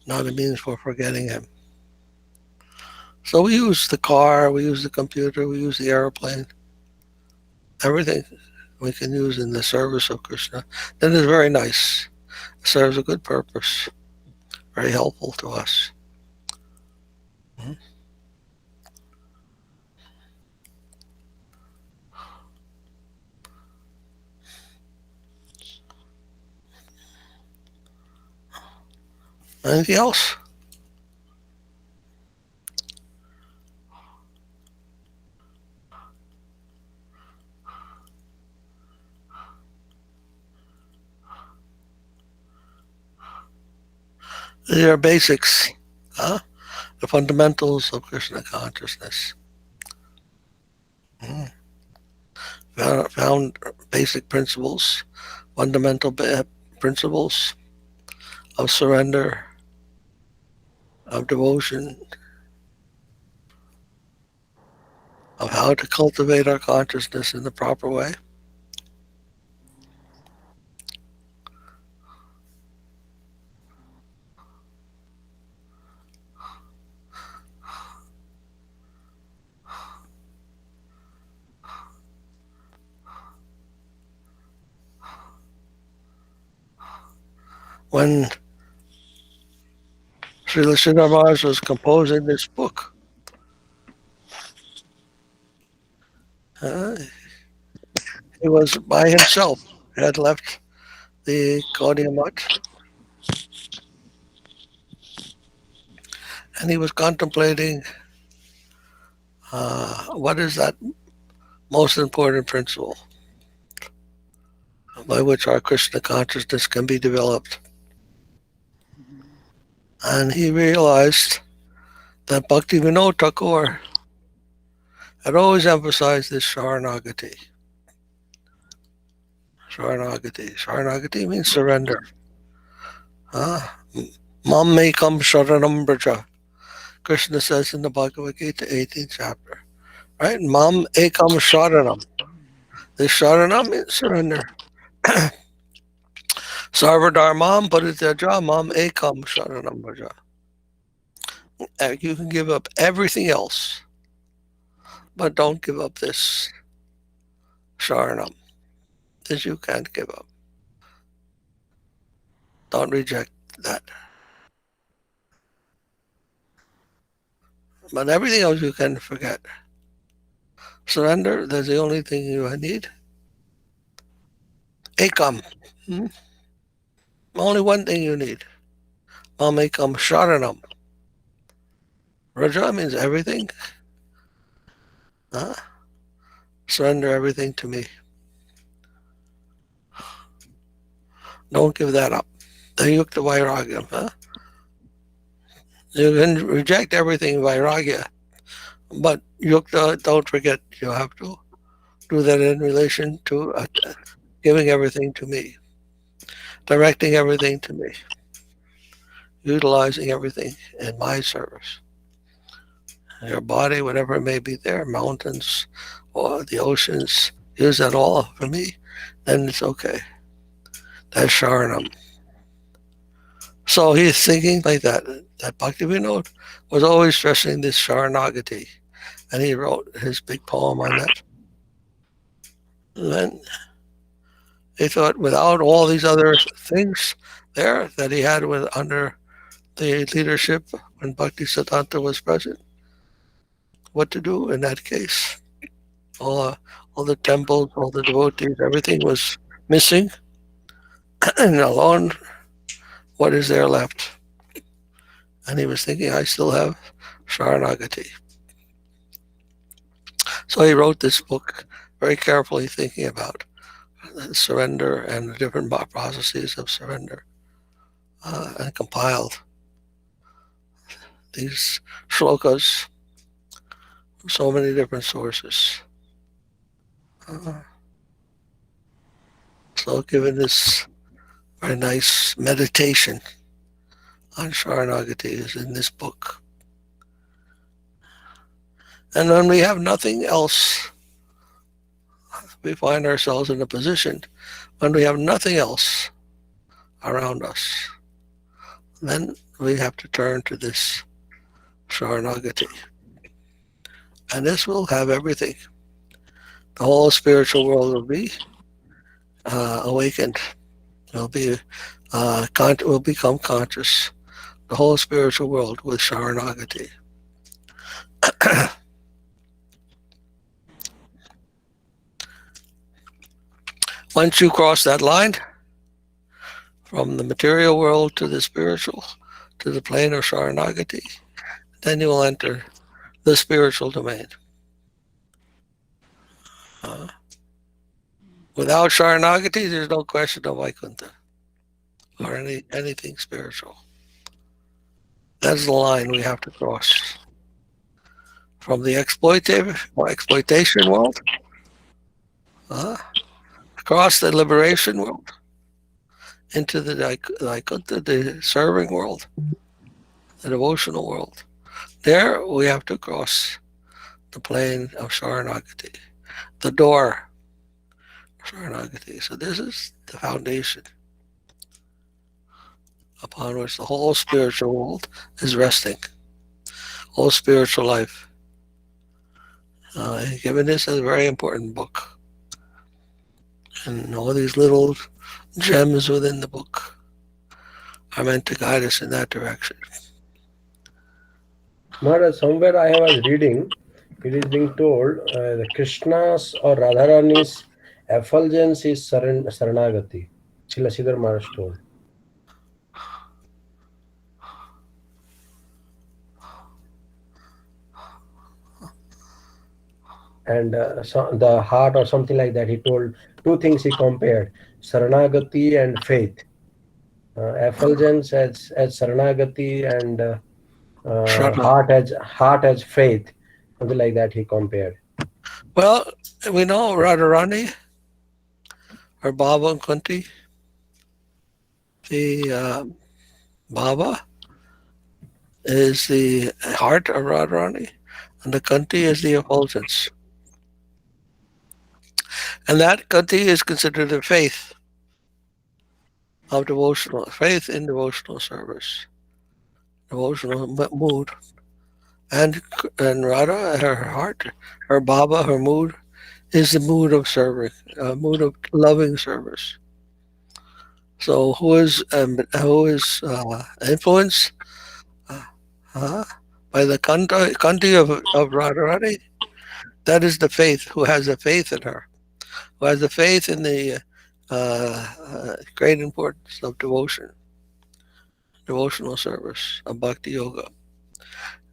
not a means for forgetting him. So we use the car, we use the computer, we use the airplane, everything we can use in the service of Krishna. That is very nice. It serves a good purpose. Very helpful to us. Anything else? These are basics, the fundamentals of Krishna consciousness. Found basic principles, fundamental principles of surrender, of devotion, of how to cultivate our consciousness in the proper way. When Srila Sridhar Maharaj was composing this book, he was by himself. He had left the Gaudiya Mutt, and he was contemplating what is that most important principle by which our Krishna consciousness can be developed. And he realized that Bhakti Vinod Thakur had always emphasized this Sharanagati. Sharanagati means surrender. Mam mekam sharanam braja. Krishna says in the Bhagavad Gita, 18th chapter. Right? Mam ekam sharanam. This sharanam means surrender. Sarvadharmam parityaja mam ekam sharanam braja. You can give up everything else, but don't give up this sharanam. This you can't give up. Don't reject that. But everything else you can forget. Surrender, that's the only thing you need. Ekam. Only one thing you need. Mam ekam sharanam. Raja means everything. Surrender everything to me. Don't give that up. The yukta vairagyam. You can reject everything vairagya, but yukta, don't forget, you have to do that in relation to giving everything to me, directing everything to me, utilizing everything in my service. Your body, whatever it may be there, mountains or the oceans, use that all for me, then it's okay. That's Sharanam. So he's thinking like that Bhakti Vinod was always stressing this Sharanagati, and he wrote his big poem on that. And then he thought, without all these other things there that he had under the leadership when Bhakti Siddhanta was present, what to do in that case. All, all the temples, all the devotees, everything was missing, and alone, what is there left? And he was thinking, I still have Sharanagati. So he wrote this book very carefully, thinking about surrender and the different processes of surrender, and compiled these shlokas from so many different sources. So given this very nice meditation on Sharanagati is in this book. And when we have nothing else, we find ourselves in a position when we have nothing else around us, then we have to turn to this Sharanagati. And this will have everything. The whole spiritual world will be awakened. Will be will become conscious. The whole spiritual world with Sharanagati. Once you cross that line from the material world to the spiritual, to the plane of Sharanagati, then you will enter the spiritual domain. Without Sharanagati, there's no question of Vaikuntha or anything spiritual. That's the line we have to cross. From the exploitation world, across the liberation world, into the Vaikuntha, the serving world, the devotional world. There we have to cross the plane of Sharanagati, the door of Sharanagati. So this is the foundation upon which the whole spiritual world is resting, whole spiritual life. Given this is a very important book, and all these little gems within the book are meant to guide us in that direction. Maharaj, somewhere I was reading, it is being told the Krishna's or Radharani's effulgence is Saranagati. Srila Sridhar Maharaj told. And so the heart or something like that, he told two things he compared, Saranagati and faith. Effulgence as Saranagati and heart as faith, something like that he compared. Well, we know Radharani, or Baba and Kunti, the Baba is the heart of Radharani, and the Kunti is the effulgence. And that Kunti is considered a faith of devotional, faith in devotional service, devotional mood. And Radha, her heart, her Baba, her mood, is the mood of serving, mood of loving service. So who is influenced by the Kanti of Radharani? That is the faith, who has the faith in her, who has the faith in the great importance of devotion, devotional service, of Bhakti Yoga.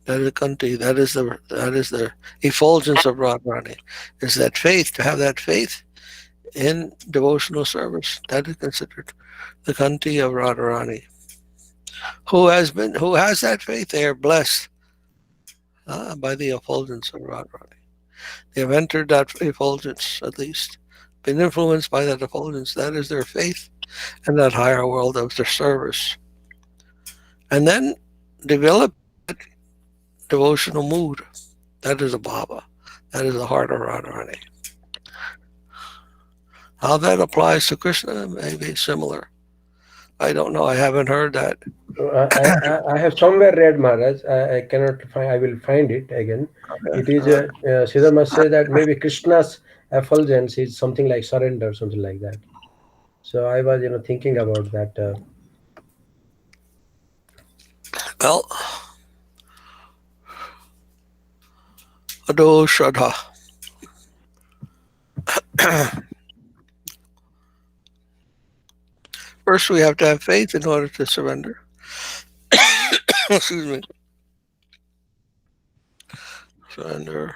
That is Kanti. That is the effulgence of Radharani. Is that faith, to have that faith in devotional service. That is considered the Kanti of Radharani. Who has that faith? They are blessed by the effulgence of Radharani. They have entered that effulgence, at least, been influenced by that effulgence. That is their faith in that higher world of their service. And then develop devotional mood. That is a Baba. That is the heart of Radharani. How that applies to Krishna may be similar. I don't know. I haven't heard that. I have somewhere read, Maharaj. I cannot find. I will find it again. Okay. It is Sridhar must say that maybe Krishna's effulgence is something like surrender, something like that. So I was, thinking about that. Well, Ado Shraddha. First, we have to have faith in order to surrender. Excuse me. Surrender.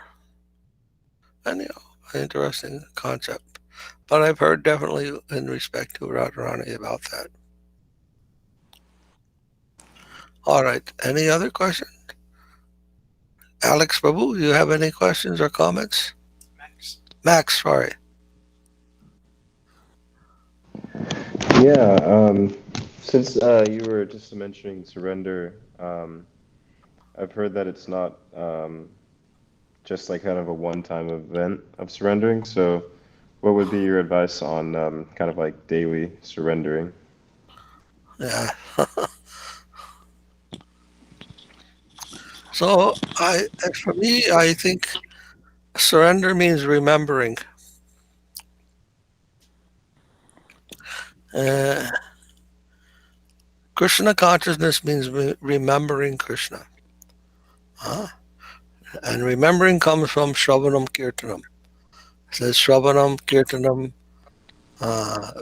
And interesting concept. But I've heard definitely in respect to Radharani about that. All right. Any other questions? Alex Prabhu, you have any questions or comments? Max, sorry. Yeah, since you were just mentioning surrender, I've heard that it's not just like kind of a one-time event of surrendering. So, what would be your advice on kind of like daily surrendering? Yeah. So for me, I think surrender means remembering. Krishna consciousness means remembering Krishna. And remembering comes from Shravanam Kirtanam. It says Shravanam Kirtanam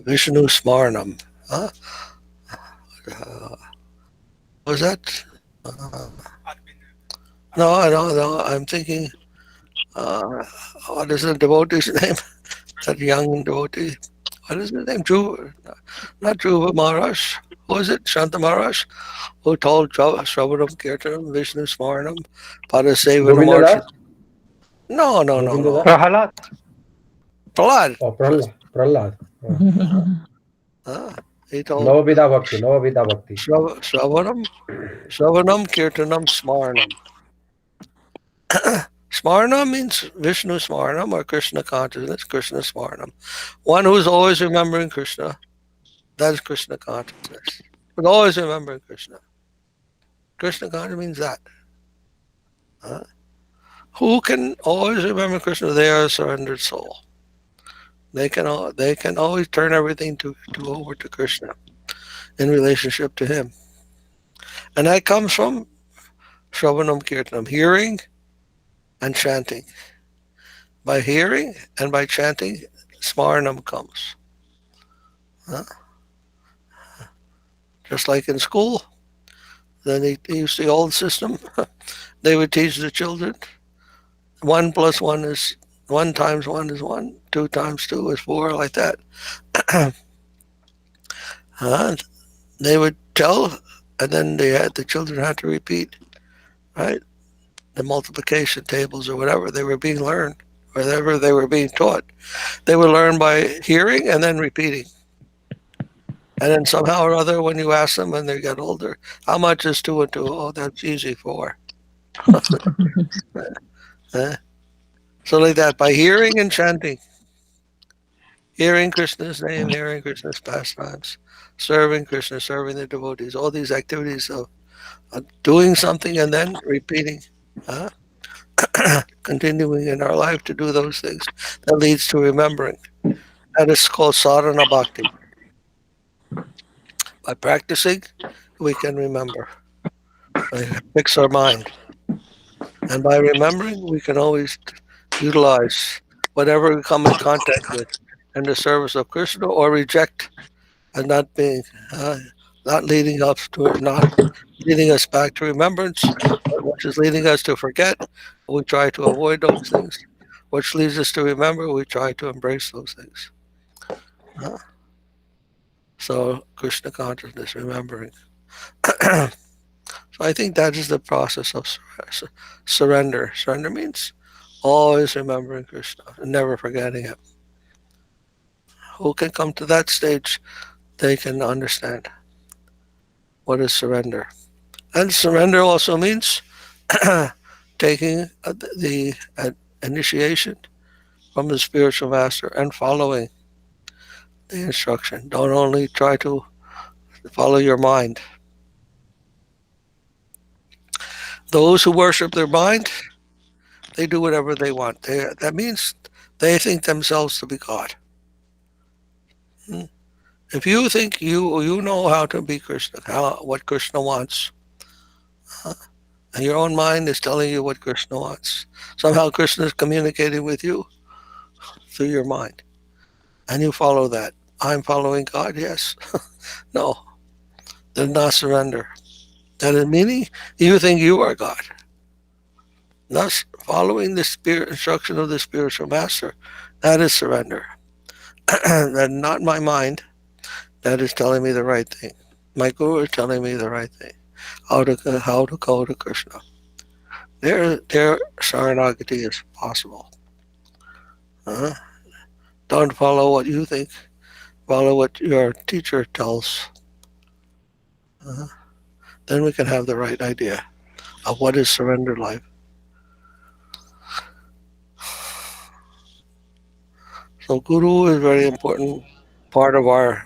Vishnu Smaranam. Was that? No, I'm thinking, what is the devotee's name? That young devotee. What is his name? Not Dhruva Maharaj. Who is it? Shanta Maharaj? Who told Shravanam Kirtanam Vishnu Smaranam Padasevanam Govindanath? No. Prahalad. Prahlad. Oh, Prahlad. He told Navavidha Bhakti. Shravanam Kirtanam Smaranam. Smarana means Vishnu Smaranam or Krishna consciousness, Krishna Smaranam. One who's always remembering Krishna, that's Krishna consciousness. But always remembering Krishna. Krishna consciousness means that. Who can always remember Krishna? They are a surrendered soul. They can always turn everything to over to Krishna in relationship to Him. And that comes from Shravanam Kirtanam, hearing and chanting. By hearing and by chanting, Smaranam comes. Just like in school, then they used the old system. They would teach the children 1 + 1 is 1 times 1 is 1, 2 times 2 is 4, like that. They would tell, and then the children had to repeat, right? The multiplication tables or whatever they were being learned, whatever they were being taught. They would learn by hearing and then repeating. And then somehow or other, when you ask them when they get older, how much is 2 and 2? Oh, that's easy, 4. So like that, by hearing and chanting, hearing Krishna's name, hearing Krishna's pastimes, serving Krishna, serving the devotees, all these activities of doing something and then repeating, continuing in our life to do those things, that leads to remembering. That is called sadhana bhakti. By practicing, we can remember. We fix our mind. And by remembering, we can always utilize whatever we come in contact with in the service of Krishna, or reject and not leading us back to remembrance, which is leading us to forget. We try to avoid those things. Which leads us to remember, we try to embrace those things. So Krishna consciousness, remembering. So I think that is the process of surrender. Surrender means always remembering Krishna and never forgetting Him. Who can come to that stage, they can understand what is surrender. And surrender also means taking the initiation from the spiritual master and following the instruction. Don't only try to follow your mind. Those who worship their mind, they do whatever they want. That means they think themselves to be God. If you think you know how to be Krishna, what Krishna wants, And your own mind is telling you what Krishna wants. Somehow Krishna is communicating with you through your mind. And you follow that. I'm following God, yes. No, then not surrender. That is meaning you think you are God. Thus, following the spirit instruction of the spiritual master, that is surrender. That not my mind that is telling me the right thing. My guru is telling me the right thing. How to go to Krishna. There Saranagati is possible. Don't follow what you think. Follow what your teacher tells. Then we can have the right idea of what is surrendered life. So guru is a very important part of our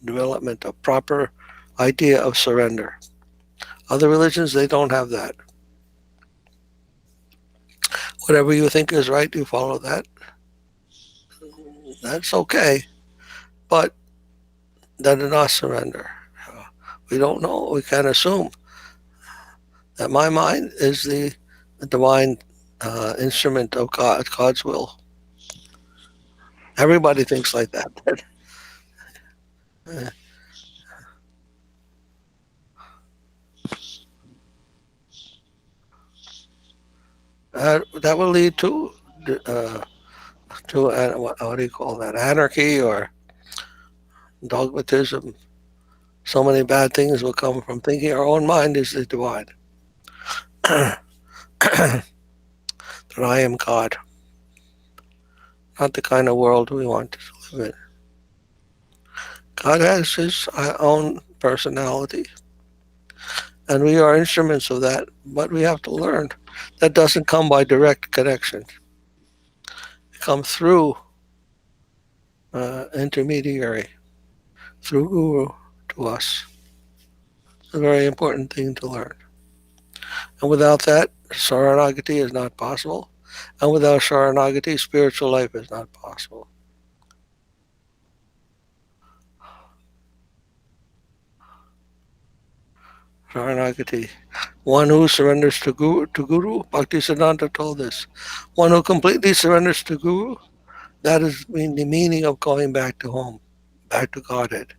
development, a proper idea of surrender. Other religions, they don't have that. Whatever you think is right, you follow that. That's okay, but that is not surrender. We don't know. We can't assume that my mind is the divine instrument of God's will. Everybody thinks like that. That will lead to what do you call that? Anarchy or dogmatism. So many bad things will come from thinking our own mind is the divine. That I am God. Not the kind of world we want to live in. God has his own personality. And we are instruments of that, but we have to learn. That doesn't come by direct connection. It comes through intermediary, through guru to us. It's a very important thing to learn. And without that, Saranagati is not possible. And without Saranagati, spiritual life is not possible. Saranagati. One who surrenders to Guru, Bhakti Siddhanta told this. One who completely surrenders to Guru, that is the meaning of going back to home, back to Godhead.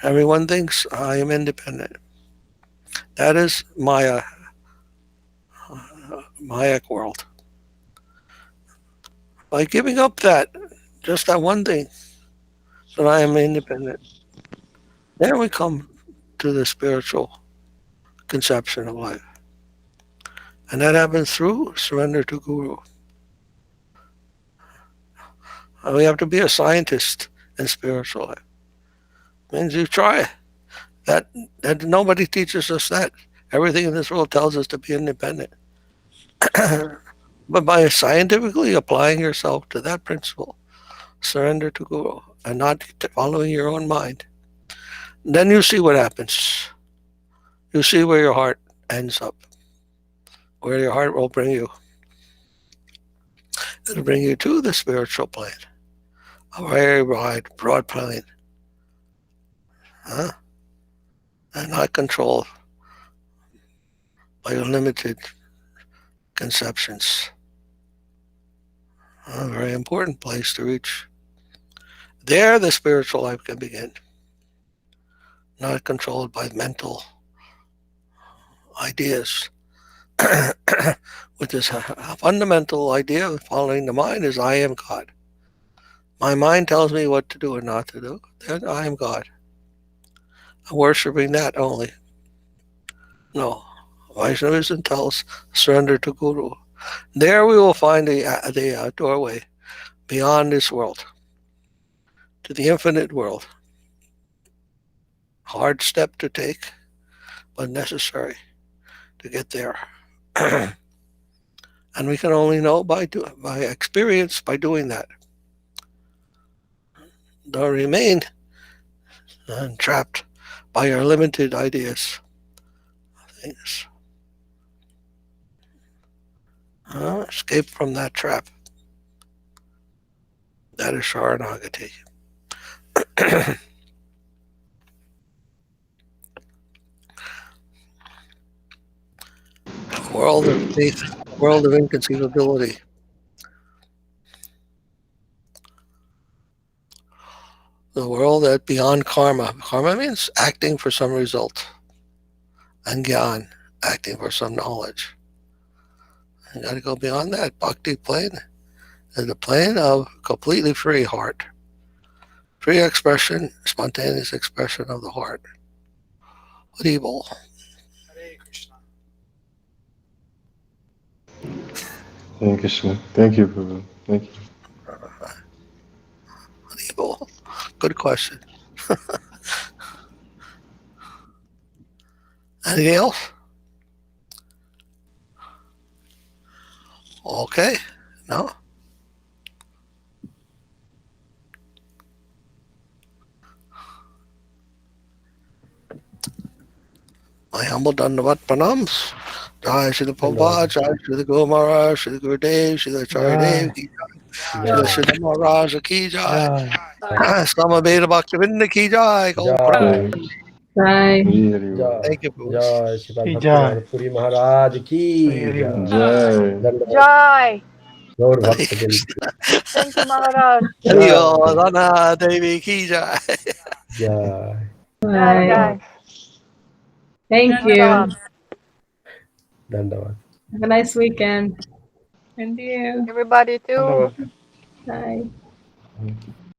Everyone thinks I am independent. That is Maya, Mayak world. By giving up that, just that one thing, that I am independent, then we come to the spiritual conception of life. And that happens through surrender to Guru. And we have to be a scientist in spiritual life. Means you try. That nobody teaches us that. Everything in this world tells us to be independent. But by scientifically applying yourself to that principle, surrender to Guru, and not following your own mind, then you see what happens. You see where your heart ends up, where your heart will bring you. It'll bring you to the spiritual plane, a very broad plane, and not controlled by your limited conceptions. A very important place to reach. There the spiritual life can begin, not controlled by mental ideas. With this fundamental idea of following the mind is I am God. My mind tells me what to do and not to do. Then I am God. I'm worshipping that only. No. Vaishnavism tells surrender to Guru. There we will find the doorway beyond this world to the infinite world. Hard step to take, but necessary to get there. And we can only know by experience by doing that. Don't remain trapped by your limited ideas. Things. Escape from that trap. That is Sharanagati. world of faith, world of inconceivability. The world that beyond karma. Karma means acting for some result. And gyan, acting for some knowledge. You got to go beyond that. Bhakti plane is the plane of completely free heart. Free expression, spontaneous expression of the heart. What evil? Hare Krishna. Hare Krishna. Thank you, Prabhu. Thank you. What evil? Good question. Anything else? Okay. No? My humble Dandavat Pranams. Jai Shri Prabhupada, Jai Shri Guru Maharaj, Shri Guru Dev, Shri Acharya Dev, Ki Jai, Shri Maharaj Ki Jai, Sama Veda Bhaktivinda Ki Jai, Gaur Prabhu. Bye. Thank you, Prabhu. Jai Sripad Ki Bhakti jai. Puri Maharaj ki Hare Bol. jai. Jai. Jai. Gaur Hare Bhakta Krishna. Thank you, Maharaj. Hariyo Rana Devi Ki Jai. Jai. Jai, Bye. Jai. Thank you. Salam. Dandavad. Have a nice weekend. And you. Everybody too. Dandavad. Bye.